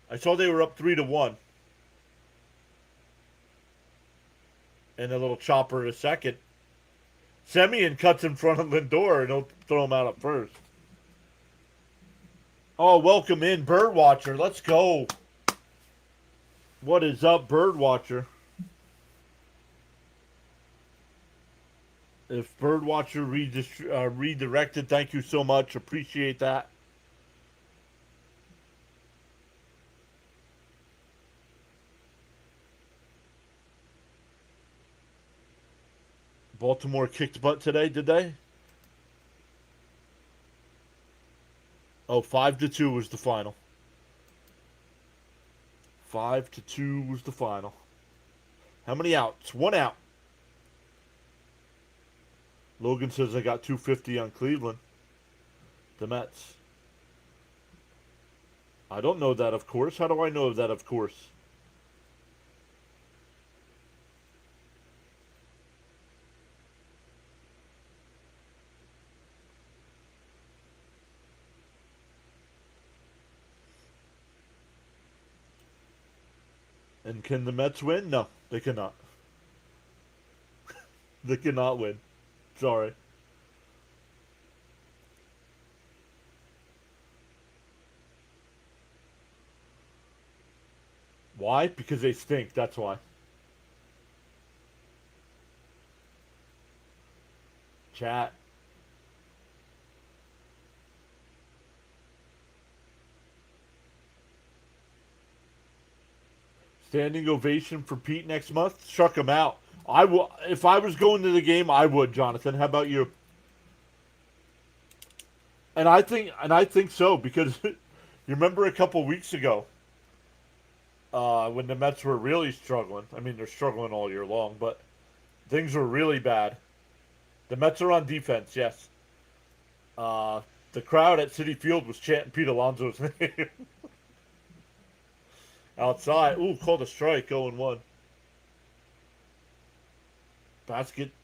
I saw they were up 3 to 1. And a little chopper in a second. Semien cuts in front of Lindor, and he'll throw him out at first. Oh, welcome in, Birdwatcher. Let's go. What is up, Birdwatcher? If Birdwatcher redirected, thank you so much. Appreciate that. Baltimore kicked butt today, did they? Oh, 5-2 was the final. 5-2 was the final. How many outs? 1 out. Logan says I got 250 on Cleveland. The Mets. I don't know that, of course. How do I know that, of course? And can the Mets win? No, they cannot. They cannot win. Sorry. Why? Because they stink. That's why. Chat. Standing ovation for Pete next month. Chuck him out. I will. If I was going to the game, I would, Jonathan. How about you? And I think so, because you remember a couple weeks ago when the Mets were really struggling. I mean, they're struggling all year long, but things were really bad. The Mets are on defense, yes. The crowd at Citi Field was chanting Pete Alonso's name. Outside. Ooh, called a strike, 0-1.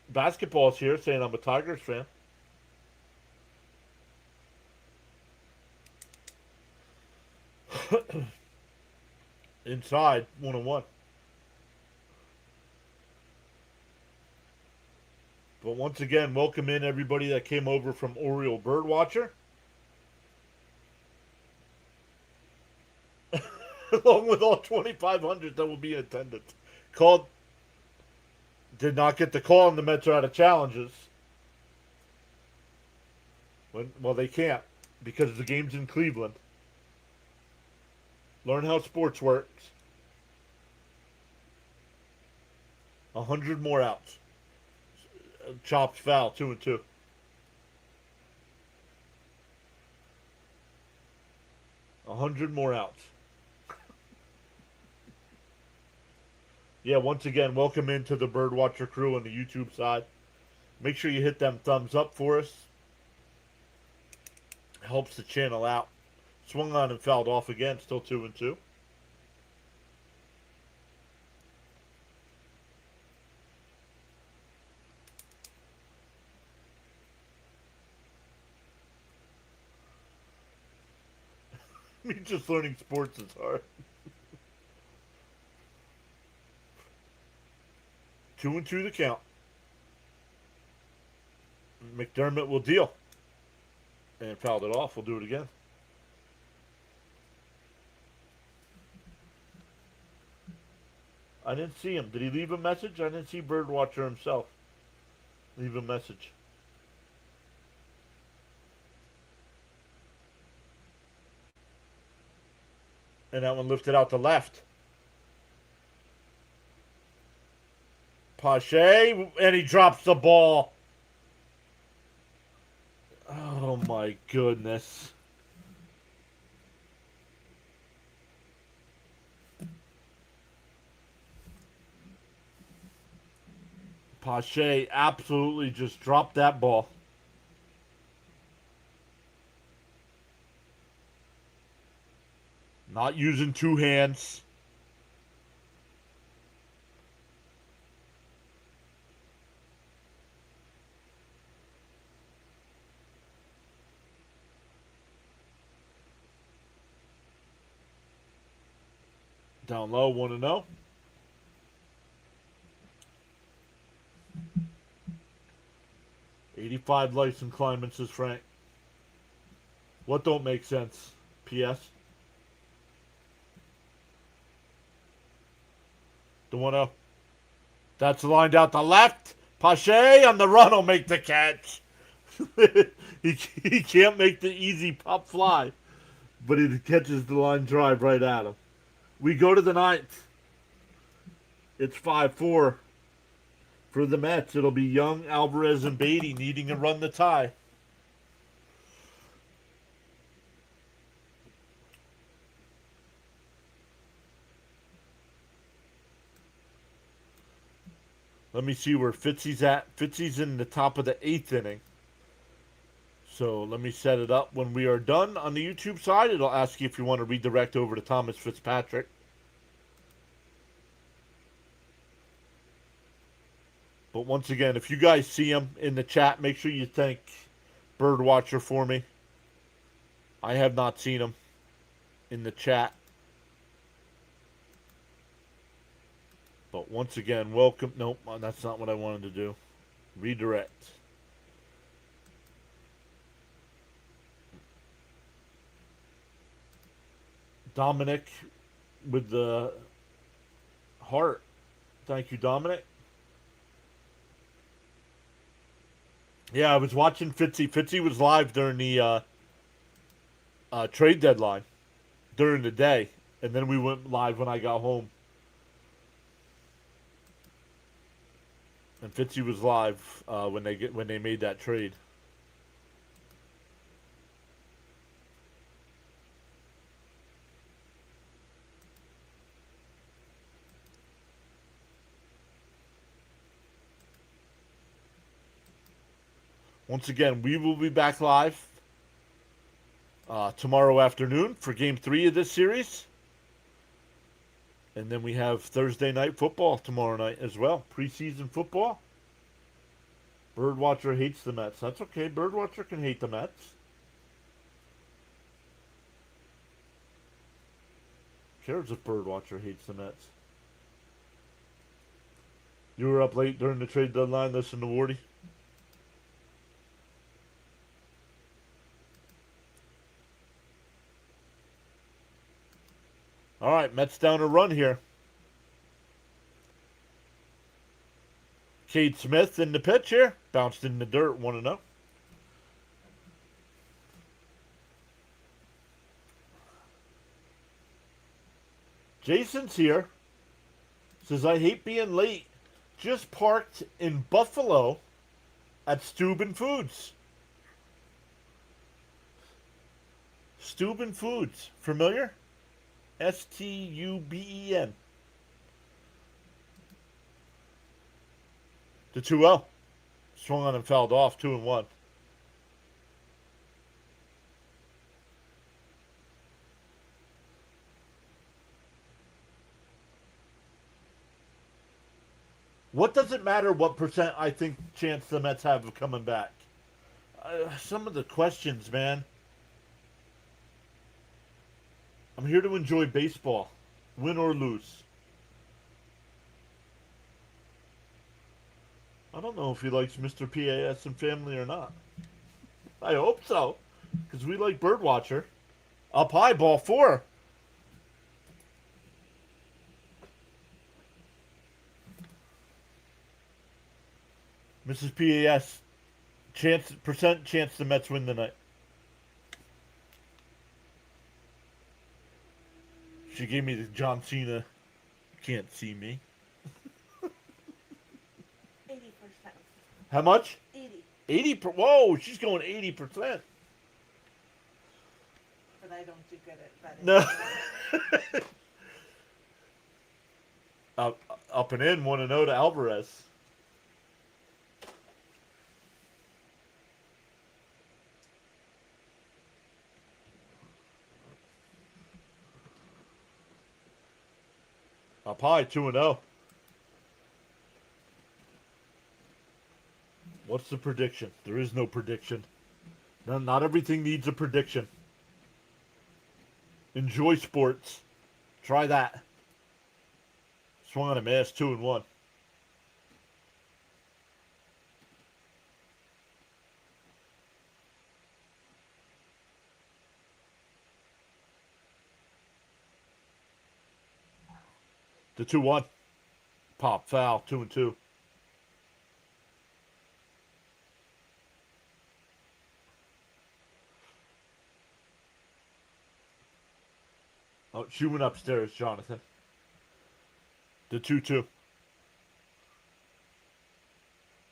Basketball's here saying I'm a Tigers fan. inside 1-1. But once again, welcome in everybody that came over from Oriole Birdwatcher, along with all 2,500 that will be in attendance. Called, did not get the call, and the Mets are out of challenges. Well, they can't because the game's in Cleveland. Learn how sports works. 100 more outs. Chopped foul, 2-2. A 100 more outs. Yeah, once again, welcome into the Birdwatcher crew on the YouTube side. Make sure you hit them thumbs up for us. Helps the channel out. Swung on and fouled off again, still 2-2. Me just learning sports is hard. 2-2 the count. McDermott will deal. And fouled it off. We'll do it again. I didn't see him. Did he leave a message? I didn't see Birdwatcher himself leave a message. And that one lifted out to left. Pache, and he drops the ball. Oh my goodness. Pache absolutely just dropped that ball. Not using two hands. Down low, 1-0. $85 license climbing, says Frank. What don't make sense? P.S. The 1-0. That's lined out to left. Pache on the run will make the catch. he can't make the easy pop fly, but he catches the line drive right at him. We go to the ninth. It's 5-4 for the Mets. It'll be Young, Alvarez, and Beatty needing to run the tie. Let me see where Fitzy's at. Fitzy's in the top of the 8th inning. So let me set it up. When we are done on the YouTube side, it'll ask you if you want to redirect over to Thomas Fitzpatrick. But once again, if you guys see him in the chat, make sure you thank Birdwatcher for me. I have not seen him in the chat. But once again, welcome. Nope, that's not what I wanted to do. Redirect. Dominic with the heart. Thank you, Dominic. Yeah, I was watching Fitzy. Fitzy was live during the trade deadline during the day, and then we went live when I got home. And Fitzy was live when they made that trade. Once again, we will be back live tomorrow afternoon for Game 3 of this series. And then we have Thursday night football tomorrow night as well. Preseason football. Birdwatcher hates the Mets. That's okay. Birdwatcher can hate the Mets. Cares if Birdwatcher hates the Mets. You were up late during the trade deadline listening to Wardy? All right, Mets down a run here. Cade Smith in the pitch here. Bounced in the dirt, 1-0. Jason's here. Says, I hate being late. Just parked in Buffalo at Steuben Foods. Steuben Foods. Familiar? Stuben. The 2-0. Swung on and fouled off, 2-1. What does it matter what percent I think chance the Mets have of coming back? Some of the questions, man. I'm here to enjoy baseball, win or lose. I don't know if he likes Mr. PAS and family or not. I hope so, because we like Birdwatcher. Up high, ball 4. Mrs. PAS, percent chance the Mets win tonight. She gave me the John Cena, can't see me. 80%. How much? 80. Whoa, she's going 80%. But I don't do good at betting. No. Up and in, 1-0 to Alvarez. Up high, 2-0. What's the prediction? There is no prediction. No, not everything needs a prediction. Enjoy sports. Try that. Swung on a miss, 2-1. The 2-1. Pop foul, 2-2. Oh, she went upstairs, Jonathan. The 2-2.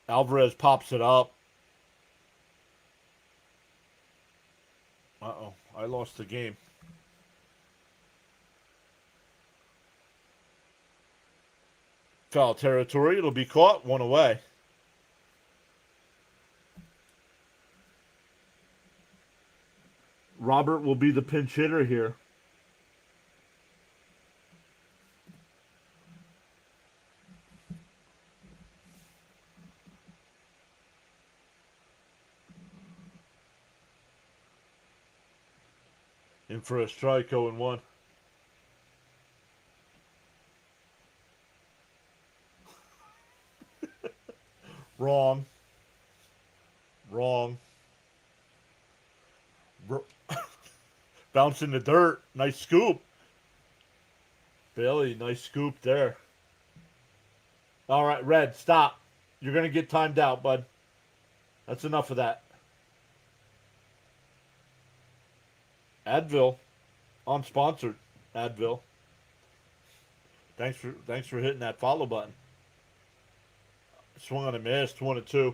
Alvarez pops it up. Uh-oh, I lost the game. Foul territory. It'll be caught. 1 away. Robert will be the pinch hitter here. In for a strike, 0-1. Wrong. Bounce in the dirt. Nice scoop. Bailey, nice scoop there. All right, Red, stop. You're going to get timed out, bud. That's enough of that. Advil. Unsponsored. Advil. Thanks for hitting that follow button. Swung on a miss, 1-2.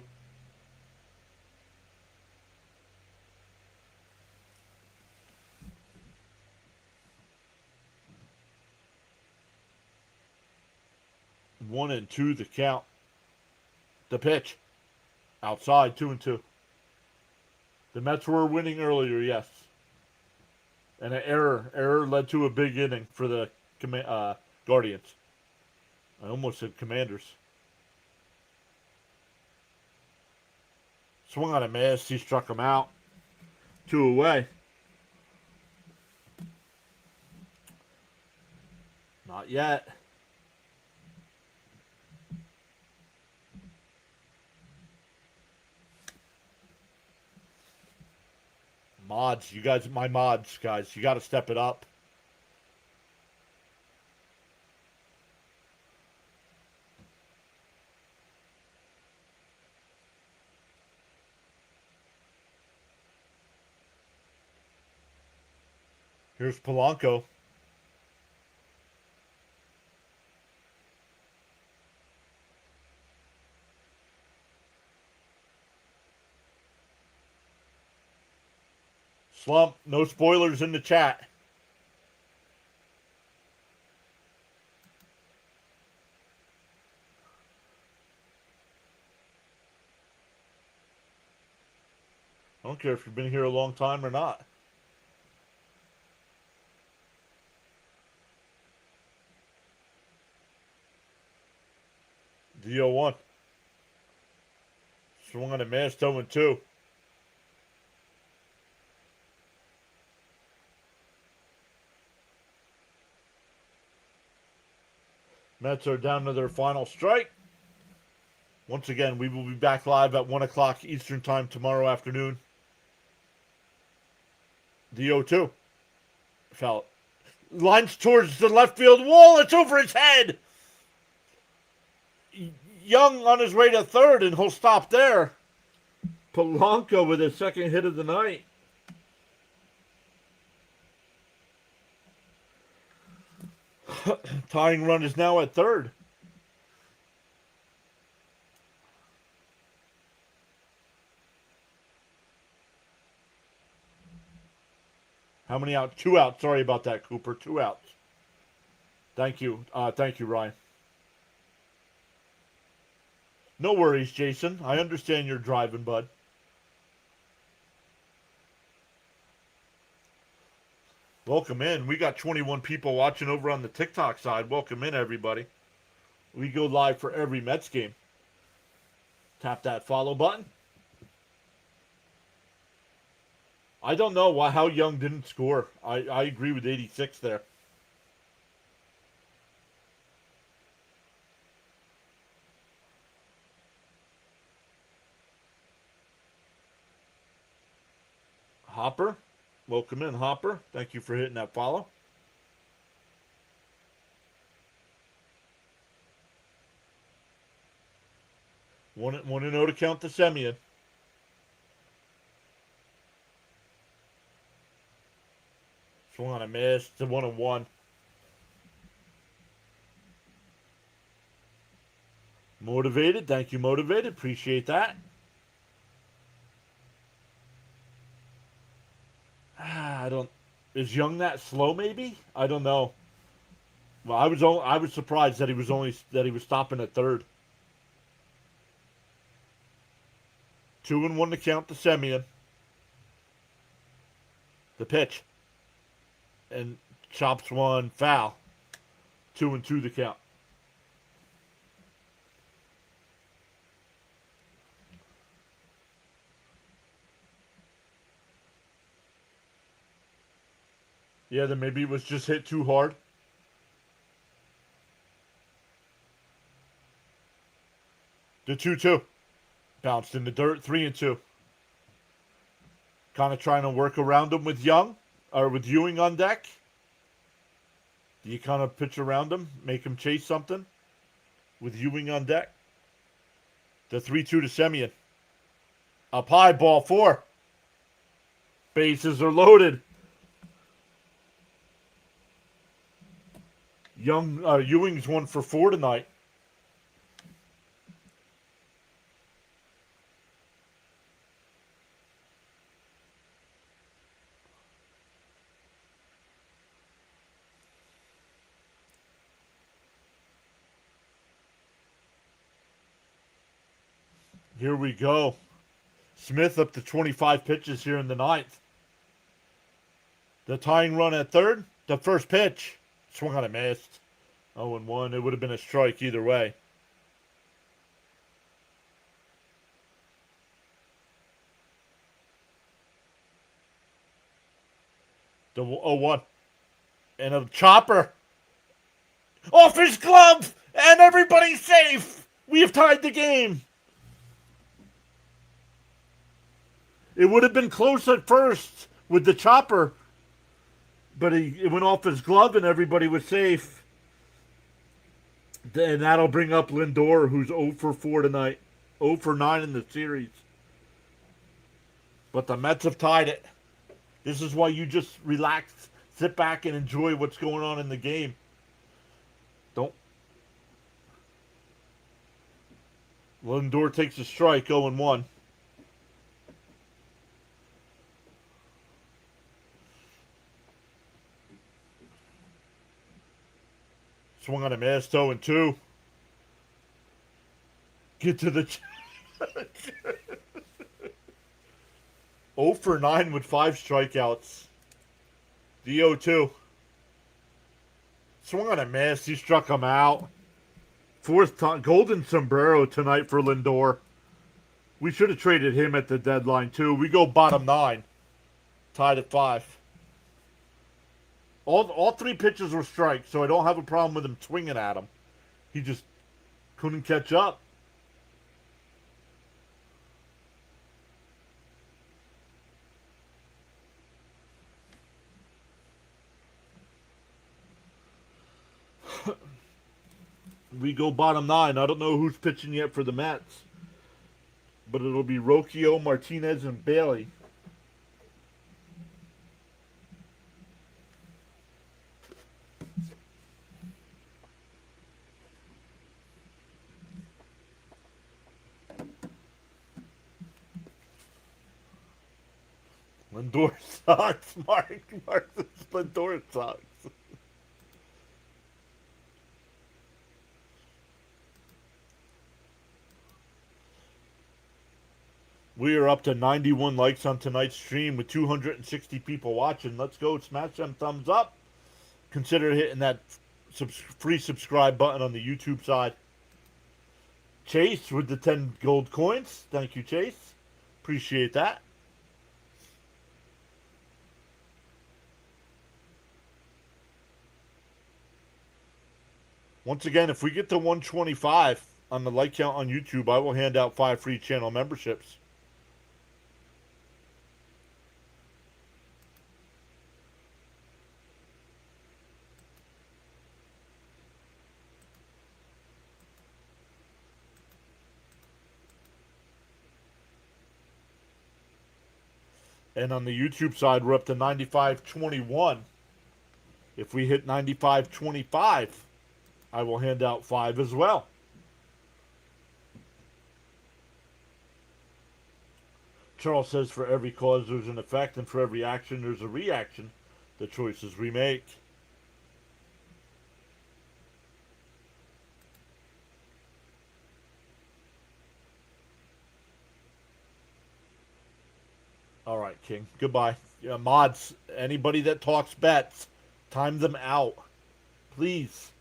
One and two the count. The pitch. Outside, 2-2. The Mets were winning earlier, yes. And an error led to a big inning for the Guardians. I almost said Commanders. Swung on a miss. He struck him out. 2 away. Not yet. Mods, you guys, my mods, guys, you got to step it up. Here's Polanco. Slump, no spoilers in the chat. I don't care if you've been here a long time or not. DO1. Swung on a missed 0-2. Mets are down to their final strike. Once again, we will be back live at 1 o'clock Eastern Time tomorrow afternoon. DO2. Foul. Lines towards the left field wall. It's over his head. Young on his way to third, and he'll stop there. Polanco with his second hit of the night. Tying run is now at third. How many outs? 2 outs. Sorry about that, Cooper. 2 outs. Thank you. Thank you, Ryan. No worries, Jason. I understand you're driving, bud. Welcome in. We got 21 people watching over on the TikTok side. Welcome in, everybody. We go live for every Mets game. Tap that follow button. I don't know how Young didn't score. I agree with 86 there. Hopper. Welcome in, Hopper. Thank you for hitting that follow. One and 0 to count the Semien. Swung on a miss. It's a 1-1. Motivated. Thank you, Motivated. Appreciate that. I don't. Is Young that slow? Maybe. I don't know. Well, I was surprised that he was stopping at third. 2-1 to count to Semien. The pitch. And chops one foul. 2-2 to count. Yeah, then maybe it was just hit too hard. The 2-2. Bounced in the dirt, 3-2. Kind of trying to work around him with Young, or with Ewing on deck. Do you kind of pitch around him, make him chase something with Ewing on deck? The 3-2 to Semien. Up high, ball 4. Bases are loaded. Ewing's 1 for 4 tonight. Here we go. Smith up to 25 pitches here in the ninth. The tying run at third. The first pitch. Swung on a missed. 0-1. It would have been a strike either way. The 0-1. And a chopper. Off his glove, and everybody's safe. We have tied the game. It would have been close at first with the chopper, but it went off his glove, and everybody was safe. And that'll bring up Lindor, who's 0 for 4 tonight, 0 for 9 in the series. But the Mets have tied it. This is why you just relax, sit back, and enjoy what's going on in the game. Don't. Lindor takes a strike, 0-1. Swung on a miss, 0-2. Get to the. 0 for 9 with 5 strikeouts. The 0-2. Swung on a miss. He struck him out. Fourth time. Golden sombrero tonight for Lindor. We should have traded him at the deadline, too. We go bottom 9. Tied at 5. All 3 pitches were strikes, so I don't have a problem with him swinging at him. He just couldn't catch up. We go bottom 9. I don't know who's pitching yet for the Mets, but it'll be Rocchio, Martinez, and Bailey. Lindor sucks, Mark. Lindor sucks. We are up to 91 likes on tonight's stream with 260 people watching. Let's go. Smash them thumbs up. Consider hitting that free subscribe button on the YouTube side. Chase with the 10 gold coins. Thank you, Chase. Appreciate that. Once again, if we get to 125 on the like count on YouTube, I will hand out 5 free channel memberships. And on the YouTube side, we're up to 95.21. If we hit 95.25, I will hand out 5 as well. Charles says for every cause there's an effect, and for every action there's a reaction. The choices we make. All right, King. Goodbye. Mods, anybody that talks bets, time them out. Please.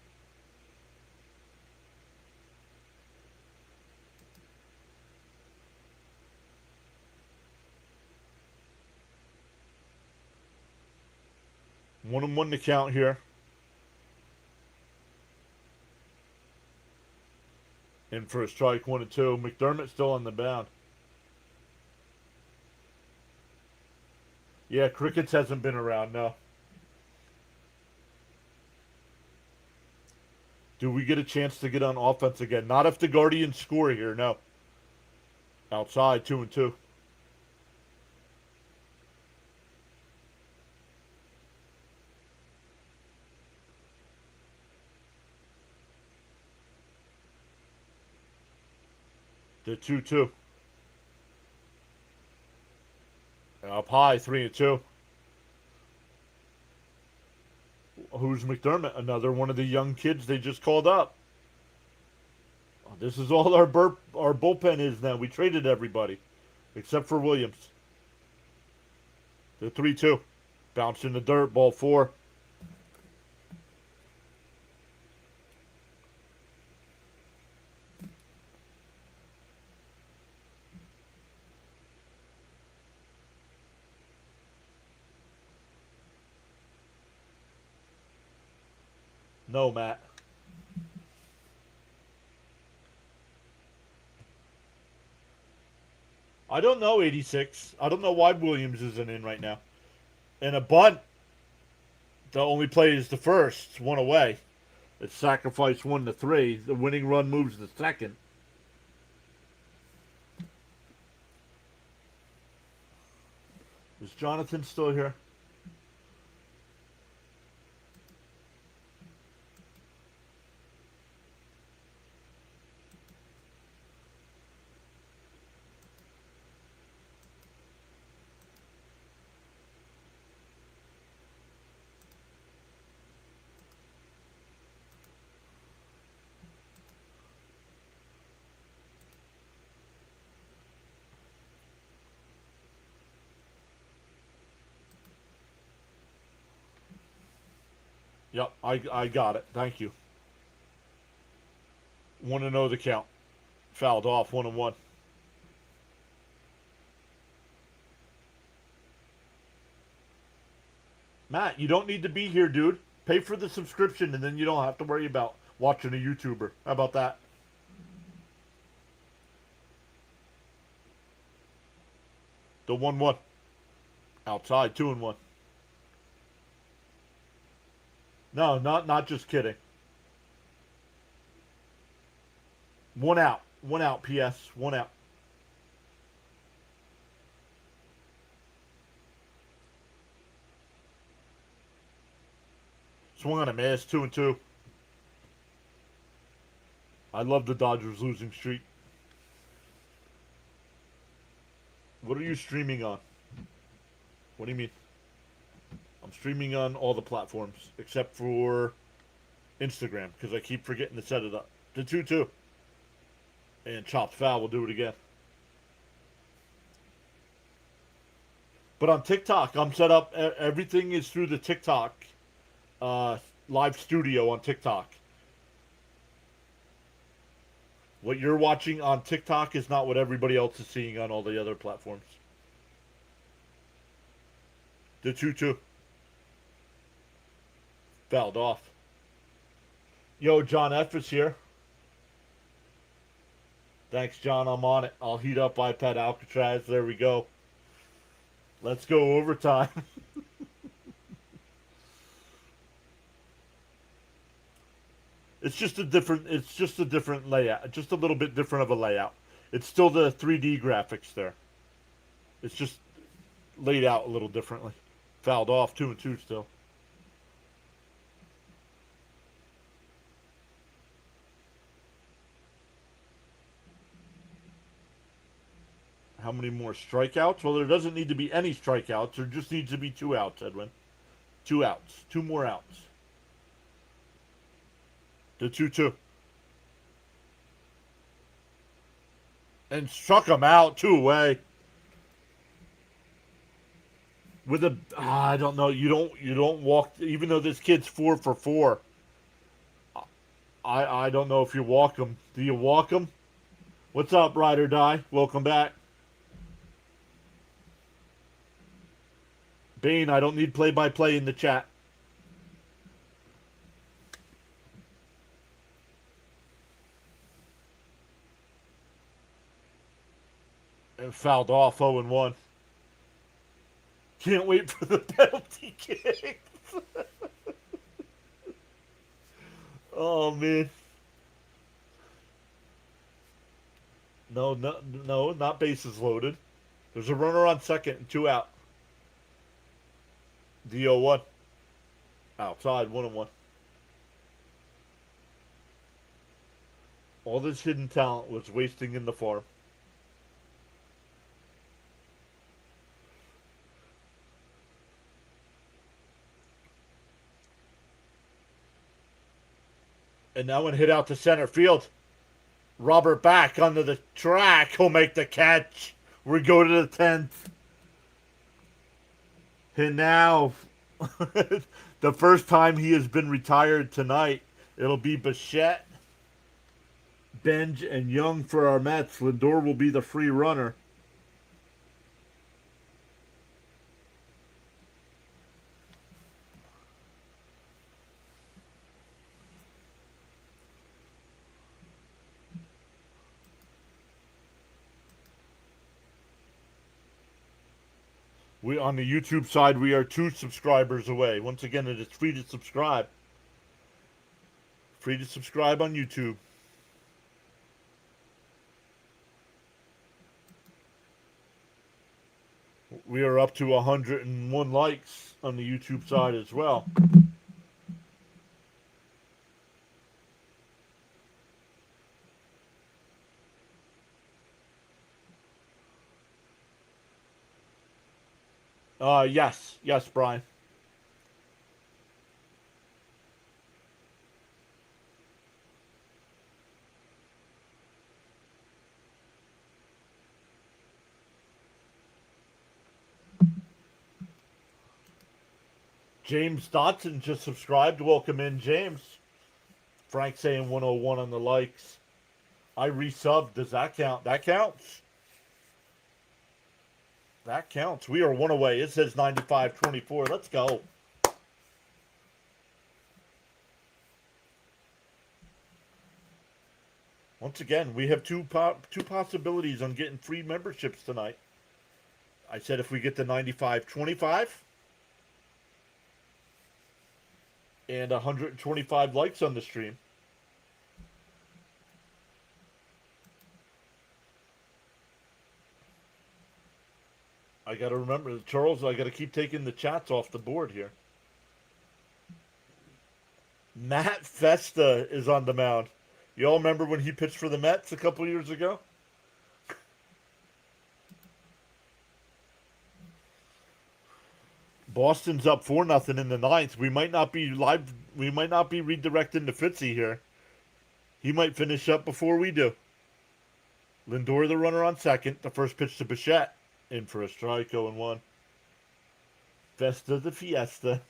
One and one to count here. In for a strike, 1-2. McDermott's still on the mound. Yeah, Crickets hasn't been around, no. Do we get a chance to get on offense again? Not if the Guardians score here, no. Outside, 2-2. The 2-2. Up high, 3-2. Who's McDermott? Another one of the young kids they just called up. This is all our bullpen is now. We traded everybody except for Williams. The 3-2. Bounce in the dirt, ball 4. No, Matt. I don't know 86. I don't know why Williams isn't in right now. And a bunt, the only play is the first, one away. It's sacrifice 1-3. The winning run moves to second. Is Jonathan still here? Yep, I got it. Thank you. Want to know the count. Fouled off, 1-1. Matt, you don't need to be here, dude. Pay for the subscription and then you don't have to worry about watching a YouTuber. How about that? The 1-1. Outside, 2-1. No, not just kidding. One out. One out, PS. One out. Swung on a miss, 2-2. I love the Dodgers losing streak. What are you streaming on? What do you mean? I'm streaming on all the platforms except for Instagram because I keep forgetting to set it up. The 2-2. And chopped foul. We'll do it again. But on TikTok, I'm set up. Everything is through the TikTok live studio on TikTok. What you're watching on TikTok is not what everybody else is seeing on all the other platforms. The 2-2. Fouled off. Yo, John F is here. Thanks, John. I'm on it. I'll heat up iPad Alcatraz. There we go. Let's go overtime. It's just a different layout. Just a little bit different of a layout. It's still the 3D graphics there. It's just laid out a little differently. Fouled off, 2-2 still. How many more strikeouts? Well, there doesn't need to be any strikeouts. There just needs to be 2 outs, Edwin. 2 outs. 2 more outs. The 2-2. And struck him out 2 away. With a I don't know. You don't walk, even though this kid's 4 for 4. I don't know if you walk him. Do you walk him? What's up, Ride or Die? Welcome back. Bane, I don't need play-by-play in the chat. And fouled off, 0-1. Can't wait for the penalty kick. Oh, man. No, not bases loaded. There's a runner on second and 2 out. The 0-1. Outside, 1-1. All this hidden talent was wasting in the farm. And now when hit out to center field. Robert back onto the track. He'll make the catch. We go to the 10th. And now, the first time he has been retired tonight, it'll be Bichette, Benj, and Young for our Mets. Lindor will be the free runner. We on the YouTube side, we are 2 subscribers away. Once again, it is free to subscribe. Free to subscribe on YouTube. We are up to 101 likes on the YouTube side as well. Yes. Yes, Brian. James Dotson just subscribed. Welcome in, James. Frank saying 101 on the likes. I resubbed. Does that count? That counts. That counts. We are 1 away. It says 95-24. Let's go. Once again, we have two possibilities on getting free memberships tonight. I said if we get to 95-25 and 125 likes on the stream. I got to remember, Charles, I got to keep taking the chats off the board here. Matt Festa is on the mound. You all remember when he pitched for the Mets a couple years ago? Boston's up 4-0 in the ninth. We might not be live. We might not be redirecting to Fitzy here. He might finish up before we do. Lindor, the runner on second. The first pitch to Bichette. In for a strike, 0-1. Festa the Fiesta.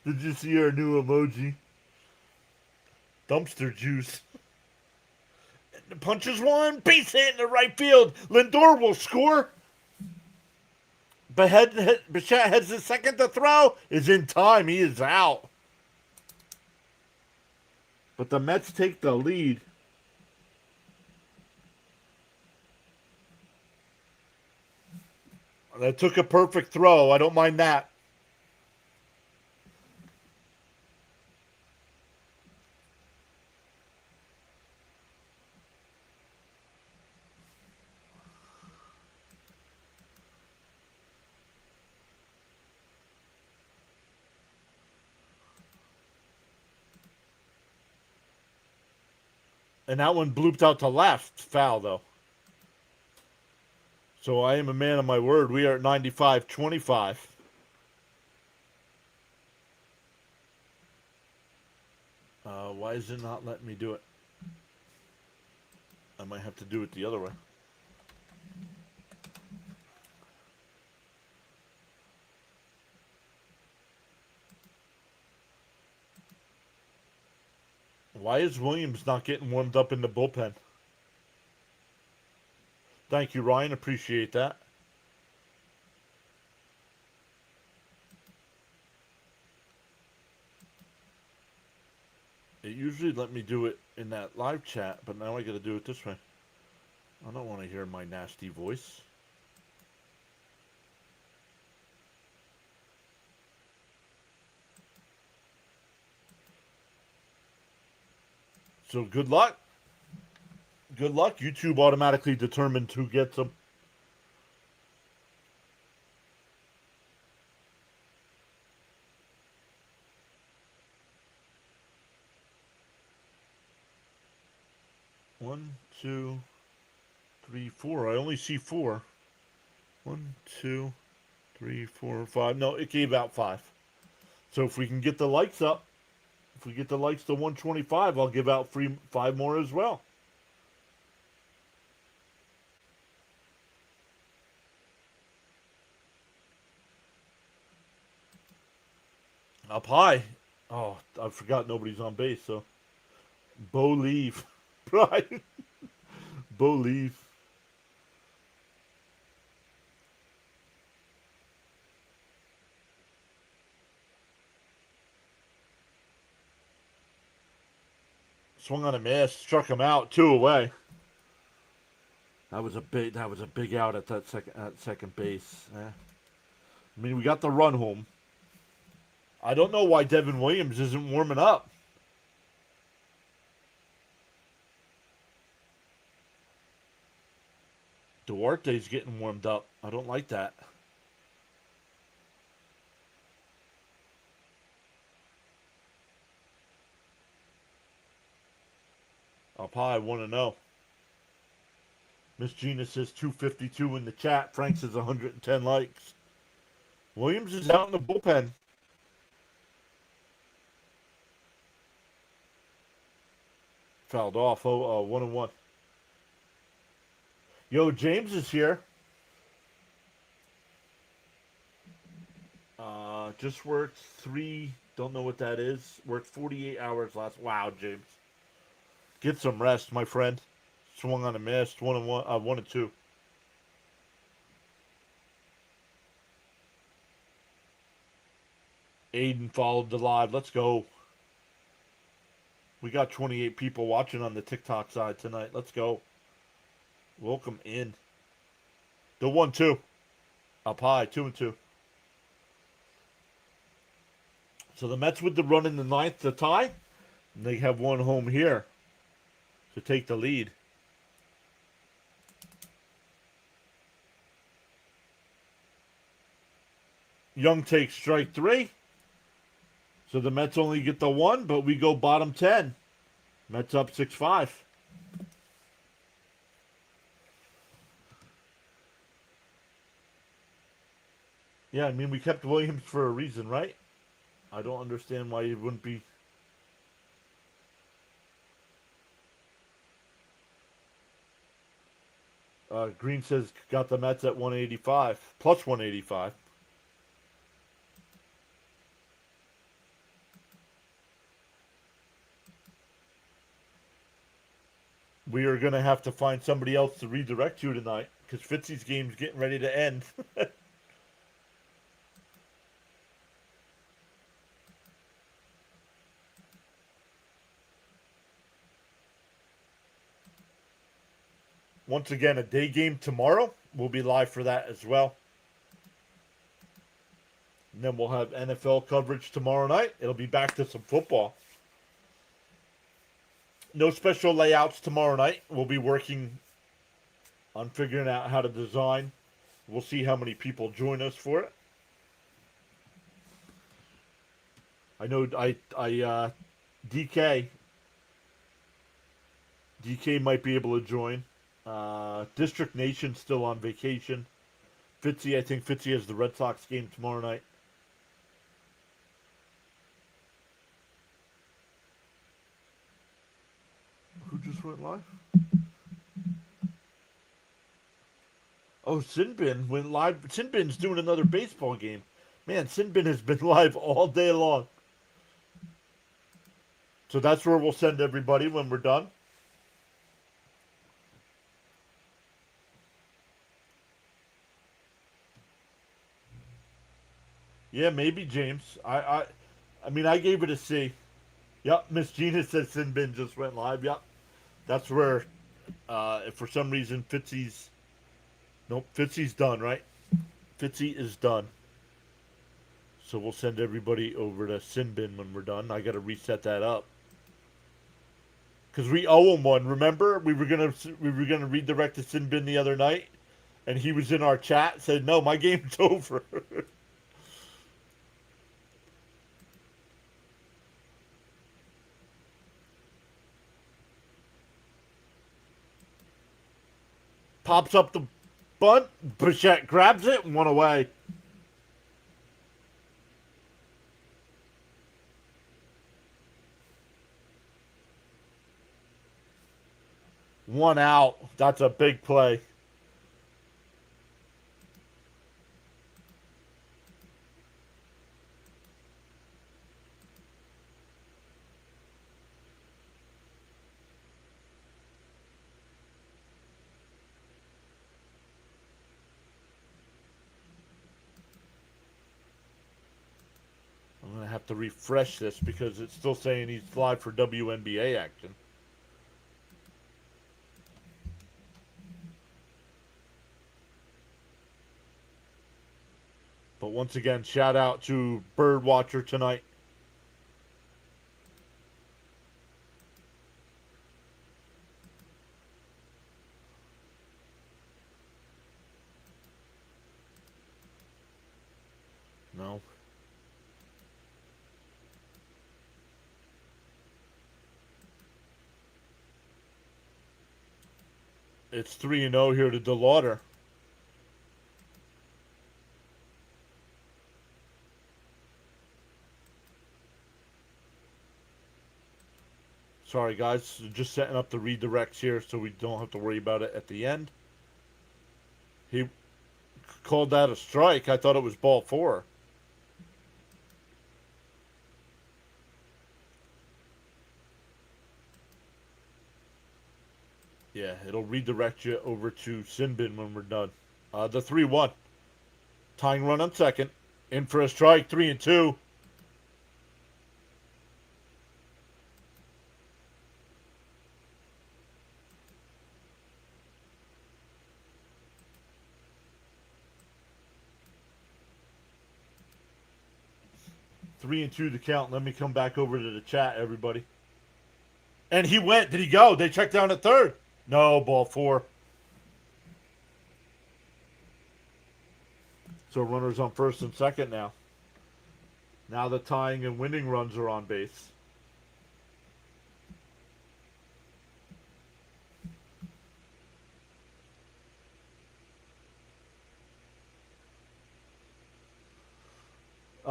Did you see our new emoji? Dumpster juice. Punches one, base hit in the right field. Lindor will score. Bichette heads the second to throw. Is in time. He is out. But the Mets take the lead. That took a perfect throw. I don't mind that. And that one blooped out to left. Foul, though. So I am a man of my word. We are at 95-25. Why is it not letting me do it? I might have to do it the other way. Why is Williams not getting warmed up in the bullpen? Thank you, Ryan. Appreciate that. It usually let me do it in that live chat, but now I got to do it this way. I don't want to hear my nasty voice. So good luck. Good luck. YouTube automatically determined who gets them. One, two, three, four. I only see four. 1, 2, 3, 4, 5. No, it gave out 5. So if we can get the likes up, if we get the likes to 125, I'll give out 5 more as well. Up high. Oh, I forgot nobody's on base, so. Bo leave. Brian. Bo leave. Swung on a miss, struck him out, 2 away. That was a big out at that second base. I mean, we got the run home. I don't know why Devin Williams isn't warming up. Duarte's getting warmed up. I don't like that. Up high, I want to know. Miss Gina says 252 in the chat. Frank says 110 likes. Williams is out in the bullpen. Fouled off. 1-1. Yo, James is here. Just worked 3. Don't know what that is. Worked 48 hours last. Wow, James. Get some rest, my friend. Swung on a miss. 1-1. 1-2. Aiden followed the live. Let's go. We got 28 people watching on the TikTok side tonight. Let's go. Welcome in. The 1-2. Up high. 2-2. So the Mets with the run in the ninth to tie. And they have one home here to take the lead. Young takes strike 3. So the Mets only get the 1, but we go bottom 10. Mets up 6-5. Yeah, I mean, we kept Williams for a reason, right? I don't understand why he wouldn't be. Green says got the Mets at 185, plus 185. We are going to have to find somebody else to redirect you tonight because Fitzy's game's getting ready to end. Once again, a day game tomorrow. We'll be live for that as well. And then we'll have NFL coverage tomorrow night. It'll be back to some football. No special layouts tomorrow night. We'll be working on figuring out how to design. We'll see how many people join us for it. I know DK might be able to join. District Nation's still on vacation. Fitzy, I think Fitzy has the Red Sox game tomorrow night. Who just went live? Oh, Sinbin went live. Sinbin's doing another baseball game. Man, Sinbin has been live all day long. So that's where we'll send everybody when we're done. Yeah, maybe James. I mean, I gave it a C. Yep, Miss Gina said Sinbin just went live. Yep, that's where. If for some reason Fitzy's, nope, Fitzy's done, right? Fitzy is done. So we'll send everybody over to Sinbin when we're done. I got to reset that up because we owe him one. Remember, we were gonna redirect to Sinbin the other night, and he was in our chat. Said, "No, my game's over." Pops up the bunt. Bichette grabs it and one away. One out. That's a big play. I'm going to have to refresh this because it's still saying he's live for WNBA action. But once again, shout out to Bird Watcher tonight. No. It's 3-0 here to DeLauder. Sorry, guys. Just setting up the redirects here so we don't have to worry about it at the end. He called that a strike. I thought it was ball 4. Yeah, it'll redirect you over to Sinbin when we're done. The 3-1. Tying run on second. In for a strike, 3-2. Three and two to count. Let me come back over to the chat, everybody. And he went. Did he go? They checked down at third. No, ball 4. So runners on first and second now. Now the tying and winning runs are on base.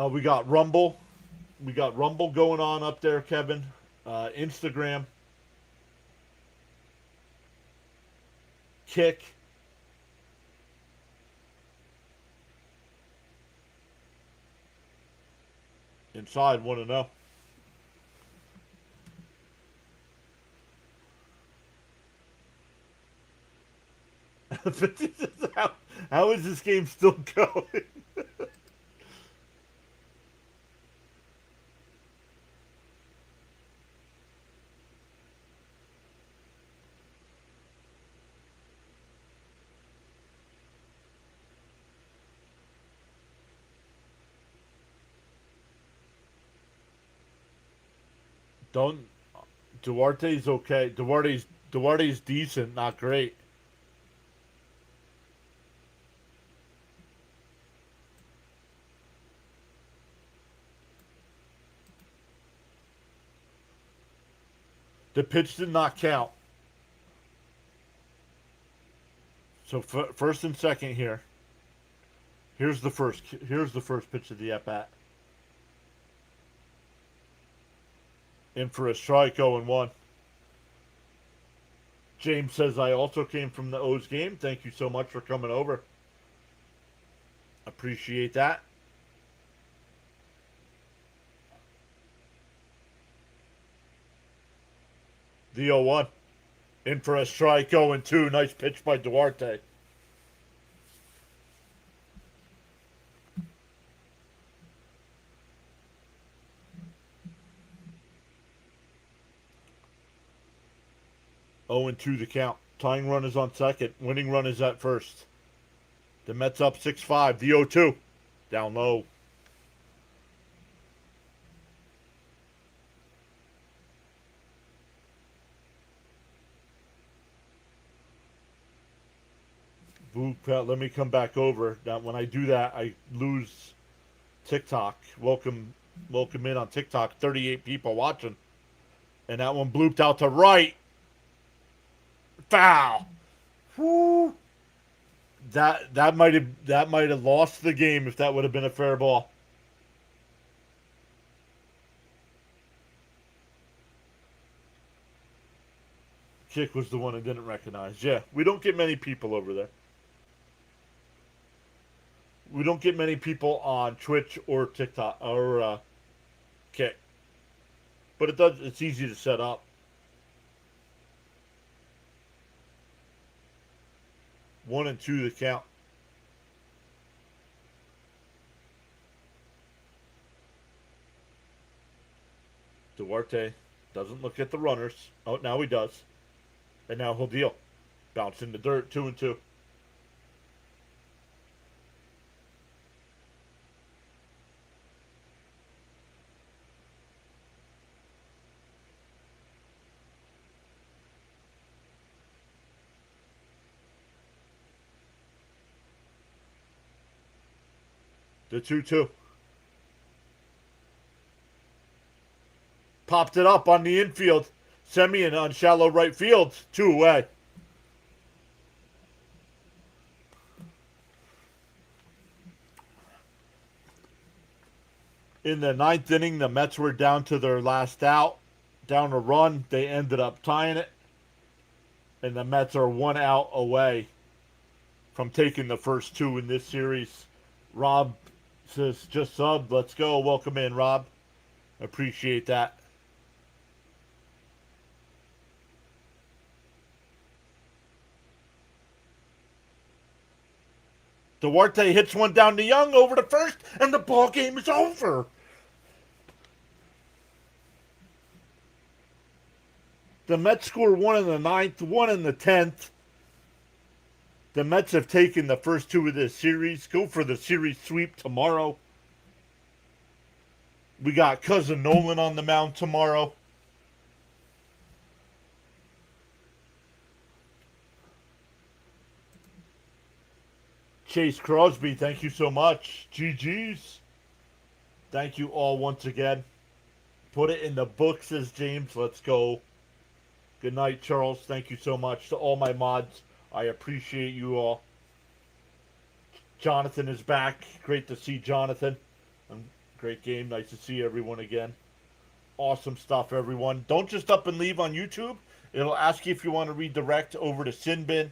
We got Rumble. We got Rumble going on up there, Kevin. Instagram. Kick. Inside 1-0. How is this game still going? Don't. Duarte's okay. Duarte's decent, not great. The pitch did not count. So first and second here. Here's the first pitch of the at bat. In for a strike, 0-1. James says, I also came from the O's game. Thank you so much for coming over. Appreciate that. The 0-1. In for a strike, 0-2. Nice pitch by Duarte. Oh and 2 the count. Tying run is on second. Winning run is at first. The Mets up 6-5. The 0-2. Down low. Let me come back over. Now, when I do that, I lose TikTok. Welcome in on TikTok. 38 people watching. And that one blooped out to right. Foul. Woo. That might have lost the game if that would have been a fair ball. Kick was the one I didn't recognize. Yeah, we don't get many people over there. We don't get many people on Twitch or TikTok or Kick. But it's easy to set up. 1 and 2 the count. Duarte doesn't look at the runners. Oh, now he does. And now he'll deal. Bounce in the dirt, 2 and 2. The 2-2. Popped it up on the infield. Semien on shallow right field. 2 away. In the 9th inning, the Mets were down to their last out. Down a run. They ended up tying it. And the Mets are 1 out away from taking the first 2 in this series. Rob says, just subbed. Let's go. Welcome in, Rob. Appreciate that. Duarte hits one down to Young over to first, and the ball game is over. The Mets score 1 in the 9th, 1 in the 10th. The Mets have taken the first 2 of this series. Go for the series sweep tomorrow. We got Cousin Nolan on the mound tomorrow. Chase Crosby, thank you so much. GG's. Thank you all once again. Put it in the books, says James. Let's go. Good night, Charles. Thank you so much to all my mods. I appreciate you all. Jonathan is back. Great to see Jonathan. Great game. Nice to see everyone again. Awesome stuff, everyone. Don't just up and leave on YouTube. It'll ask you if you want to redirect over to Sinbin.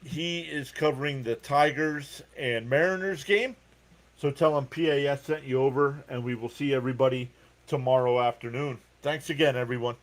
He is covering the Tigers and Mariners game. So tell him PAS sent you over, and we will see everybody tomorrow afternoon. Thanks again, everyone.